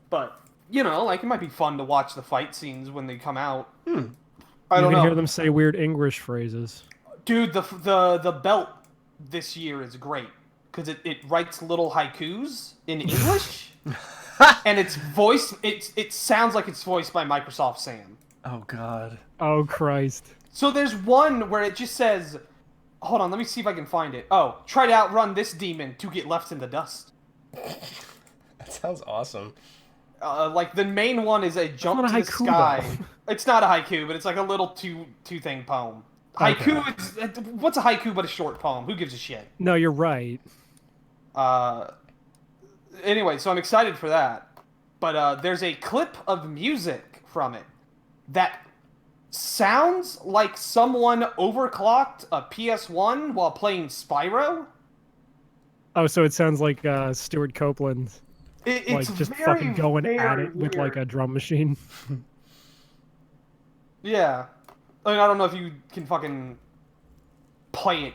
Speaker 8: but you know, like it might be fun to watch the fight scenes when they come out. I
Speaker 4: You
Speaker 8: don't
Speaker 4: can
Speaker 8: know.
Speaker 4: hear them say weird English phrases.
Speaker 8: Dude, the belt this year is great because it writes little haikus in English, and it's voiced. It sounds like it's voiced by Microsoft Sam.
Speaker 1: Oh God.
Speaker 4: Oh Christ.
Speaker 8: So there's one where it just says, hold on, let me see if I can find it. Oh, try to outrun this demon to get left in the dust.
Speaker 1: That sounds awesome.
Speaker 8: Like the main one is a jump
Speaker 4: not
Speaker 8: to
Speaker 4: a
Speaker 8: the
Speaker 4: haiku,
Speaker 8: sky.
Speaker 4: though.
Speaker 8: It's not a haiku, but it's like a little two thing poem. Haiku is what's a haiku but a short poem? Who gives a shit?
Speaker 4: No, you're right.
Speaker 8: Anyway, so I'm excited for that. But there's a clip of music from it that sounds like someone overclocked a PS1 while playing Spyro.
Speaker 4: Oh, so it sounds like Stuart Copeland,
Speaker 8: It's
Speaker 4: like just
Speaker 8: very,
Speaker 4: fucking going at
Speaker 8: very
Speaker 4: it with like
Speaker 8: weird.
Speaker 4: a drum machine.
Speaker 8: Yeah. I mean, I don't know if you can fucking play it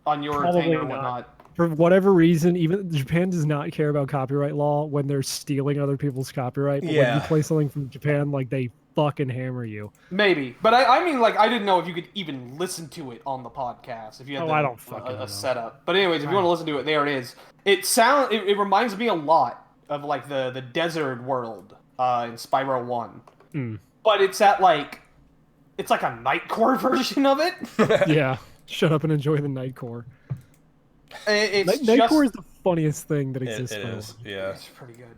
Speaker 8: on your
Speaker 4: Probably
Speaker 8: thing or
Speaker 4: not.
Speaker 8: whatnot.
Speaker 4: For whatever reason, even Japan does not care about copyright law when they're stealing other people's copyright. But when
Speaker 1: Yeah.
Speaker 4: you play something from Japan, like they fucking hammer you.
Speaker 8: Maybe, but I mean, like, I didn't know if you could even listen to it on the podcast if you had
Speaker 4: I don't fucking know.
Speaker 8: a setup. But anyways, if you want to listen to it, there it is. It reminds me a lot of like the desert world in Spyro 1, but it's it's like a Nightcore version of it.
Speaker 4: Yeah, shut up and enjoy the Nightcore.
Speaker 8: Nightcore
Speaker 4: is the funniest thing that exists.
Speaker 1: It is, yeah.
Speaker 8: It's pretty good.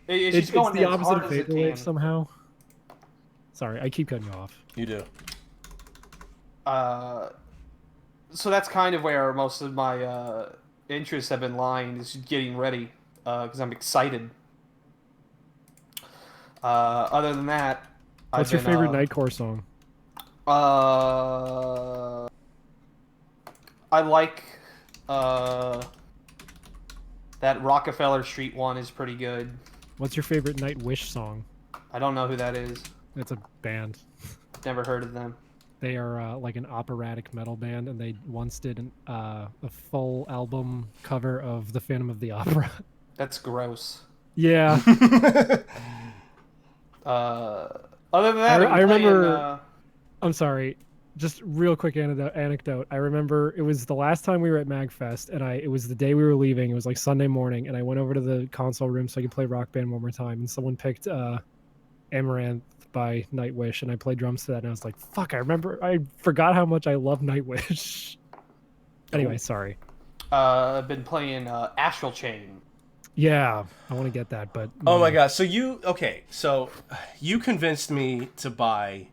Speaker 4: It's
Speaker 8: going
Speaker 4: the
Speaker 8: as
Speaker 4: opposite
Speaker 8: hard
Speaker 4: of
Speaker 8: as it
Speaker 4: Vaporwave
Speaker 8: can.
Speaker 4: somehow. Sorry, I keep cutting you off.
Speaker 1: You do.
Speaker 8: So that's kind of where most of my interests have been lying, is getting ready, because I'm excited. Other than that,
Speaker 4: What's your favorite Nightcore song?
Speaker 8: I like that Rockefeller Street one is pretty good.
Speaker 4: What's your favorite Nightwish song?
Speaker 8: I don't know who that is.
Speaker 4: It's a band.
Speaker 8: Never heard of them.
Speaker 4: They are like an operatic metal band, and they once did a full album cover of The Phantom of the Opera.
Speaker 8: That's gross.
Speaker 4: Yeah.
Speaker 8: Other than that,
Speaker 4: I remember. I'm sorry. Just real quick anecdote. I remember it was the last time we were at MagFest, and it was the day we were leaving. It was like Sunday morning, and I went over to the console room so I could play Rock Band one more time, and someone picked Amaranth by Nightwish, and I played drums to that, and I was like, fuck, I forgot how much I love Nightwish. Anyway, sorry.
Speaker 8: I've been playing Astral Chain.
Speaker 4: Yeah, I want to get that, but...
Speaker 1: Oh my god, so you convinced me to buy...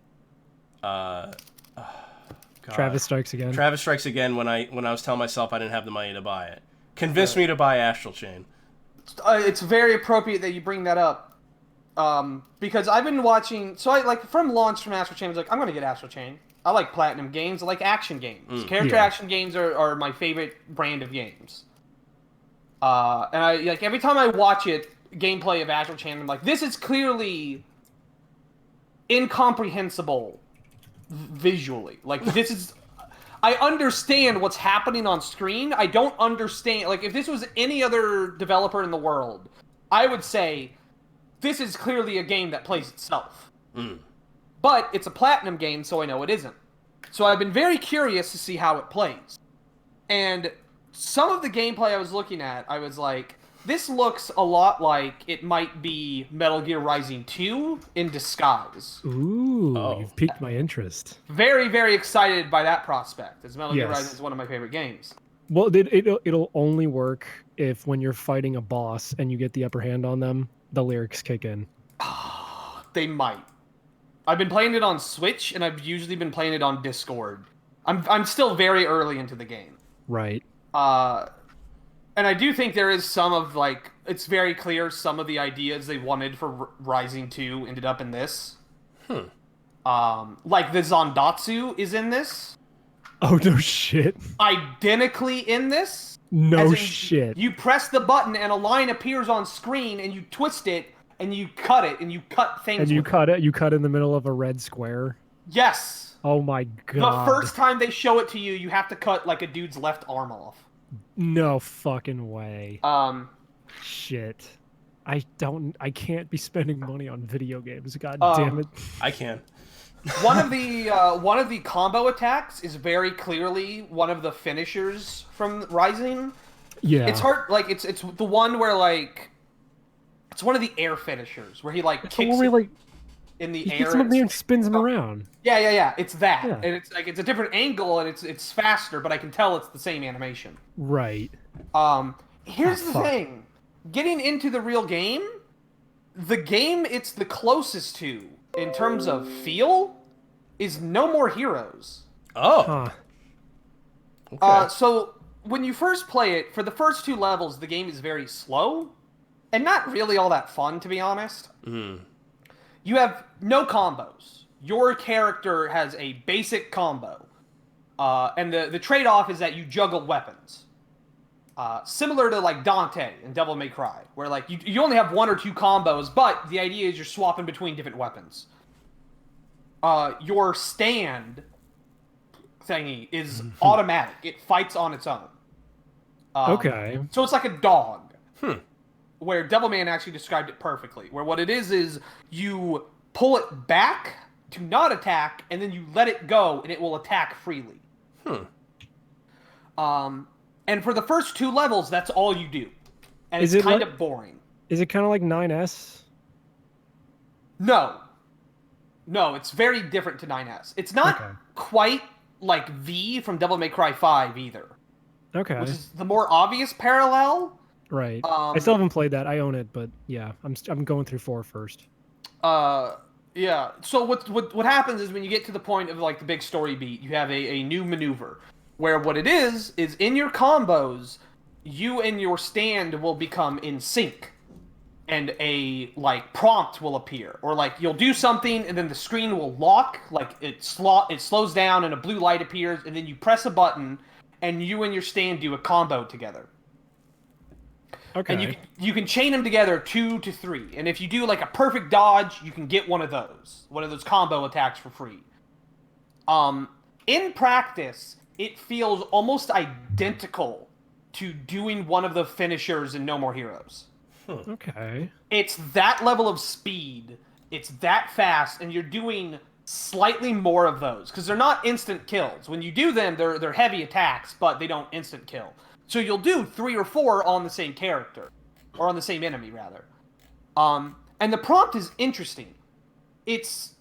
Speaker 4: Travis Strikes Again.
Speaker 1: Travis Strikes Again when I was telling myself I didn't have the money to buy it. Convinced me to buy Astral Chain.
Speaker 8: It's very appropriate that you bring that up. Because I've been watching... So from launch from Astral Chain, I was like, I'm going to get Astral Chain. I like Platinum games. I like action games. Character action games are my favorite brand of games. And I every time I watch gameplay of Astral Chain, I'm like, this is clearly incomprehensible visually. Like, this is... I understand what's happening on screen. I don't understand... Like, if this was any other developer in the world, I would say, this is clearly a game that plays itself. But it's a Platinum game, so I know it isn't. So I've been very curious to see how it plays. And some of the gameplay I was looking at, I was like, this looks a lot like it might be Metal Gear Rising 2 in disguise.
Speaker 4: Ooh, you've piqued my interest.
Speaker 8: Very, very excited by that prospect, as Metal Gear Rising is one of my favorite games.
Speaker 4: Well, it'll only work if when you're fighting a boss and you get the upper hand on them, the lyrics kick in.
Speaker 8: They might. I've been playing it on Switch, and I've usually been playing it on Discord. I'm still very early into the game.
Speaker 4: Right.
Speaker 8: And I do think there is some of, it's very clear some of the ideas they wanted for Rising 2 ended up in this. Like, the Zandatsu is in this.
Speaker 4: Oh, no shit.
Speaker 8: Identically in this.
Speaker 4: No shit.
Speaker 8: You press the button, and a line appears on screen, and you twist it, and you cut it, and you cut things.
Speaker 4: And you cut it. You cut in the middle of a red square.
Speaker 8: Yes.
Speaker 4: Oh my god.
Speaker 8: The first time they show it to you, you have to cut like a dude's left arm off.
Speaker 4: No fucking way.
Speaker 8: Shit.
Speaker 4: I can't be spending money on video games. God damn it.
Speaker 1: I can.
Speaker 8: One of the combo attacks is very clearly one of the finishers from Rising.
Speaker 4: Yeah.
Speaker 8: It's hard. Like it's the one where it's one of the air finishers where he kicks it in the air.
Speaker 4: Kicks him up there and spins him around.
Speaker 8: Yeah. It's that,
Speaker 4: Yeah.
Speaker 8: and it's a different angle and it's faster, but I can tell it's the same animation.
Speaker 4: Right.
Speaker 8: Here's the thing. Getting into the real game, the game it's the closest to, in terms of feel, is No More Heroes.
Speaker 1: Oh.
Speaker 4: Huh.
Speaker 1: Okay.
Speaker 8: So, when you first play it, for the first 2 levels, the game is very slow, and not really all that fun, to be honest. You have no combos. Your character has a basic combo. And the trade-off is that you juggle weapons. Similar to Dante in Devil May Cry, where you only have 1 or 2 combos, but the idea is you're swapping between different weapons. Your stand thingy is automatic; it fights on its own.
Speaker 4: Okay.
Speaker 8: So it's like a dog. Where Devilman actually described it perfectly. Where what it is you pull it back to not attack, and then you let it go, and it will attack freely. And for the first 2 levels, that's all you do. And it's kind of boring.
Speaker 4: Is it kind of like 9S?
Speaker 8: No. No, it's very different to 9S. It's not quite like V from Devil May Cry 5 either.
Speaker 4: Okay.
Speaker 8: Which is the more obvious parallel.
Speaker 4: Right. I still haven't played that. I own it, but yeah, I'm going through 4 first.
Speaker 8: Yeah. So what happens is when you get to the point of like the big story beat, you have a new maneuver where what it is in your combos, you and your stand will become in sync, and a like prompt will appear, or like you'll do something and then the screen will lock, like it slows down and a blue light appears, and then you press a button and you and your stand do a combo together.
Speaker 4: Okay.
Speaker 8: And you can chain them together 2 to 3. And if you do like a perfect dodge, you can get one of those combo attacks for free. In practice, it feels almost identical to doing one of the finishers in No More Heroes.
Speaker 4: Okay.
Speaker 8: It's that level of speed. It's that fast, and you're doing slightly more of those because they're not instant kills. When you do them, they're heavy attacks, but they don't instant kill. So you'll do 3 or 4 on the same character, or on the same enemy rather. And the prompt is interesting. It's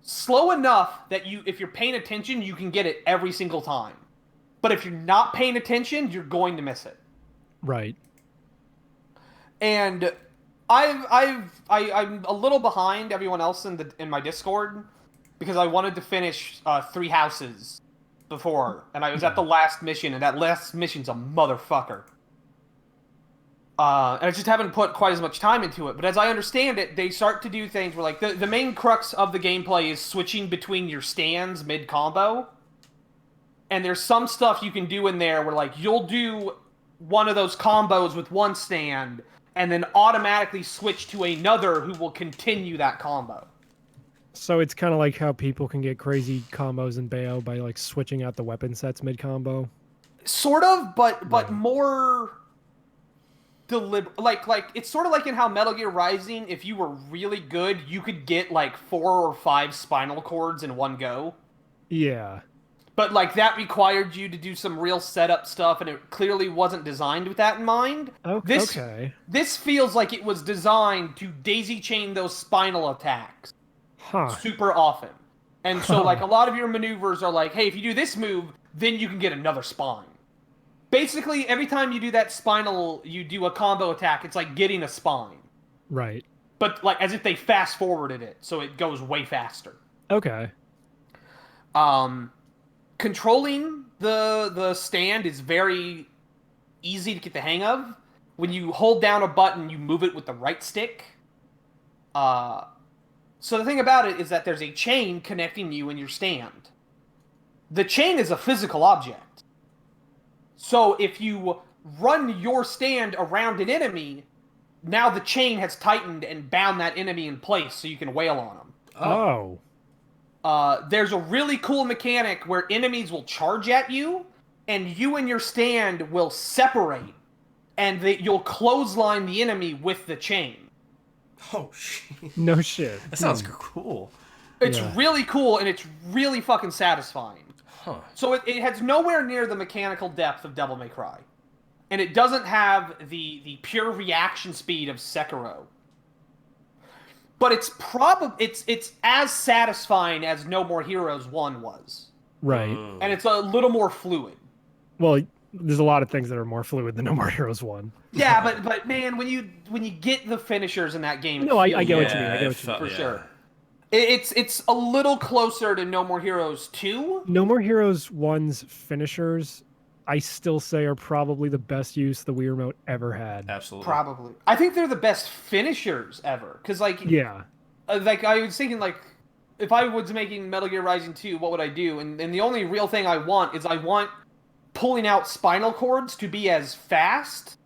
Speaker 8: slow enough that if you're paying attention, you can get it every single time. But if you're not paying attention, you're going to miss it.
Speaker 4: Right.
Speaker 8: And I'm a little behind everyone else in my Discord because I wanted to finish 3 houses before, and I was at the last mission, and that last mission's a motherfucker. And I just haven't put quite as much time into it. But as I understand it, they start to do things where, like, the main crux of the gameplay is switching between your stands mid-combo. And there's some stuff you can do in there where, like, you'll do one of those combos with one stand, and then automatically switch to another who will continue that combo.
Speaker 4: So it's kind of like how people can get crazy combos in Bayo by, like, switching out the weapon sets mid-combo?
Speaker 8: Sort of, but more deliberate. Like, it's sort of like in how Metal Gear Rising, if you were really good, you could get, like, 4 or 5 spinal cords in one go.
Speaker 4: Yeah.
Speaker 8: But, like, that required you to do some real setup stuff, and it clearly wasn't designed with that in mind.
Speaker 4: Okay.
Speaker 8: This feels like it was designed to daisy-chain those spinal attacks super often. And so, like, a lot of your maneuvers are like, hey, if you do this move, then you can get another spine. Basically, every time you do that spinal, you do a combo attack, it's like getting a spine.
Speaker 4: Right.
Speaker 8: But, like, as if they fast-forwarded it, so it goes way faster.
Speaker 4: Okay.
Speaker 8: Controlling the stand is very easy to get the hang of. When you hold down a button, you move it with the right stick. So the thing about it is that there's a chain connecting you and your stand. The chain is a physical object. So if you run your stand around an enemy, now the chain has tightened and bound that enemy in place so you can wail on them.
Speaker 4: Oh.
Speaker 8: There's a really cool mechanic where enemies will charge at you, and you and your stand will separate, and you'll clothesline the enemy with the chain.
Speaker 1: Oh, shit.
Speaker 4: No shit.
Speaker 1: That sounds cool.
Speaker 8: It's really cool, and it's really fucking satisfying.
Speaker 1: Huh.
Speaker 8: So it has nowhere near the mechanical depth of Devil May Cry. And it doesn't have the pure reaction speed of Sekiro. But it's it's as satisfying as No More Heroes 1 was.
Speaker 4: Right.
Speaker 8: And it's a little more fluid.
Speaker 4: Well, there's a lot of things that are more fluid than No More Heroes 1.
Speaker 8: Yeah, but man, when you get the finishers in that game,
Speaker 4: no, I get what you mean. I get what you mean.
Speaker 8: For sure. It's a little closer to No More Heroes 2.
Speaker 4: No More Heroes 1's finishers, I still say, are probably the best use the Wii Remote ever had.
Speaker 1: Absolutely.
Speaker 8: Probably. I think they're the best finishers ever. Because, like...
Speaker 4: Yeah.
Speaker 8: Like, I was thinking, like, if I was making Metal Gear Rising 2, what would I do? And the only real thing I want is I want pulling out spinal cords to be as fast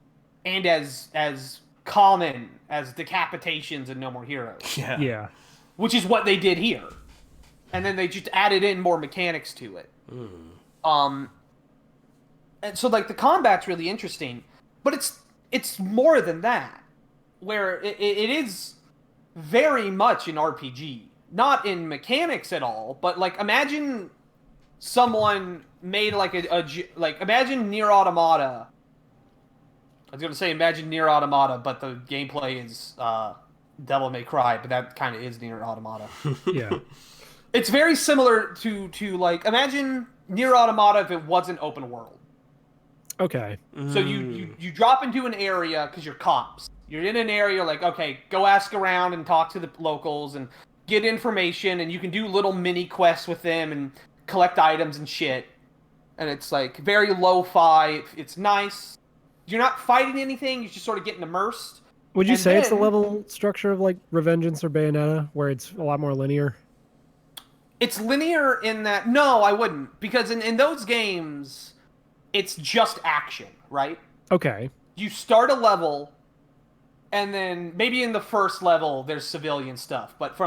Speaker 8: and as common as decapitations in No More Heroes.
Speaker 1: Yeah.
Speaker 4: Yeah.
Speaker 8: Which is what they did here. And then they just added in more mechanics to it. And so, like, the combat's really interesting. But it's more than that. Where it is very much an RPG. Not in mechanics at all, but like imagine someone made like imagine Nier Automata. I was gonna say imagine Nier Automata, but the gameplay is Devil May Cry, but that kind of is Nier Automata.
Speaker 4: Yeah.
Speaker 8: It's very similar to like imagine Nier Automata if it wasn't open world.
Speaker 4: Okay.
Speaker 8: So you drop into an area because you're cops. You're in an area like, okay, go ask around and talk to the locals and get information, and you can do little mini quests with them and collect items and shit. And it's like very lo-fi. It's nice. You're not fighting anything. You're just sort of getting immersed.
Speaker 4: Would you
Speaker 8: And
Speaker 4: say it's the
Speaker 8: then-
Speaker 4: level structure of like Revengeance or Bayonetta, where it's a lot more linear?
Speaker 8: It's linear in that... No, I wouldn't. Because in those games, it's just action, right?
Speaker 4: Okay.
Speaker 8: You start a level, and then maybe in the first level, there's civilian stuff. But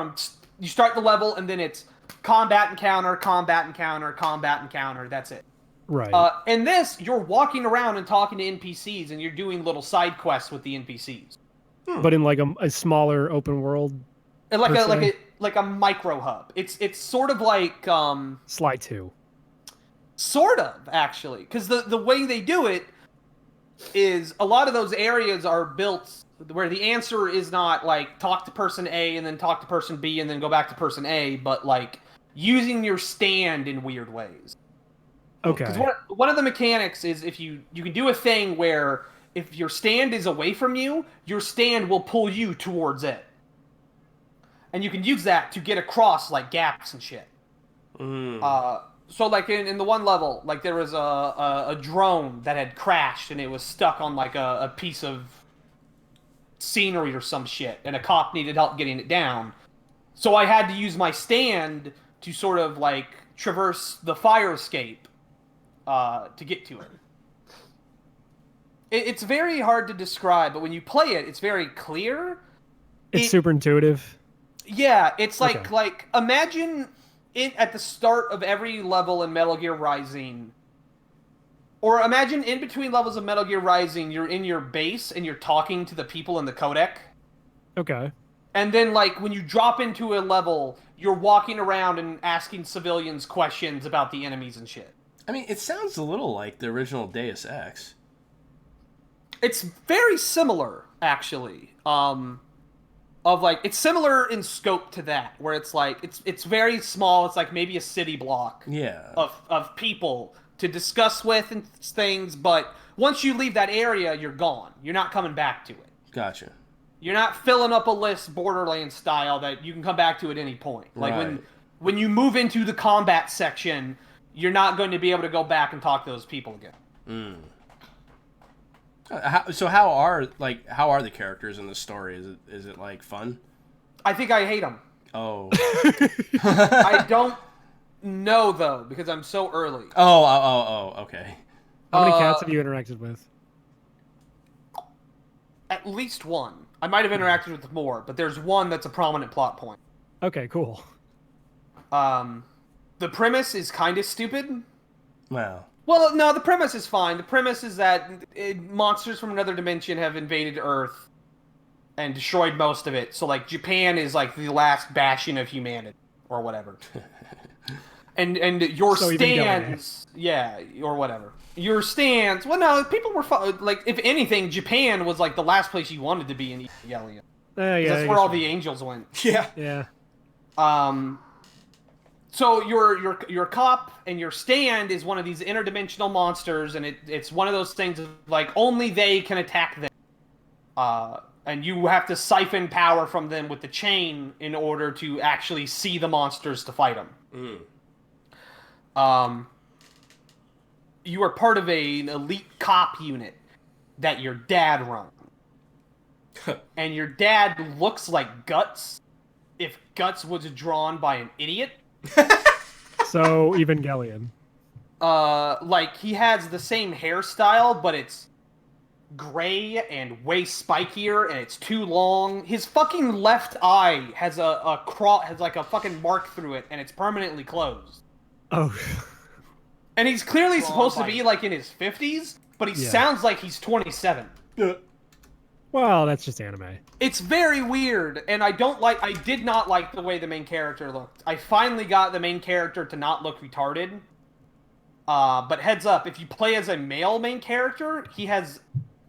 Speaker 8: you start the level, and then it's combat encounter, combat encounter, combat encounter. That's it.
Speaker 4: Right.
Speaker 8: In this, you're walking around and talking to NPCs, and you're doing little side quests with the NPCs.
Speaker 4: But in like a smaller open world.
Speaker 8: And
Speaker 4: per se?
Speaker 8: like a micro hub. It's sort of like
Speaker 4: Sly 2.
Speaker 8: sort of actually, because the way they do it is a lot of those areas are built where the answer is not like talk to person A and then talk to person B and then go back to person A, but like using your stand in weird ways.
Speaker 4: Okay.
Speaker 8: Because one of the mechanics is if you can do a thing where if your stand is away from you, your stand will pull you towards it. And you can use that to get across like gaps and shit. So like in the one level, like there was a drone that had crashed and it was stuck on like a piece of scenery or some shit, and a cop needed help getting it down. So I had to use my stand to sort of like traverse the fire escape to get to it. It's very hard to describe, but when you play it, it's very clear.
Speaker 4: It's super intuitive.
Speaker 8: Yeah, it's like
Speaker 4: Okay.
Speaker 8: like imagine it at the start of every level in Metal Gear Rising. Or imagine in between levels of Metal Gear Rising, you're in your base and you're talking to the people in the codec.
Speaker 4: Okay.
Speaker 8: And then like when you drop into a level, you're walking around and asking civilians questions about the enemies and shit.
Speaker 1: I mean, it sounds a little like the original Deus Ex.
Speaker 8: It's very similar, actually. Of like it's similar in scope to that, where it's like it's very small. It's like maybe a city block
Speaker 1: Yeah.
Speaker 8: of people to discuss with and things. But once you leave that area, you're gone. You're not coming back to it.
Speaker 1: Gotcha.
Speaker 8: You're not filling up a list Borderlands style that you can come back to at any point. Like
Speaker 1: Right.
Speaker 8: when you move into the combat section, you're not going to be able to go back and talk to those people again.
Speaker 1: So how are the characters in the story? Is it like fun?
Speaker 8: I think I hate them.
Speaker 1: Oh.
Speaker 8: I don't know though because I'm so early.
Speaker 1: Oh, okay.
Speaker 4: How many cats have you interacted with?
Speaker 8: At least one. I might have interacted with more, but there's one that's a prominent plot point.
Speaker 4: Okay, cool.
Speaker 8: The premise is kind of stupid.
Speaker 1: Wow.
Speaker 8: Well, no, the premise is fine. The premise is that monsters from another dimension have invaded Earth and destroyed most of it. So, like, Japan is, like, the last bastion of humanity, or whatever. and your
Speaker 4: So even
Speaker 8: stands... Yeah, or whatever. Your stands... Well, no, people were... Like, if anything, Japan was, like, the last place you wanted to be in Evangelion.
Speaker 4: Yeah,
Speaker 8: That's where all the angels went.
Speaker 1: Yeah.
Speaker 4: Yeah.
Speaker 8: So your cop and your stand is one of these interdimensional monsters, and it's one of those things of like only they can attack them, and you have to siphon power from them with the chain in order to actually see the monsters to fight them. You are part of an elite cop unit that your dad runs, and your dad looks like Guts if Guts was drawn by an idiot.
Speaker 4: So Evangelion.
Speaker 8: Like he has the same hairstyle, but it's gray and way spikier, and it's too long. His fucking left eye has has like a fucking mark through it, and it's permanently closed.
Speaker 4: Oh.
Speaker 8: And he's clearly supposed to be like in his 50s, but he
Speaker 4: Yeah.
Speaker 8: sounds like he's 27.
Speaker 4: Well, Well, that's just anime.
Speaker 8: It's very weird, and I did not like the way the main character looked. I finally got the main character to not look retarded. But heads up, if you play as a male main character, he has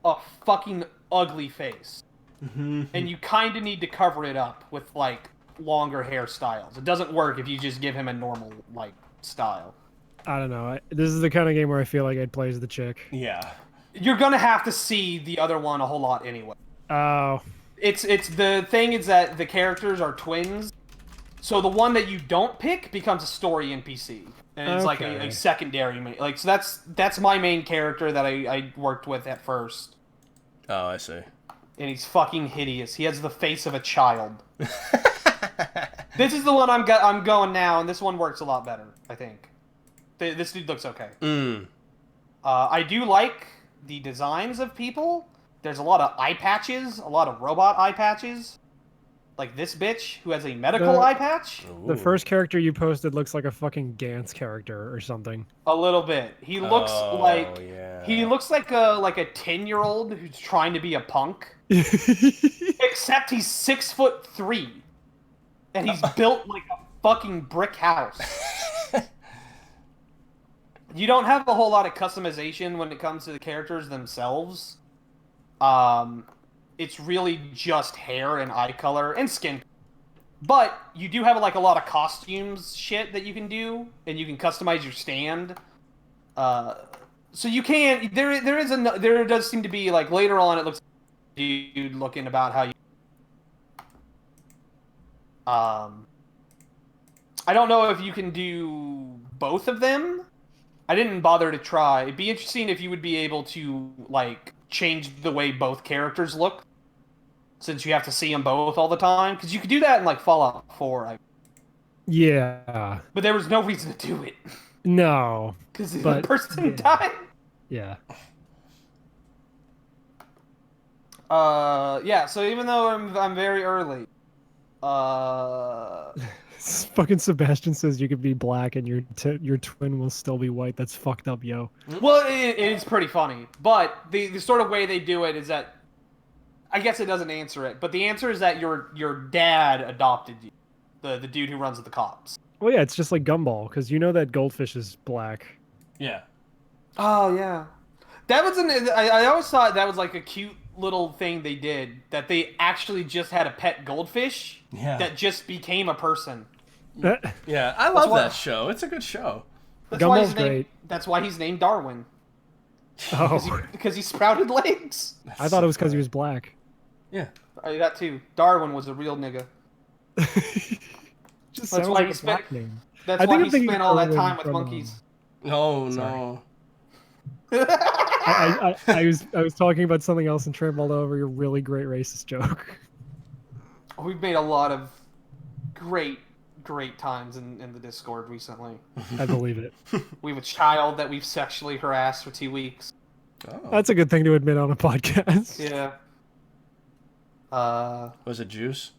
Speaker 8: a fucking ugly face. And you kind of need to cover it up with, like, longer hairstyles. It doesn't work if you just give him a normal, like, style.
Speaker 4: I don't know. This is the kind of game where I feel like I'd play as the chick.
Speaker 1: Yeah.
Speaker 8: You're gonna have to see the other one a whole lot anyway.
Speaker 4: Oh.
Speaker 8: It's the thing is that the characters are twins, so the one that you don't pick becomes a story NPC, and it's like a secondary like. So that's my main character that I worked with at first.
Speaker 1: Oh, I see.
Speaker 8: And he's fucking hideous. He has the face of a child. This is the one I'm going now, and this one works a lot better, I think. This dude looks okay. I do like the designs of people. There's a lot of eye patches, a lot of robot eye patches. Like this bitch, who has a medical eye patch.
Speaker 4: The first character you posted looks like a fucking Gantz character or something.
Speaker 8: A little bit. He looks he looks like a 10-year-old who's trying to be a punk. Except he's 6'3", and he's built like a fucking brick house. You don't have a whole lot of customization when it comes to the characters themselves. It's really just hair and eye color and skin. But you do have like a lot of costumes shit that you can do, and you can customize your stand. So you can there does seem to be like later on it looks like a dude looking about how you. I don't know if you can do both of them. I didn't bother to try. It'd be interesting if you would be able to, like, change the way both characters look, since you have to see them both all the time. Because you could do that in, like, Fallout 4.
Speaker 4: Yeah.
Speaker 8: But there was no reason to do it.
Speaker 4: No.
Speaker 8: Because the person died.
Speaker 4: Yeah.
Speaker 8: Yeah, so even though I'm very early,
Speaker 4: fucking Sebastian says you could be black and your twin will still be white. That's fucked up, yo.
Speaker 8: Well, it is pretty funny, but the sort of way they do it is that, I guess it doesn't answer it, but the answer is that your dad adopted you, the dude who runs the cops.
Speaker 4: Well, yeah, it's just like Gumball, because you know that goldfish is black.
Speaker 1: Yeah.
Speaker 8: Oh yeah, that was I always thought that was like a cute little thing they did, that they actually just had a pet goldfish that just became a person.
Speaker 1: Yeah, I love that show. It's a good show.
Speaker 4: Gumball's great.
Speaker 8: That's why he's named Darwin.
Speaker 4: Oh.
Speaker 8: Because he sprouted legs.
Speaker 4: I thought it was because he was black.
Speaker 1: Yeah.
Speaker 8: That too. Darwin was a real nigga.
Speaker 4: Just
Speaker 8: That's why he spent. That's
Speaker 4: I
Speaker 8: why
Speaker 4: think
Speaker 8: he
Speaker 4: I'm
Speaker 8: spent all that
Speaker 4: thinking
Speaker 8: time with
Speaker 4: from,
Speaker 8: monkeys.
Speaker 1: Oh no.
Speaker 4: I was talking about something else and trampled over your really great racist joke.
Speaker 8: We've made a lot of great times in the Discord recently.
Speaker 4: I believe it.
Speaker 8: We have a child that we've sexually harassed for 2 weeks.
Speaker 1: Oh.
Speaker 4: That's a good thing to admit on a podcast.
Speaker 8: Yeah.
Speaker 1: Was it Juice?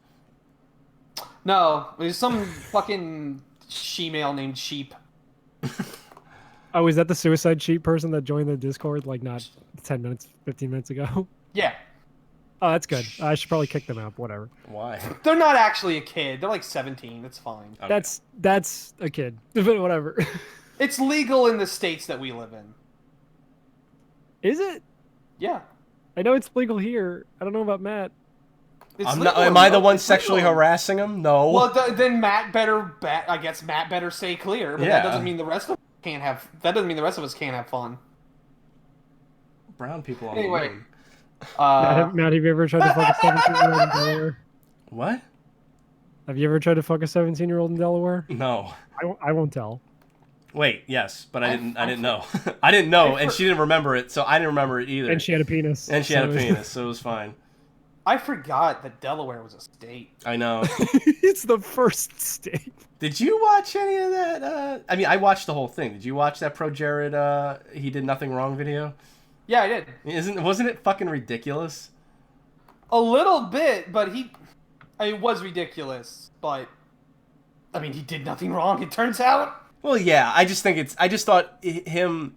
Speaker 8: No, there's some fucking she-male named Sheep.
Speaker 4: Oh, is that the suicide sheep person that joined the Discord like not 10 minutes, 15 minutes ago?
Speaker 8: Yeah.
Speaker 4: Oh, that's good. I should probably kick them out. Whatever.
Speaker 1: Why?
Speaker 8: They're not actually a kid. They're like 17. It's fine.
Speaker 1: Okay.
Speaker 4: That's a kid. But whatever.
Speaker 8: It's legal in the states that we live in.
Speaker 4: Is it?
Speaker 8: Yeah.
Speaker 4: I know it's legal here. I don't know about Matt.
Speaker 1: Am I the one sexually harassing him? No.
Speaker 8: Well, then Matt better. I guess Matt better stay clear. But that doesn't mean the rest of us can't have. That doesn't mean the rest of us can't have fun.
Speaker 1: Brown people on
Speaker 8: Anyway.
Speaker 1: the moon.
Speaker 4: Matt, have you ever tried to fuck a 17-year-old in Delaware?
Speaker 1: What?
Speaker 4: Have you ever tried to fuck a 17-year-old in Delaware?
Speaker 1: No.
Speaker 4: I won't tell.
Speaker 1: Wait, yes, but I didn't know. I didn't know, and she didn't remember it, so I didn't remember it either.
Speaker 4: And she had a penis.
Speaker 1: And she had a penis, so it was fine.
Speaker 8: I forgot that Delaware was a state.
Speaker 1: I know.
Speaker 4: It's the first state.
Speaker 1: Did you watch any of that? I mean, I watched the whole thing. Did you watch that Pro Jared, he did nothing wrong video?
Speaker 8: Yeah, I did.
Speaker 1: Wasn't it fucking ridiculous?
Speaker 8: A little bit, but it was ridiculous. But I mean, he did nothing wrong. It turns out.
Speaker 1: Well, yeah. I just thought him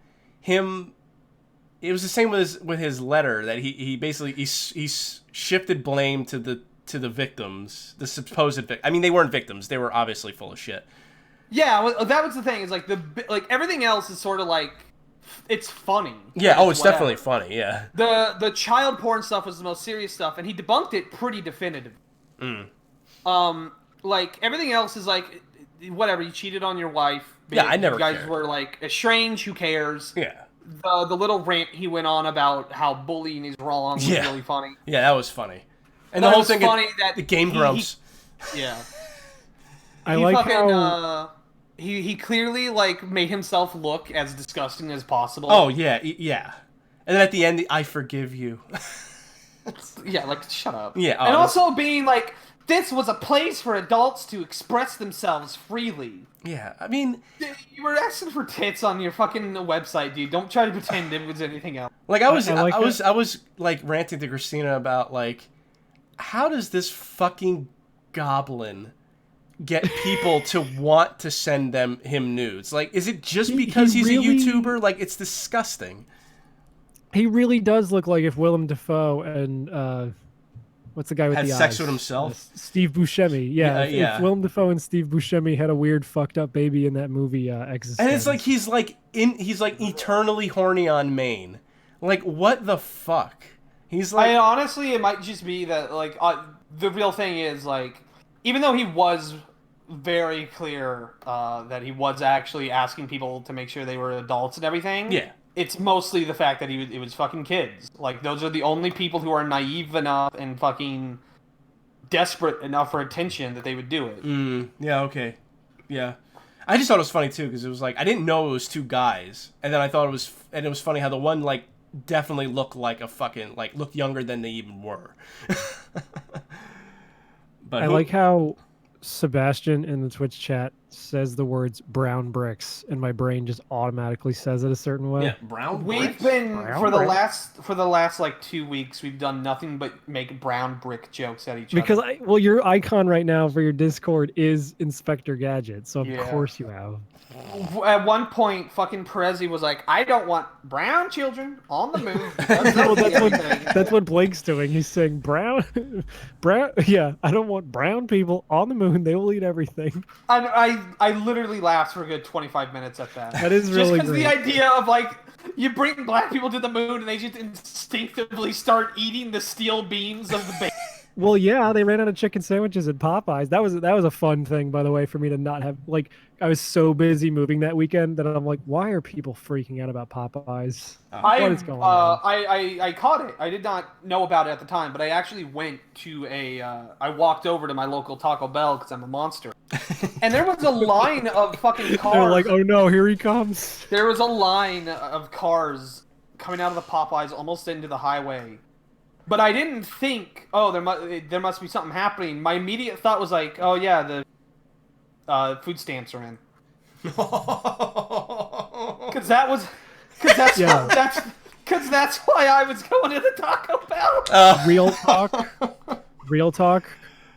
Speaker 1: it was the same with his letter that he basically he shifted blame to the victims, the supposed victims. I mean, they weren't victims; they were obviously full of shit.
Speaker 8: Yeah, well, that was the thing. Is like everything else is sort of like it's funny.
Speaker 1: Yeah. Oh, it's
Speaker 8: whatever.
Speaker 1: definitely funny. Yeah.
Speaker 8: The child porn stuff was the most serious stuff, and he debunked it pretty definitively. Like everything else is like whatever. You cheated on your wife.
Speaker 1: Yeah, I never.
Speaker 8: You guys
Speaker 1: cared.
Speaker 8: were like estranged. Who cares?
Speaker 1: Yeah.
Speaker 8: The little rant he went on about how bullying is wrong was really funny.
Speaker 1: Yeah, that was funny. And
Speaker 8: that
Speaker 1: the whole
Speaker 8: was
Speaker 1: thing,
Speaker 8: funny that
Speaker 1: the Game Grumps.
Speaker 8: Yeah.
Speaker 4: I
Speaker 8: he
Speaker 4: like
Speaker 8: fucking,
Speaker 4: how
Speaker 8: he clearly like made himself look as disgusting as possible.
Speaker 1: Oh yeah, yeah. And then at the end, I forgive you.
Speaker 8: Yeah, like shut up.
Speaker 1: Yeah,
Speaker 8: and also being like, this was a place for adults to express themselves freely.
Speaker 1: Yeah, I mean,
Speaker 8: you were asking for tits on your fucking website, dude. Don't try to pretend it was anything else.
Speaker 1: Like I was like ranting to Christina about like, how does this fucking goblin get people to want to send him nudes? Like, is it just because he's really, a YouTuber? Like, it's disgusting.
Speaker 4: He really does look like if Willem Dafoe and what's the guy with the eyes?
Speaker 1: Had sex with himself?
Speaker 4: Steve Buscemi. Yeah,
Speaker 1: yeah.
Speaker 4: If Willem Dafoe and Steve Buscemi had a weird fucked up baby in that movie, Existence.
Speaker 1: And it's like he's like eternally horny on main. Like, what the fuck? He's like,
Speaker 8: honestly, it might just be that like the real thing is like, even though he was very clear that he was actually asking people to make sure they were adults and everything.
Speaker 1: Yeah.
Speaker 8: It's mostly the fact that it was fucking kids. Like, those are the only people who are naive enough and fucking desperate enough for attention that they would do it.
Speaker 1: Yeah, okay. Yeah. I just thought it was funny, too, because it was like, I didn't know it was two guys. And then I thought it was funny how the one, like, definitely looked like a fucking, like, looked younger than they even were. But
Speaker 4: I like how Sebastian in the Twitch chat says the words brown bricks, and my brain just automatically says it a certain way.
Speaker 1: Yeah, brown bricks.
Speaker 8: We've been for the last like 2 weeks, we've done nothing but make brown brick jokes at each other.
Speaker 4: Because your icon right now for your Discord is Inspector Gadget, so of course you have.
Speaker 8: At one point, fucking Perezi was like, "I don't want brown children on the move."
Speaker 4: That's what Blake's doing. He's saying brown. Yeah, I don't want brown people on the moon. They will eat everything.
Speaker 8: I literally laughed for a good 25 minutes at that.
Speaker 4: That is really
Speaker 8: just because the idea of like you bring black people to the moon and they just instinctively start eating the steel beams of the base.
Speaker 4: Well, yeah, they ran out of chicken sandwiches at Popeyes. That was a fun thing, by the way, for me to not have. Like, I was so busy moving that weekend that I'm like, why are people freaking out about Popeyes? What is going on?
Speaker 8: I caught it. I did not know about it at the time, but I actually went to I walked over to my local Taco Bell because I'm a monster, and there was a line of fucking cars.
Speaker 4: They're like, oh no, here he comes.
Speaker 8: There was a line of cars coming out of the Popeyes almost into the highway. But I didn't think, oh, there must be something happening. My immediate thought was like, oh yeah, the food stamps are in. Because that's why I was going to the Taco Bell.
Speaker 4: Real talk.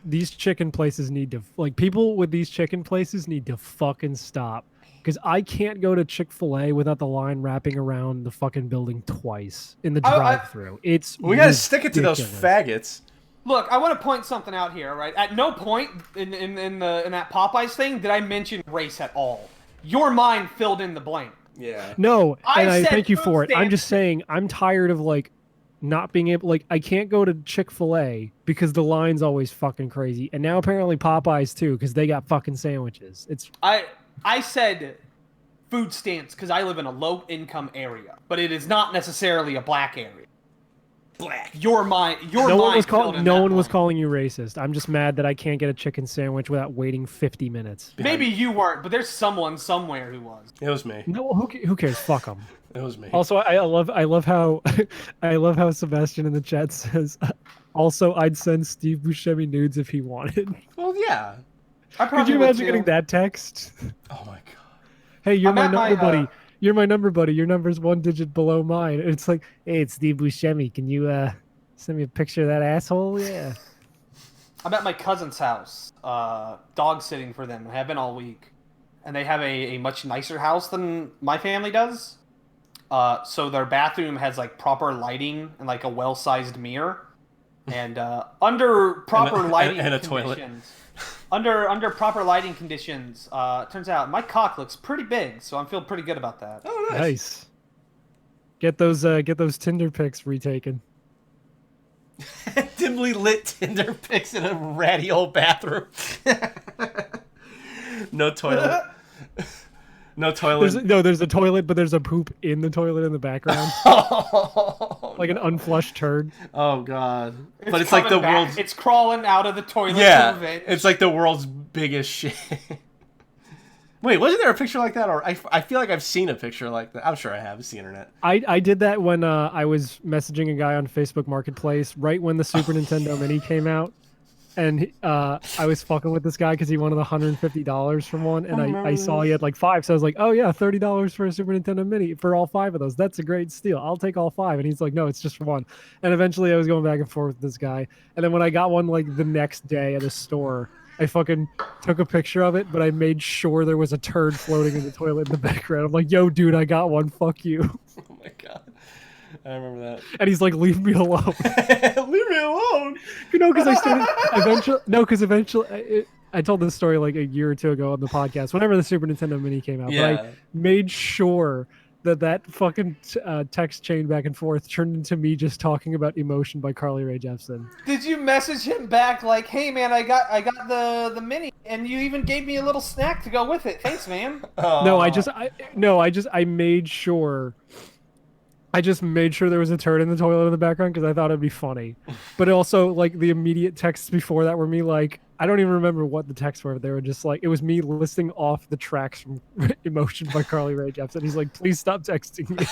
Speaker 4: These chicken places need to people with these chicken places need to fucking stop. Because I can't go to Chick-fil-A without the line wrapping around the fucking building twice in the drive-thru.
Speaker 1: We gotta stick it to those faggots.
Speaker 8: Look, I want to point something out here, right? At no point in that Popeyes thing did I mention race at all. Your mind filled in the blank.
Speaker 1: Yeah.
Speaker 4: No, and I thank you for it. I'm just saying, I'm tired of not being able, I can't go to Chick-fil-A because the line's always fucking crazy, and now apparently Popeyes too because they got fucking sandwiches.
Speaker 8: I said food stamps because I live in a low-income area, but it is not necessarily a black area. Black. No
Speaker 4: one was calling you racist. I'm just mad that I can't get a chicken sandwich without waiting 50 minutes.
Speaker 8: Maybe you weren't, but there's someone somewhere who was.
Speaker 1: It was me.
Speaker 4: No, who cares? Fuck them.
Speaker 1: It was me.
Speaker 4: Also, I love how I love how Sebastian in the chat says. Also, I'd send Steve Buscemi nudes if he wanted.
Speaker 1: Well, yeah.
Speaker 4: Could you imagine getting that text?
Speaker 1: Oh my god.
Speaker 4: Hey, you're my number buddy. You're my number buddy. Your number's one digit below mine. And it's like, hey, it's Steve Buscemi. Can you send me a picture of that asshole? Yeah.
Speaker 8: I'm at my cousin's house, dog sitting for them. I have been all week. And they have a much nicer house than my family does. So their bathroom has like proper lighting and like a well-sized mirror, and under proper lighting
Speaker 1: and a
Speaker 8: conditions, under proper lighting conditions, turns out my cock looks pretty big, so I'm feeling pretty good about that.
Speaker 1: Oh,
Speaker 4: Nice. Get those Tinder pics retaken.
Speaker 1: Dimly lit Tinder pics in a ratty old bathroom. No toilet. No toilet.
Speaker 4: There's a toilet, but there's a poop in the toilet in the background. Like an unflushed turd.
Speaker 1: Oh god. But it's like the
Speaker 8: coming back.
Speaker 1: world's
Speaker 8: It's crawling out of the toilet.
Speaker 1: Yeah.
Speaker 8: Moving.
Speaker 1: It's like the world's biggest shit. Wait, wasn't there a picture like that? Or I feel like I've seen a picture like that. I'm sure I have. It's the internet.
Speaker 4: I did that when I was messaging a guy on Facebook Marketplace right when the Super Nintendo Mini came out, and I was fucking with this guy because he wanted $150 from one, and I saw he had like 5, so I was like, oh yeah, $30 for a Super Nintendo Mini for all 5 of those. That's a great steal. I'll take all 5. And he's like, no, it's just for one. And eventually I was going back and forth with this guy, and then when I got one like the next day at a store, I fucking took a picture of it, but I made sure there was a turd floating in the toilet in the background. I'm like, yo, dude, I got one. Fuck you.
Speaker 1: Oh my god. I remember that.
Speaker 4: And he's like, leave me alone.
Speaker 1: Leave me alone.
Speaker 4: You know, because I started eventually, I told this story like a year or two ago on the podcast, whenever the Super Nintendo Mini came out.
Speaker 1: Yeah.
Speaker 4: But I made sure that fucking text chain back and forth turned into me just talking about Emotion by Carly Rae Jepsen.
Speaker 8: Did you message him back like, "Hey man, I got the mini, and you even gave me a little snack to go with it. Thanks, man."
Speaker 4: No, I made sure. I just made sure there was a turd in the toilet in the background because I thought it'd be funny. But also, like, the immediate texts before that were me like, I don't even remember what the texts were. They were just like, it was me listing off the tracks from Emotion by Carly Rae Jepsen. He's like, please stop texting me.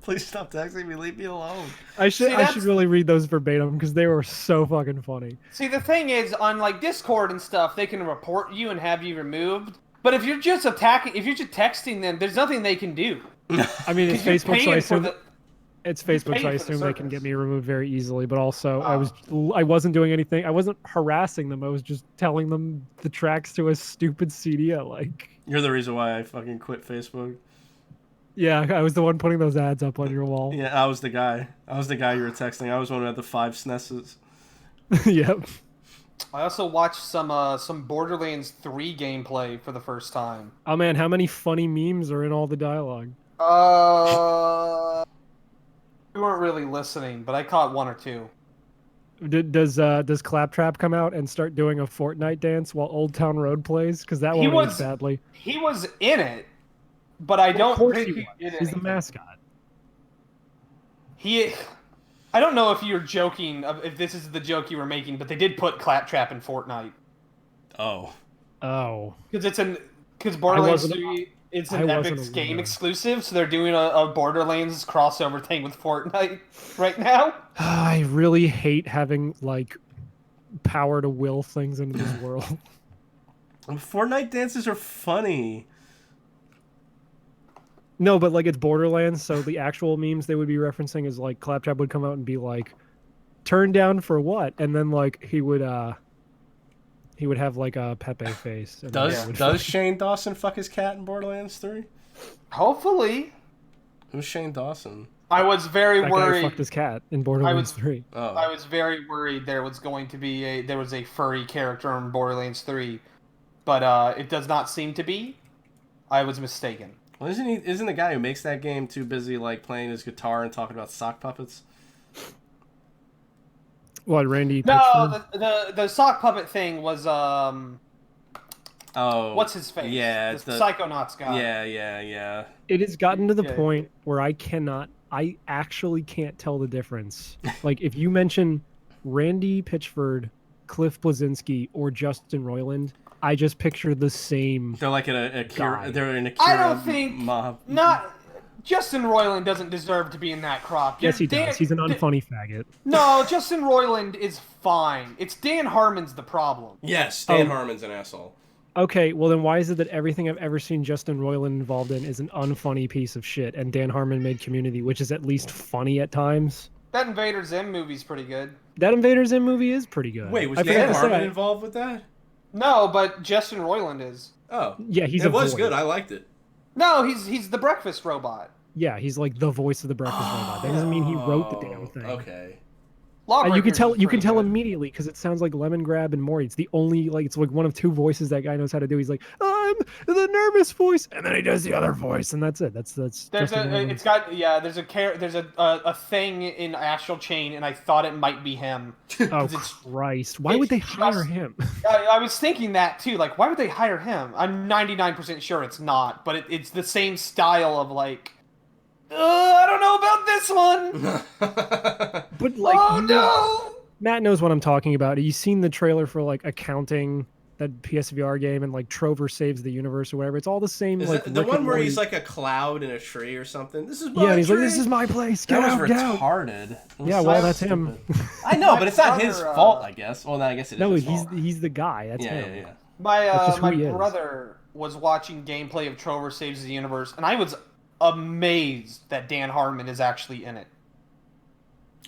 Speaker 1: Please stop texting me. Leave me alone.
Speaker 4: I should really read those verbatim because they were so fucking funny.
Speaker 8: See, the thing is, on like Discord and stuff, they can report you and have you removed. But if you're just texting them, there's nothing they can do.
Speaker 4: I mean, it's Facebook, so I assume it's Facebook, so I
Speaker 8: paying for the
Speaker 4: assume they can get
Speaker 8: service.
Speaker 4: me removed very easily. But also, I wasn't doing anything. I wasn't harassing them. I was just telling them the tracks to a stupid CD I like.
Speaker 1: You're the reason why I fucking quit Facebook.
Speaker 4: Yeah, I was the one putting those ads up on your wall.
Speaker 1: Yeah, I was the guy. I was the guy you were texting. I was one who had the 5 SNESes.
Speaker 4: Yep.
Speaker 8: I also watched some Borderlands 3 gameplay for the first time.
Speaker 4: Oh man, how many funny memes are in all the dialogue?
Speaker 8: We weren't really listening, but I caught 1 or 2.
Speaker 4: Does Claptrap come out and start doing a Fortnite dance while Old Town Road plays? Because that one age badly.
Speaker 8: He was in it, but I don't think he did
Speaker 4: He's the
Speaker 8: anything.
Speaker 4: mascot.
Speaker 8: I don't know if you're joking, if this is the joke you were making, but they did put Claptrap in Fortnite.
Speaker 1: Oh.
Speaker 8: Because Borderlands 3, it's an Epic game exclusive, so they're doing a Borderlands crossover thing with Fortnite right now.
Speaker 4: I really hate having like power to will things into this world.
Speaker 1: Fortnite dances are funny.
Speaker 4: No, but like it's Borderlands, so the actual memes they would be referencing is like Claptrap would come out and be like, "Turn down for what?" And then like he would have like a Pepe face. And
Speaker 1: Does Shane Dawson fuck his cat in Borderlands 3?
Speaker 8: Hopefully.
Speaker 1: Who's Shane Dawson?
Speaker 8: I was very
Speaker 4: that
Speaker 8: worried.
Speaker 4: guy fucked his cat in Borderlands 3.
Speaker 1: Oh.
Speaker 8: I was very worried there was going to be a furry character in Borderlands 3, but it does not seem to be. I was mistaken.
Speaker 1: Well, isn't the guy who makes that game too busy like playing his guitar and talking about sock puppets?
Speaker 4: What, Randy?
Speaker 8: No, the sock puppet thing was what's his face?
Speaker 1: Yeah,
Speaker 8: the Psychonauts guy.
Speaker 1: Yeah.
Speaker 4: It has gotten to the point where I actually can't tell the difference. Like, if you mention Randy Pitchford, Cliff Blazinski, or Justin Roiland, I just picture the same.
Speaker 1: They're like in a
Speaker 4: guy.
Speaker 1: They're in a
Speaker 8: I don't think
Speaker 1: mob.
Speaker 8: Justin Roiland doesn't deserve to be in that crop.
Speaker 4: Yes, he does. He's an unfunny faggot.
Speaker 8: No, Justin Roiland is fine. It's Dan Harmon's the problem.
Speaker 1: Yes, Dan Harmon's an asshole.
Speaker 4: Okay, well then why is it that everything I've ever seen Justin Roiland involved in is an unfunny piece of shit, and Dan Harmon made Community, which is at least funny at times?
Speaker 8: That Invader Zim movie's pretty good.
Speaker 4: That Invader Zim movie is pretty good.
Speaker 1: Wait, was Dan Harmon involved with that?
Speaker 8: No, but Justin Roiland is.
Speaker 1: Oh.
Speaker 4: Yeah,
Speaker 1: it was good. I liked it.
Speaker 8: No, he's the breakfast robot.
Speaker 4: Yeah, he's like the voice of the breakfast robot. That doesn't mean he wrote the damn thing.
Speaker 1: Okay.
Speaker 4: And you can
Speaker 8: Lawbreakers
Speaker 4: tell
Speaker 8: is pretty good.
Speaker 4: immediately because it sounds like Lemon Grab and Morty. It's the only it's like one of two voices that guy knows how to do. He's like, I'm the nervous voice, and then he does the other voice, and that's it. That's
Speaker 8: There's
Speaker 4: Justin
Speaker 8: a
Speaker 4: Roiland.
Speaker 8: it's got there's a thing in Astral Chain, and I thought it might be him.
Speaker 4: Oh
Speaker 8: 'Cause it's-
Speaker 4: Christ! Why would they hire
Speaker 8: just-
Speaker 4: him?
Speaker 8: I was thinking that too. Like, why would they hire him? I'm 99% sure it's not, but it's the same style of like. I don't know about this one.
Speaker 4: But like,
Speaker 8: Oh no!
Speaker 4: Matt knows what I'm talking about. You've seen the trailer for like Accounting, that PSVR game, and like Trover Saves the Universe or whatever. It's all the same.
Speaker 1: Is
Speaker 4: like
Speaker 1: it the
Speaker 4: Rick
Speaker 1: one
Speaker 4: and
Speaker 1: where
Speaker 4: Morty-
Speaker 1: he's like a cloud in a tree or something? This is my
Speaker 4: yeah, and he's like,
Speaker 1: tree.
Speaker 4: "This is my place. Get
Speaker 1: That
Speaker 4: out,
Speaker 1: was
Speaker 4: get out."
Speaker 1: retarded. It was
Speaker 4: Yeah,
Speaker 1: so
Speaker 4: well, that's him.
Speaker 1: stupid. I know,
Speaker 8: My
Speaker 1: but it's not his
Speaker 8: brother,
Speaker 1: fault, I guess. Well, no, I guess it is.
Speaker 4: No,
Speaker 1: his
Speaker 4: he's
Speaker 1: fault.
Speaker 4: the guy. That's
Speaker 1: Yeah,
Speaker 4: him.
Speaker 1: yeah, yeah.
Speaker 8: My
Speaker 4: just who
Speaker 8: my
Speaker 4: he is.
Speaker 8: brother was watching gameplay of Trover Saves the Universe, and I was amazed that Dan Harmon is actually in it.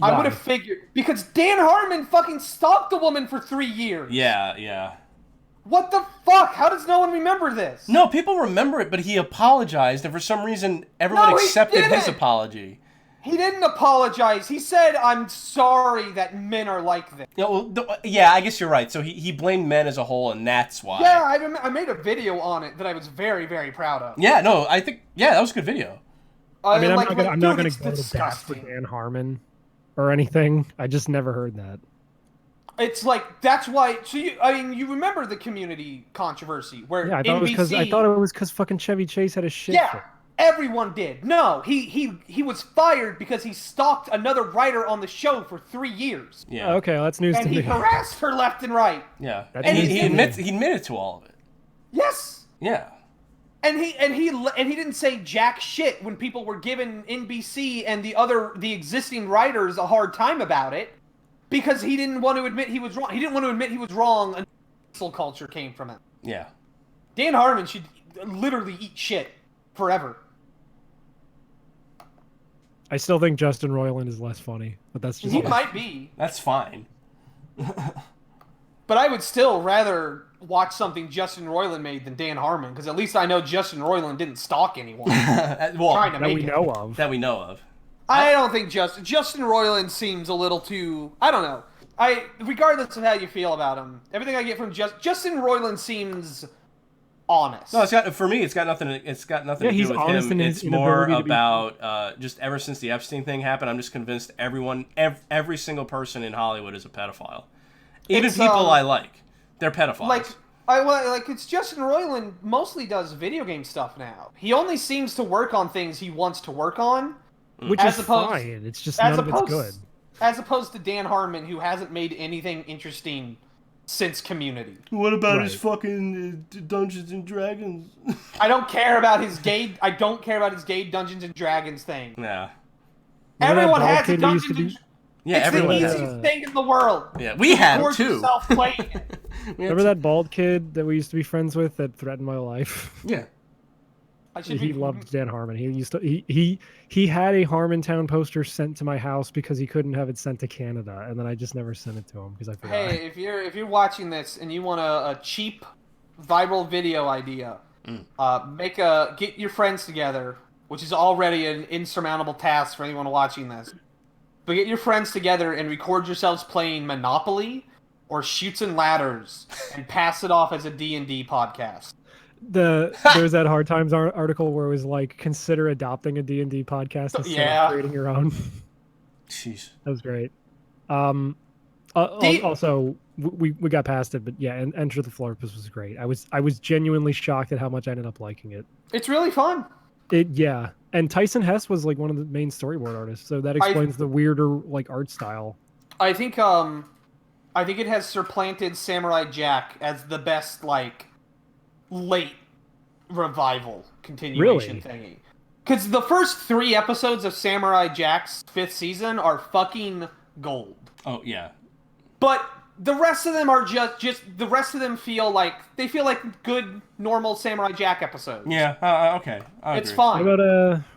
Speaker 8: I
Speaker 4: Why?
Speaker 8: would have figured because Dan Harmon fucking stalked the woman for 3 years.
Speaker 1: Yeah, yeah.
Speaker 8: What the fuck? How does no one remember this?
Speaker 1: No, people remember it, but he apologized, and for some reason, everyone
Speaker 8: No, he
Speaker 1: accepted his
Speaker 8: didn't.
Speaker 1: apology.
Speaker 8: He didn't apologize. He said, "I'm sorry that men are like this."
Speaker 1: Yeah, well, yeah, I guess you're right. So he blamed men as a whole, and that's why.
Speaker 8: Yeah, I made a video on it that I was very, very proud of.
Speaker 1: Yeah, no, I think that was a good video.
Speaker 4: I mean, I'm
Speaker 8: like,
Speaker 4: not gonna,
Speaker 8: like,
Speaker 4: I'm not
Speaker 8: dude,
Speaker 4: gonna
Speaker 8: it's
Speaker 4: go to bat for
Speaker 8: disgusting.
Speaker 4: Dan Harmon or anything. I just never heard that.
Speaker 8: It's like that's why. So you remember the Community controversy where
Speaker 4: Yeah, I thought it was because
Speaker 8: NBC
Speaker 4: fucking Chevy Chase had a shit.
Speaker 8: Yeah,
Speaker 4: fit.
Speaker 8: everyone did. No, he was fired because he stalked another writer on the show for 3 years,
Speaker 1: Yeah.
Speaker 4: Okay, well, that's news
Speaker 8: and
Speaker 4: to
Speaker 8: he
Speaker 4: me.
Speaker 8: harassed her left and right.
Speaker 1: Yeah.
Speaker 4: That's
Speaker 1: And
Speaker 4: news
Speaker 1: he
Speaker 4: to me.
Speaker 1: admitted to all of it.
Speaker 8: Yes.
Speaker 1: Yeah.
Speaker 8: And he didn't say jack shit when people were giving NBC and the existing writers a hard time about it because he didn't want to admit he was wrong. He didn't want to admit he was wrong until cancel culture came from him.
Speaker 1: Yeah.
Speaker 8: Dan Harmon should literally eat shit forever.
Speaker 4: I still think Justin Roiland is less funny, but that's just
Speaker 8: He might be,
Speaker 1: That's fine.
Speaker 8: but I would still rather watch something Justin Roiland made than Dan Harmon because at least I know Justin Roiland didn't stalk anyone
Speaker 1: Well,
Speaker 8: trying to
Speaker 4: that
Speaker 8: make
Speaker 4: we
Speaker 8: it.
Speaker 4: know of.
Speaker 1: that we know of.
Speaker 8: I don't think Justin Roiland seems a little too. I don't know. Regardless of how you feel about him, everything I get from Justin Roiland seems honest.
Speaker 1: No, it's got nothing. It's got nothing
Speaker 4: Yeah,
Speaker 1: to
Speaker 4: he's
Speaker 1: do with
Speaker 4: honest
Speaker 1: him.
Speaker 4: in his
Speaker 1: It's more
Speaker 4: inability to be-
Speaker 1: about just ever since the Epstein thing happened, I'm just convinced every single person in Hollywood is a pedophile. Even
Speaker 8: It's,
Speaker 1: people I like, they're pedophiles.
Speaker 8: It's Justin Roiland mostly does video game stuff now. He only seems to work on things he wants to work on,
Speaker 4: Which
Speaker 8: As
Speaker 4: is
Speaker 8: opposed-
Speaker 4: fine. It's just none of it's good.
Speaker 8: as opposed to Dan Harmon, who hasn't made anything interesting since Community.
Speaker 1: What about
Speaker 4: his
Speaker 1: fucking Dungeons and Dragons?
Speaker 8: I don't care about his gay. I don't care about his gay Dungeons and Dragons thing.
Speaker 1: Yeah.
Speaker 4: Remember that
Speaker 8: Everyone
Speaker 4: bald
Speaker 8: has a
Speaker 4: kid who used
Speaker 8: Dungeons
Speaker 4: to
Speaker 8: and
Speaker 4: be-
Speaker 1: Yeah,
Speaker 8: It's
Speaker 1: everyone
Speaker 8: the
Speaker 1: has.
Speaker 8: easiest thing in the world.
Speaker 1: Yeah, we had
Speaker 8: Record
Speaker 1: too.
Speaker 8: yourself playing it.
Speaker 4: Remember that bald kid that we used to be friends with that threatened my life?
Speaker 1: Yeah.
Speaker 8: I should
Speaker 4: He
Speaker 8: be,
Speaker 4: loved Dan Harmon. He had a Harmontown poster sent to my house because he couldn't have it sent to Canada, and then I just never sent it to him because I forgot.
Speaker 8: Hey, if you're watching this and you want a cheap viral video idea, get your friends together, which is already an insurmountable task for anyone watching this. But get your friends together and record yourselves playing Monopoly or Shoots and Ladders and pass it off as a D&D podcast.
Speaker 4: There was that Hard Times article where it was like, consider adopting a D&D podcast instead
Speaker 8: Yeah.
Speaker 4: of creating your own.
Speaker 1: Jeez.
Speaker 4: That was great.
Speaker 8: D-
Speaker 4: Also, we got past it, but yeah, and Enter the Florpus was great. I was genuinely shocked at how much I ended up liking it.
Speaker 8: It's really fun.
Speaker 4: Yeah, and Tyson Hess was like one of the main storyboard artists, so that explains the weirder like art style.
Speaker 8: I think it has supplanted Samurai Jack as the best like late revival continuation thingy. Because the first 3 episodes of Samurai Jack's 5th season are fucking gold.
Speaker 1: Oh yeah.
Speaker 8: But the rest of them are just the rest of them feel like good normal Samurai Jack episodes.
Speaker 1: Yeah. Okay. I
Speaker 8: It's
Speaker 1: agree.
Speaker 8: fine.
Speaker 4: What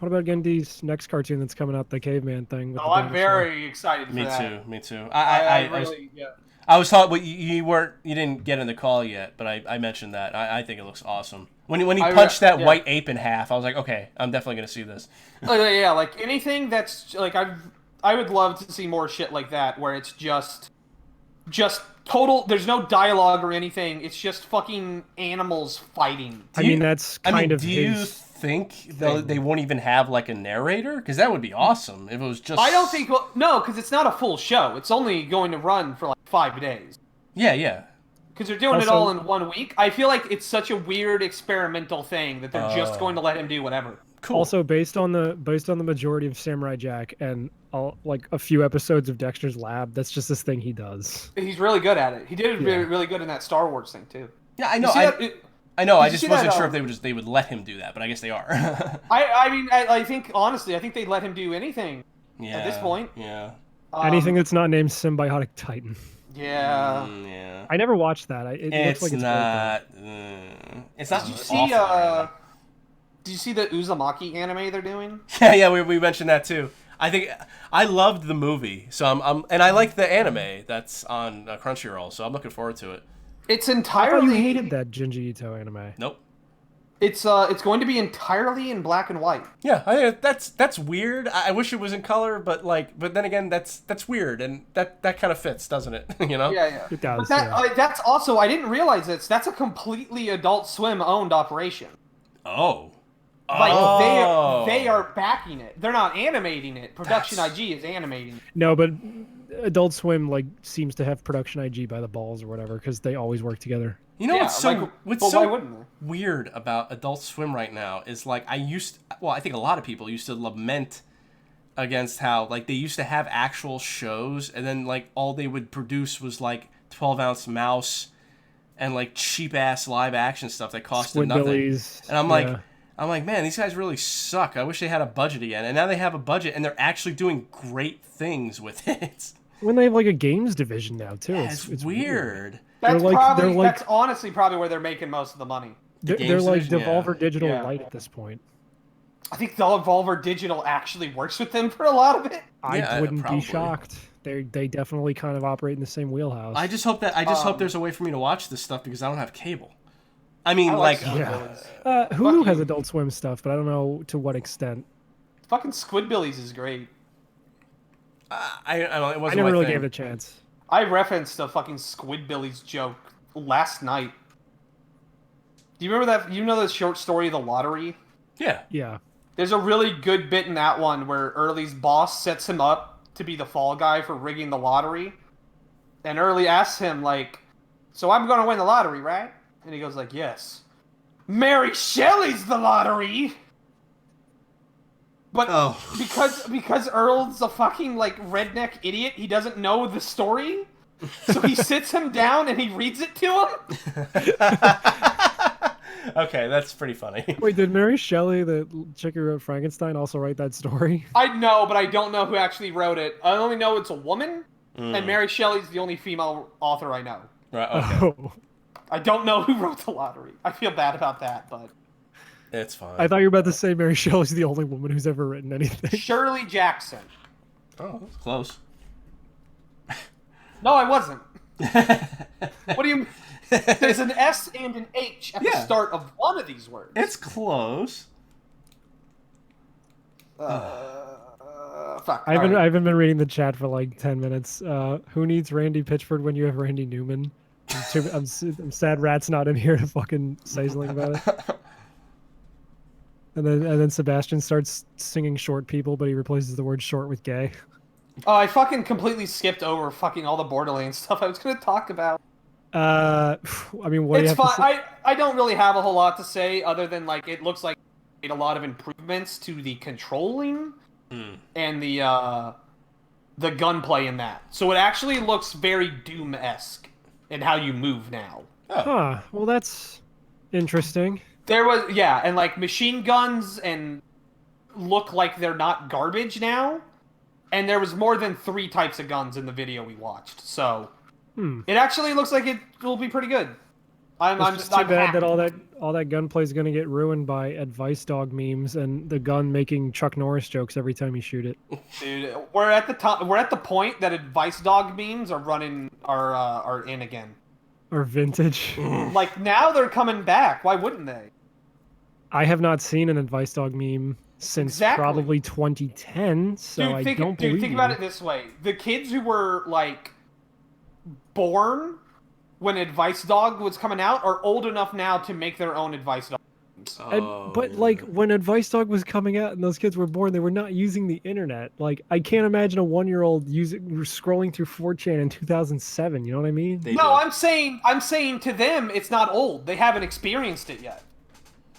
Speaker 4: about Gendy's next cartoon that's coming out, the caveman thing? With
Speaker 8: Oh,
Speaker 4: the
Speaker 8: I'm
Speaker 4: dinosaur?
Speaker 8: very excited for
Speaker 1: Me
Speaker 8: that.
Speaker 1: too. Me too.
Speaker 8: I really, yeah.
Speaker 1: I was talking, but you didn't get in the call yet, but I mentioned that. I think it looks awesome. When he punched that white ape in half, I was like, okay, I'm definitely gonna see this.
Speaker 8: Oh, yeah, like anything that's like I would love to see more shit like that where it's just total. There's no dialogue or anything. It's just fucking animals fighting.
Speaker 4: That's kind of
Speaker 1: do you think they won't even have like a narrator? Because that would be awesome if it was just.
Speaker 8: I don't think. Well, no, because it's not a full show. It's only going to run for like 5 days.
Speaker 1: Yeah.
Speaker 8: Because they're doing it all in 1 week. I feel like it's such a weird experimental thing that they're just going to let him do whatever.
Speaker 1: Cool.
Speaker 4: Also, based on the majority of Samurai Jack and like a few episodes of Dexter's Lab, that's just this thing he does.
Speaker 8: He's really good at it. He did it really good in that Star Wars thing too.
Speaker 1: Yeah, I know. I know. I just wasn't sure if they would let him do that, but I guess they are.
Speaker 8: I think honestly, I think they'd let him do anything at this point.
Speaker 1: Yeah.
Speaker 4: Anything that's not named Symbiotic Titan.
Speaker 8: Yeah.
Speaker 1: Yeah.
Speaker 4: I never watched that. It looks like it's
Speaker 1: not. It's not.
Speaker 8: Did you see the Uzumaki anime they're doing?
Speaker 1: Yeah, we mentioned that too. I think I loved the movie, so and I like the anime that's on Crunchyroll, so I'm looking forward to it.
Speaker 8: It's
Speaker 4: I
Speaker 8: entirely.
Speaker 4: thought you hated that Junji Ito anime.
Speaker 1: Nope.
Speaker 8: It's going to be entirely in black and white.
Speaker 1: Yeah, I think that's weird. I wish it was in color, but then again, that's weird, and that kind of fits, doesn't it? You know?
Speaker 8: Yeah.
Speaker 4: It does.
Speaker 8: But that's also, I didn't realize this. That's a completely Adult Swim owned operation.
Speaker 1: Oh.
Speaker 8: Like they are backing it. They're not animating it. Production IG is animating it.
Speaker 4: No, but Adult Swim like seems to have Production IG by the balls or whatever because they always work together.
Speaker 1: You know what's so
Speaker 8: why wouldn't they?
Speaker 1: weird about Adult Swim right now is like I think a lot of people used to lament against how like they used to have actual shows and then like all they would produce was like 12-ounce mouse and like cheap ass live action stuff that costed nothing. And I'm like, man, these guys really suck. I wish they had a budget again. And now they have a budget and they're actually doing great things with it.
Speaker 4: When they have like a games division now too.
Speaker 1: Yeah, it's weird.
Speaker 8: That's that's honestly probably where they're making most of the money.
Speaker 4: They're like Devolver Digital Light at this point.
Speaker 8: I think Devolver Digital actually works with them for a lot of it.
Speaker 4: I wouldn't be shocked. They definitely kind of operate in the same wheelhouse.
Speaker 1: I just hope there's a way for me to watch this stuff because I don't have cable. I mean,
Speaker 4: Hulu has Adult Swim stuff, but I don't know to what extent.
Speaker 8: Fucking Squidbillies is great.
Speaker 1: I don't. It wasn't.
Speaker 4: I never really
Speaker 1: thing.
Speaker 4: gave it a chance.
Speaker 8: I referenced a fucking Squidbillies joke last night. Do you remember that? You know the short story, The Lottery?
Speaker 1: Yeah.
Speaker 4: Yeah.
Speaker 8: There's a really good bit in that one where Early's boss sets him up to be the fall guy for rigging the lottery, and Early asks him like, "So I'm gonna win the lottery, right?" And he goes like, "Yes." Mary Shelley's the lottery. But because Earl's a fucking like redneck idiot, he doesn't know the story. So he sits him down and he reads it to him.
Speaker 1: Okay, that's pretty funny.
Speaker 4: Wait, did Mary Shelley, the chick who wrote Frankenstein, also write that story?
Speaker 8: I know, but I don't know who actually wrote it. I only know it's a woman, and Mary Shelley's the only female author I know.
Speaker 1: Right. Okay.
Speaker 4: Oh.
Speaker 8: I don't know who wrote The Lottery. I feel bad about that, but
Speaker 1: it's fine.
Speaker 4: I thought you were about to say Mary Shelley's the only woman who's ever written anything.
Speaker 8: Shirley Jackson.
Speaker 1: Oh, that's close.
Speaker 8: No, I wasn't. What do you? There's an S and an H at the start of one of these words.
Speaker 1: It's close.
Speaker 8: Fuck.
Speaker 4: I haven't been reading the chat for like 10 minutes. Who needs Randy Pitchford when you have Randy Newman? I'm sad Rat's not in here to fucking say something about it. And then Sebastian starts singing short people, but he replaces the word short with gay.
Speaker 8: Oh, I fucking completely skipped over fucking all the Borderlands stuff I was going to talk about.
Speaker 4: I mean, what
Speaker 8: it's
Speaker 4: do you have
Speaker 8: fine.
Speaker 4: to say?
Speaker 8: I don't really have a whole lot to say other than like it looks like it made a lot of improvements to the controlling and the gunplay in that. So it actually looks very Doom-esque in how you move now.
Speaker 4: Huh. Well, that's interesting.
Speaker 8: There was and like machine guns and look like they're not garbage now. And there was more than 3 types of guns in the video we watched. So it actually looks like it will be pretty good.
Speaker 4: It's just too bad that all that gunplay is going to get ruined by advice dog memes and the gun making Chuck Norris jokes every time you shoot it.
Speaker 8: Dude, we're at the point that advice dog memes are in again.
Speaker 4: Or vintage.
Speaker 8: Like now they're coming back. Why wouldn't they?
Speaker 4: I have not seen an advice dog meme since probably 2010, so
Speaker 8: Dude,
Speaker 4: I don't believe
Speaker 8: think about it this way: the kids who were like born when Advice Dog was coming out are old enough now to make their own Advice Dog.
Speaker 4: But like when Advice Dog was coming out and those kids were born, they were not using the internet. Like I can't imagine a 1-year-old scrolling through 4chan in 2007. You know what I mean?
Speaker 8: I'm saying to them, it's not old. They haven't experienced it yet.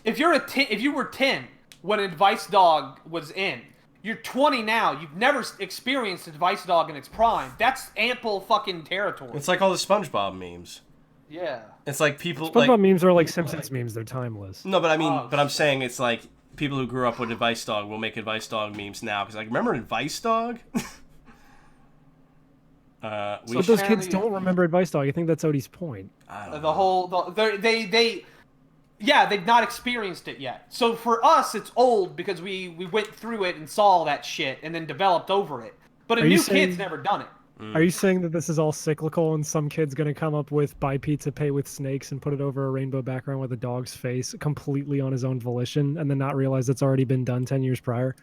Speaker 8: If you were 10 when Advice Dog was in, you're 20 now. You've never experienced Advice Dog in its prime. That's ample fucking territory.
Speaker 1: It's like all the SpongeBob memes.
Speaker 8: Yeah.
Speaker 1: It's like people
Speaker 4: SpongeBob memes are like Simpsons memes. They're timeless.
Speaker 1: No, but I mean, I'm saying it's like people who grew up with Advice Dog will make Advice Dog memes now because like remember Advice Dog?
Speaker 4: But those kids don't remember Advice Dog. I think that's Odie's point.
Speaker 8: They've not experienced it yet. So for us, it's old because we went through it and saw all that shit and then developed over it. But a new kid's never done it.
Speaker 4: Are you saying that this is all cyclical and some kid's going to come up with buy pizza, pay with snakes and put it over a rainbow background with a dog's face completely on his own volition and then not realize it's already been done 10 years prior?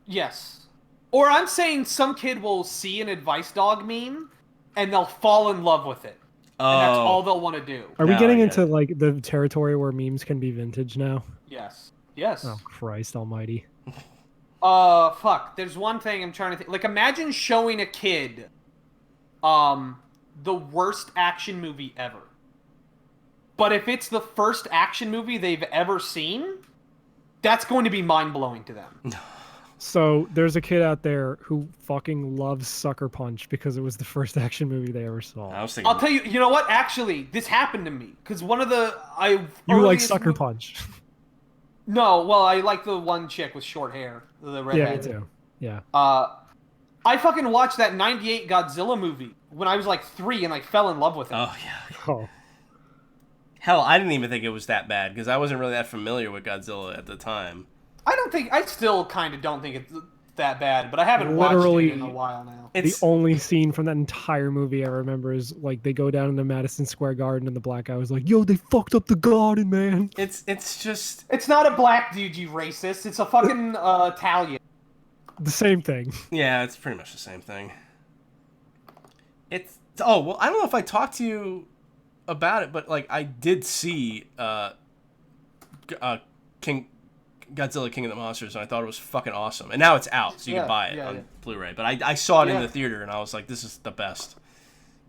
Speaker 8: Yes. Or I'm saying some kid will see an Advice Dog meme and they'll fall in love with it. And that's all they'll want to do.
Speaker 4: Are we getting into like the territory where memes can be vintage now?
Speaker 8: Yes. Yes.
Speaker 4: Oh, Christ almighty.
Speaker 8: Fuck. There's one thing I'm trying to think. Like, imagine showing a kid, the worst action movie ever. But if it's the first action movie they've ever seen, that's going to be mind-blowing to them.
Speaker 4: So there's a kid out there who fucking loves Sucker Punch because it was the first action movie they ever saw.
Speaker 8: I'll tell you, you know what? Actually, this happened to me because one of the
Speaker 4: You like Sucker Punch?
Speaker 8: No, well, I like the one chick with short hair, the redhead.
Speaker 4: Yeah, me too. Yeah.
Speaker 8: I fucking watched that '98 Godzilla movie when I was like 3 and I fell in love with it.
Speaker 1: Oh yeah.
Speaker 4: Oh.
Speaker 1: Hell, I didn't even think it was that bad because I wasn't really that familiar with Godzilla at the time.
Speaker 8: I still kind of don't think it's that bad, but I haven't watched it in a while now.
Speaker 4: The only scene from that entire movie I remember is like they go down into Madison Square Garden and the black guy was like, "Yo, they fucked up the garden, man."
Speaker 1: It's just...
Speaker 8: It's not a black dude, you racist. It's a fucking Italian.
Speaker 4: The same thing.
Speaker 1: Yeah, it's pretty much the same thing. Oh, well, I don't know if I talked to you about it, but like I did see Godzilla King of the Monsters, and I thought it was fucking awesome. And now it's out, so you can buy it on Blu-ray. But I saw it in the theater, and I was like, this is the best.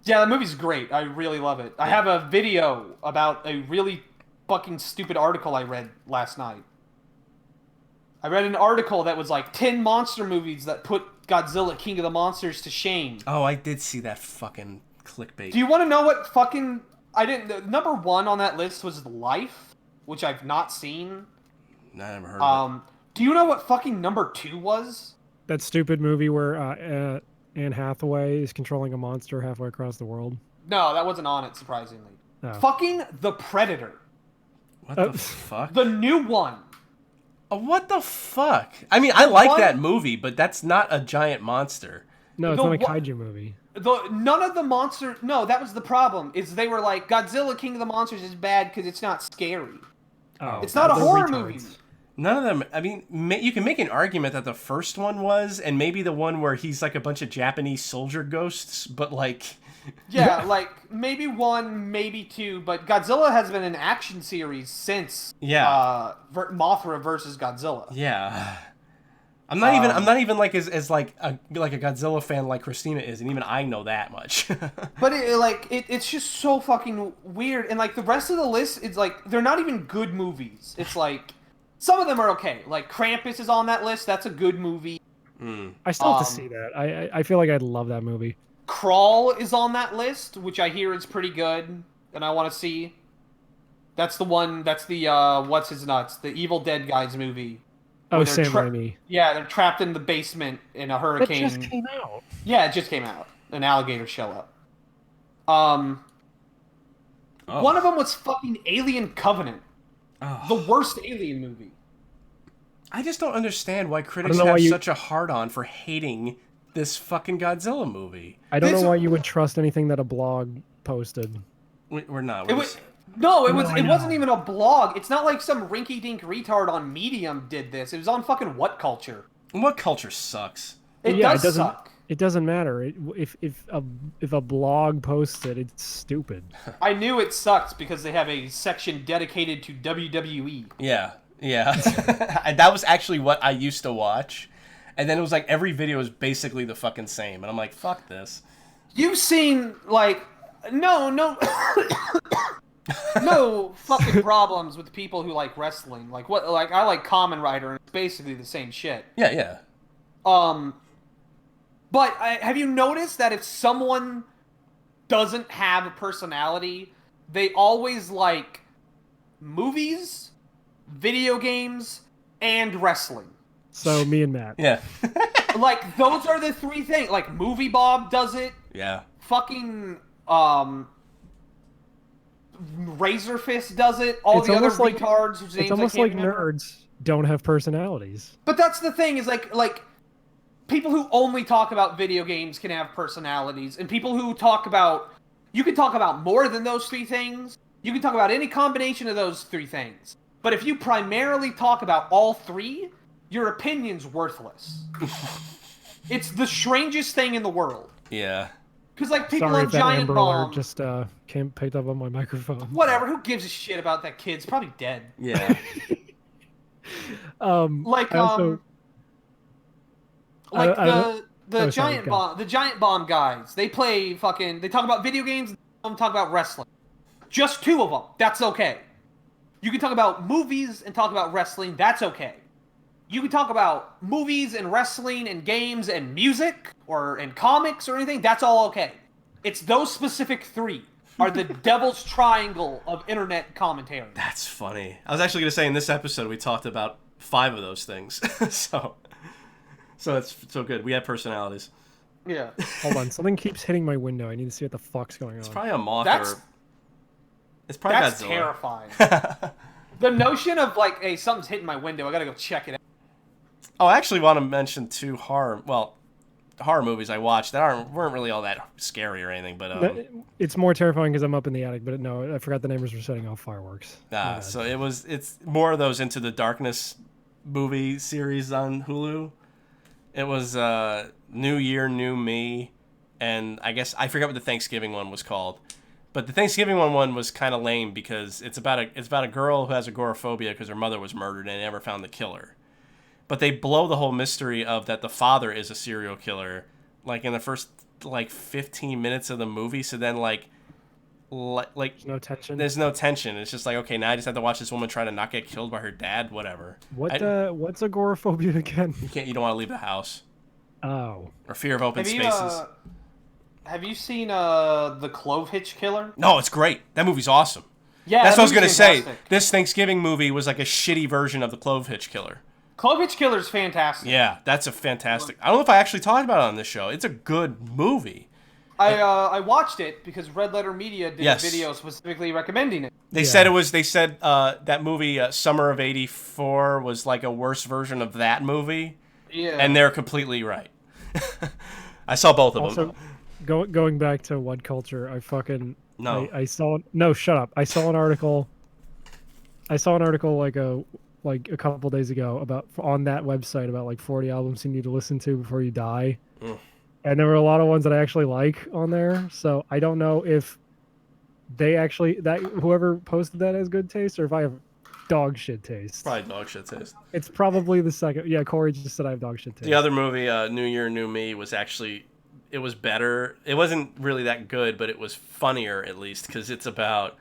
Speaker 8: Yeah, the movie's great. I really love it. I have a video about a really fucking stupid article I read last night. I read an article that was like 10 monster movies that put Godzilla King of the Monsters to shame.
Speaker 1: Oh, I did see that fucking clickbait.
Speaker 8: Do you want to know what fucking... Number 1 on that list was Life, which I've not seen.
Speaker 1: I never heard of it.
Speaker 8: Do you know what fucking number 2 was?
Speaker 4: That stupid movie where Anne Hathaway is controlling a monster halfway across the world.
Speaker 8: No, that wasn't on it, surprisingly.
Speaker 4: Oh.
Speaker 8: Fucking The Predator.
Speaker 1: What the fuck?
Speaker 8: The new one.
Speaker 1: What the fuck? I mean, I like that movie, but that's not a giant monster.
Speaker 4: No, it's not a kaiju movie.
Speaker 8: None of the monsters... No, that was the problem. Is they were like, Godzilla King of the Monsters is bad because it's not scary.
Speaker 4: Oh,
Speaker 8: it's not a horror movie.
Speaker 1: None of them... I mean, you can make an argument that the first one was, and maybe the one where he's like a bunch of Japanese soldier ghosts, but like...
Speaker 8: Yeah, like, maybe 1, maybe 2, but Godzilla has been an action series since Mothra versus Godzilla.
Speaker 1: Yeah. I'm not even like as like a Godzilla fan like Christina is, and even I know that much.
Speaker 8: But it's just so fucking weird, and like the rest of the list, it's like they're not even good movies. It's like some of them are okay. Like Krampus is on that list. That's a good movie.
Speaker 4: I still have to see that. I feel like I'd love that movie.
Speaker 8: Crawl is on that list, which I hear is pretty good, and I want to see. That's the one. That's the what's his nuts? The Evil Dead guys movie.
Speaker 4: Oh, Sam Raimi.
Speaker 8: Yeah, they're trapped in the basement in a hurricane.
Speaker 4: It just came out.
Speaker 8: Yeah, it just came out. An alligator show up.
Speaker 1: Oh.
Speaker 8: One of them was fucking Alien Covenant,
Speaker 1: Oh.
Speaker 8: the worst Alien movie.
Speaker 1: I just don't understand why critics
Speaker 4: know
Speaker 1: have
Speaker 4: why you-
Speaker 1: such a hard-on for hating this fucking Godzilla movie.
Speaker 4: I don't
Speaker 8: This-
Speaker 4: know why you would trust anything that a blog posted.
Speaker 1: We're not.
Speaker 8: It
Speaker 1: We're
Speaker 8: was
Speaker 1: just-
Speaker 8: no, it
Speaker 4: No,
Speaker 8: was.
Speaker 4: I
Speaker 8: It wasn't
Speaker 4: know.
Speaker 8: even a blog. It's not like some rinky-dink retard on Medium did this. It was on fucking What Culture.
Speaker 1: What culture sucks?
Speaker 8: It
Speaker 4: Yeah,
Speaker 8: does
Speaker 4: it doesn't-
Speaker 8: suck.
Speaker 4: It doesn't matter. If a blog posts it, it's stupid.
Speaker 8: I knew it sucked because they have a section dedicated to WWE.
Speaker 1: Yeah, yeah. And that was actually what I used to watch. And then it was like every video is basically the fucking same. And I'm like, fuck this.
Speaker 8: You've seen like no no fucking problems with people who like wrestling. Like what? Like I like Kamen Rider, and it's basically the same shit.
Speaker 1: Yeah, yeah.
Speaker 8: But have you noticed that if someone doesn't have a personality, they always like movies, video games, and wrestling.
Speaker 4: So me and Matt.
Speaker 1: Yeah.
Speaker 8: Like those are the three things. Like Movie Bob does it.
Speaker 1: Yeah.
Speaker 8: Fucking Razor Fist does it. All
Speaker 4: It's
Speaker 8: the other
Speaker 4: almost like-
Speaker 8: retards whose names
Speaker 4: It's
Speaker 8: I
Speaker 4: almost
Speaker 8: can't
Speaker 4: like
Speaker 8: remember.
Speaker 4: nerds don't have personalities.
Speaker 8: But that's the thing is like people who only talk about video games can have personalities, and people who talk about you can talk about more than those three things. You can talk about any combination of those three things. But if you primarily talk about all three, your opinion's worthless. It's the strangest thing in the world.
Speaker 1: Yeah.
Speaker 8: Because like people
Speaker 4: Sorry
Speaker 8: on
Speaker 4: if that
Speaker 8: Giant
Speaker 4: Amber
Speaker 8: Bomb,
Speaker 4: Alert just came picked up on my microphone.
Speaker 8: whatever. Who gives a shit about that kid? It's probably dead.
Speaker 1: Yeah.
Speaker 8: Like
Speaker 4: I also-
Speaker 8: like
Speaker 4: I don't-
Speaker 8: the
Speaker 4: oh, sorry,
Speaker 8: Giant
Speaker 4: go.
Speaker 8: Bomb, the Giant Bomb guys. They play fucking. They talk about video games. They talk about wrestling. Just two of them. That's okay. You can talk about movies and talk about wrestling. That's okay. You can talk about movies and wrestling and games and music and comics or anything. That's all okay. It's those specific three are the devil's triangle of internet commentary.
Speaker 1: That's funny. I was actually going to say in this episode we talked about 5 of those things. so it's so good. We have personalities.
Speaker 8: Yeah.
Speaker 4: Hold on, something keeps hitting my window. I need to see what the fuck's going on.
Speaker 1: It's probably a moth
Speaker 8: That's-
Speaker 1: or... It's probably
Speaker 8: That's
Speaker 1: Godzilla.
Speaker 8: terrifying. The notion of like, hey, something's hitting my window. I gotta go check it out.
Speaker 1: Oh, I actually want to mention 2 horror movies I watched that weren't really all that scary or anything, but
Speaker 4: No, it's more terrifying because I'm up in the attic. But no, I forgot the neighbors were setting off fireworks. My bad.
Speaker 1: so it's more of those Into the Darkness movie series on Hulu. It was New Year, New Me, and I guess I forget what the Thanksgiving one was called. But the Thanksgiving one was kind of lame because it's about a girl who has agoraphobia because her mother was murdered and they never found the killer. But they blow the whole mystery of that the father is a serial killer, like in the first 15 minutes of the movie. So then like
Speaker 4: No tension.
Speaker 1: there's no tension. It's just like, okay, now I just have to watch this woman try to not get killed by her dad. Whatever.
Speaker 4: What's agoraphobia again?
Speaker 1: You don't want to leave the house
Speaker 4: Oh,
Speaker 1: or fear of open spaces.
Speaker 8: Have you seen the Clove Hitch Killer?
Speaker 1: No, it's great. That movie's awesome.
Speaker 8: Yeah,
Speaker 1: That's
Speaker 8: that
Speaker 1: what I was gonna
Speaker 8: movie's
Speaker 1: say.
Speaker 8: fantastic.
Speaker 1: This Thanksgiving movie was like a shitty version of the Clove Hitch Killer.
Speaker 8: Clove Hitch Killer's fantastic.
Speaker 1: Yeah, that's a fantastic. I don't know if I actually talked about it on this show. It's a good movie.
Speaker 8: I watched it because Red Letter Media did
Speaker 1: Yes.
Speaker 8: a video specifically recommending it.
Speaker 1: They said it was. They said that movie Summer of '84 was like a worse version of that movie,
Speaker 8: Yeah.
Speaker 1: and they're completely right. I saw both of
Speaker 4: also
Speaker 1: them.
Speaker 4: going back to What Culture,
Speaker 1: No.
Speaker 4: I saw no. Shut up. I saw an article. Like a couple days ago on that website about like 40 albums you need to listen to before you die.
Speaker 1: Mm.
Speaker 4: And there were a lot of ones that I actually like on there. So I don't know if they actually whoever posted that has good taste or if I have dog shit taste.
Speaker 1: Probably dog shit taste.
Speaker 4: It's probably the second. Yeah, Corey just said I have dog shit taste.
Speaker 1: The other movie, New Year, New Me, was actually it was better. It wasn't really that good, but it was funnier at least because it's about.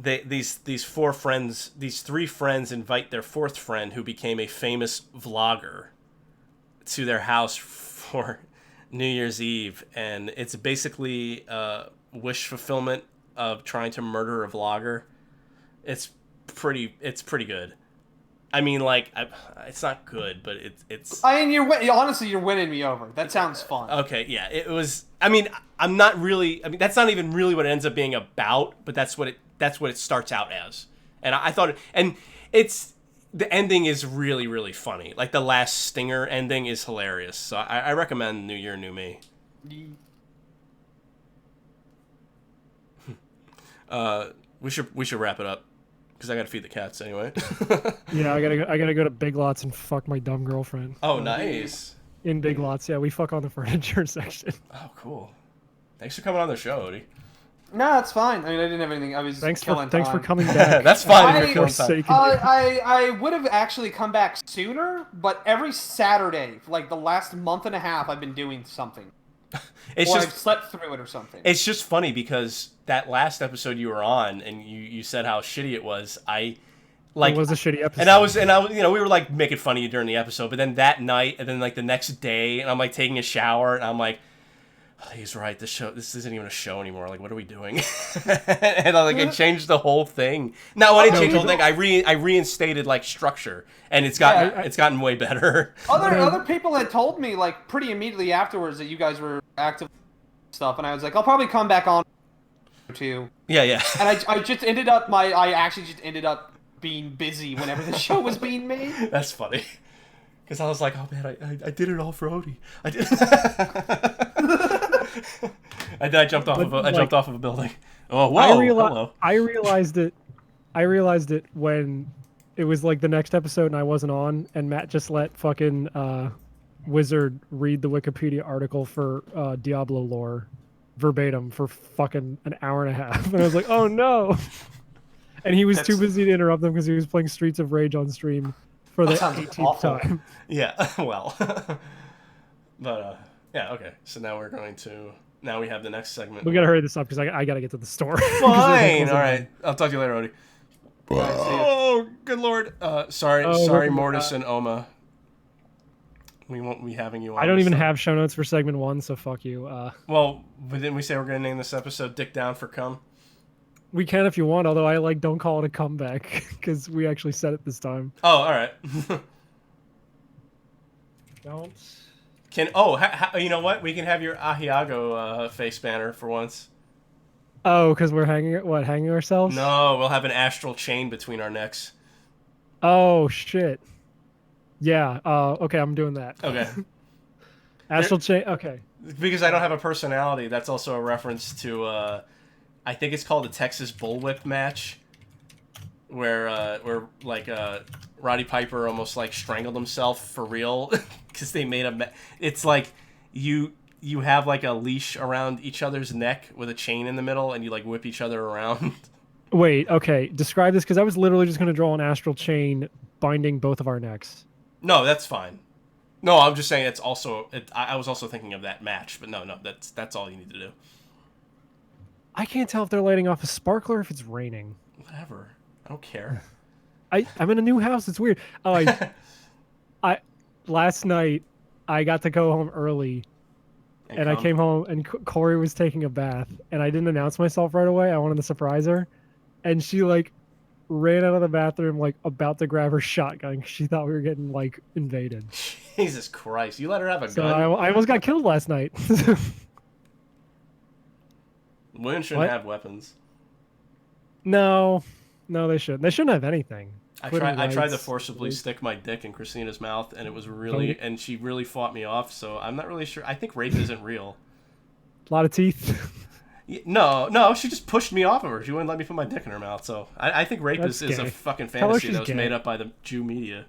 Speaker 1: These 3 friends invite their 4th friend who became a famous vlogger to their house for New Year's Eve, and it's basically wish fulfillment of trying to murder a vlogger. It's pretty good. I mean, like, it's not good, but it's.
Speaker 8: I mean, honestly, you're winning me over. That sounds fun.
Speaker 1: Okay, yeah, it was. I mean, I'm not really. I mean, that's not even really what it ends up being about, but that's what it starts out as. And I thought, and it's the ending is really, really funny. Like the last stinger ending is hilarious. So I recommend New Year, New Me. We should wrap it up because I gotta feed the cats anyway.
Speaker 4: Yeah, I gotta go to Big Lots and fuck my dumb girlfriend.
Speaker 1: Oh, nice.
Speaker 4: In Big Lots, yeah, we fuck on the furniture section.
Speaker 1: Oh, cool. Thanks for coming on the show, Odie.
Speaker 8: No, that's fine. I mean, I didn't have anything. I was
Speaker 4: Thanks
Speaker 8: killing
Speaker 4: for
Speaker 8: time.
Speaker 4: coming back.
Speaker 1: That's fine.
Speaker 8: I-
Speaker 1: If you're killing time.
Speaker 8: I would have actually come back sooner, but every Saturday, for like the last month and a half, I've been doing something.
Speaker 1: It's
Speaker 8: Or
Speaker 1: just
Speaker 8: I've slept through it or something.
Speaker 1: It's just funny because that last episode you were on and you said how shitty it was. It
Speaker 4: was a shitty episode.
Speaker 1: And I was, you know, we were like making fun of you during the episode, but then that night and then like the next day, and I'm like taking a shower and I'm like, oh, he's right. This isn't even a show anymore. Like, what are we doing? And I changed the whole thing. No, I didn't change the whole thing. I reinstated like structure, and it's gotten way better.
Speaker 8: Other people had told me like pretty immediately afterwards that you guys were active stuff, and I was like, I'll probably come back on too.
Speaker 1: Yeah.
Speaker 8: And I actually just ended up being busy whenever the show was being made.
Speaker 1: That's funny. Because I was like, oh man, I did it all for Odie. I did. I jumped off of a building. Oh whoa! Hello.
Speaker 4: I realized it when it was like the next episode and I wasn't on, and Matt just let fucking Wizard read the Wikipedia article for Diablo lore verbatim for fucking an hour and a half, and I was like, oh no! And he was too busy to interrupt them because he was playing Streets of Rage on stream for the 18th time.
Speaker 1: Yeah, well, but yeah, okay. So now we have the next segment.
Speaker 4: We gotta hurry this up because I gotta get to the store.
Speaker 1: Fine. All right. I'll talk to you later, Odie. Oh, good lord. Sorry, Mortis and Oma. We won't be having you on.
Speaker 4: I don't even have show notes for segment 1, so fuck you.
Speaker 1: Well, but didn't we say we're gonna name this episode "Dick Down for Cum"?
Speaker 4: We can if you want, although I don't call it a comeback because we actually said it this time.
Speaker 1: Oh, all right.
Speaker 4: Don't.
Speaker 1: You know what? We can have your Ahiago face banner for once.
Speaker 4: Oh, because we're hanging ourselves?
Speaker 1: No, we'll have an astral chain between our necks.
Speaker 4: Oh shit. Yeah. Okay, I'm doing that.
Speaker 1: Okay.
Speaker 4: Astral chain. Okay.
Speaker 1: Because I don't have a personality. That's also a reference to. I think it's called the Texas Bullwhip match, where Roddy Piper almost like strangled himself for real because they made it's like you have like a leash around each other's neck with a chain in the middle, and you like whip each other around.
Speaker 4: Wait, okay. Describe this because I was literally just gonna draw an astral chain binding both of our necks.
Speaker 1: No, that's fine. No, I'm just saying it's also. I was also thinking of that match, but no, that's all you need to do.
Speaker 4: I can't tell if they're lighting off a sparkler or if it's raining.
Speaker 1: Whatever. I don't care.
Speaker 4: I'm in a new house. It's weird. Oh, last night I got to go home early, and I came home and Corey was taking a bath, and I didn't announce myself right away. I wanted to surprise her, and she like ran out of the bathroom like about to grab her shotgun because she thought we were getting like invaded.
Speaker 1: Jesus Christ! You let her have a gun?
Speaker 4: I almost got killed last night.
Speaker 1: Women shouldn't have weapons.
Speaker 4: No, they shouldn't. They shouldn't have anything.
Speaker 1: I tried to forcibly stick my dick in Christina's mouth, and it was really, and she really fought me off. So I'm not really sure. I think rape isn't real.
Speaker 4: A lot of teeth.
Speaker 1: No, she just pushed me off of her. She wouldn't let me put my dick in her mouth. So I think rape is a fucking fantasy that was made up by the Jew media.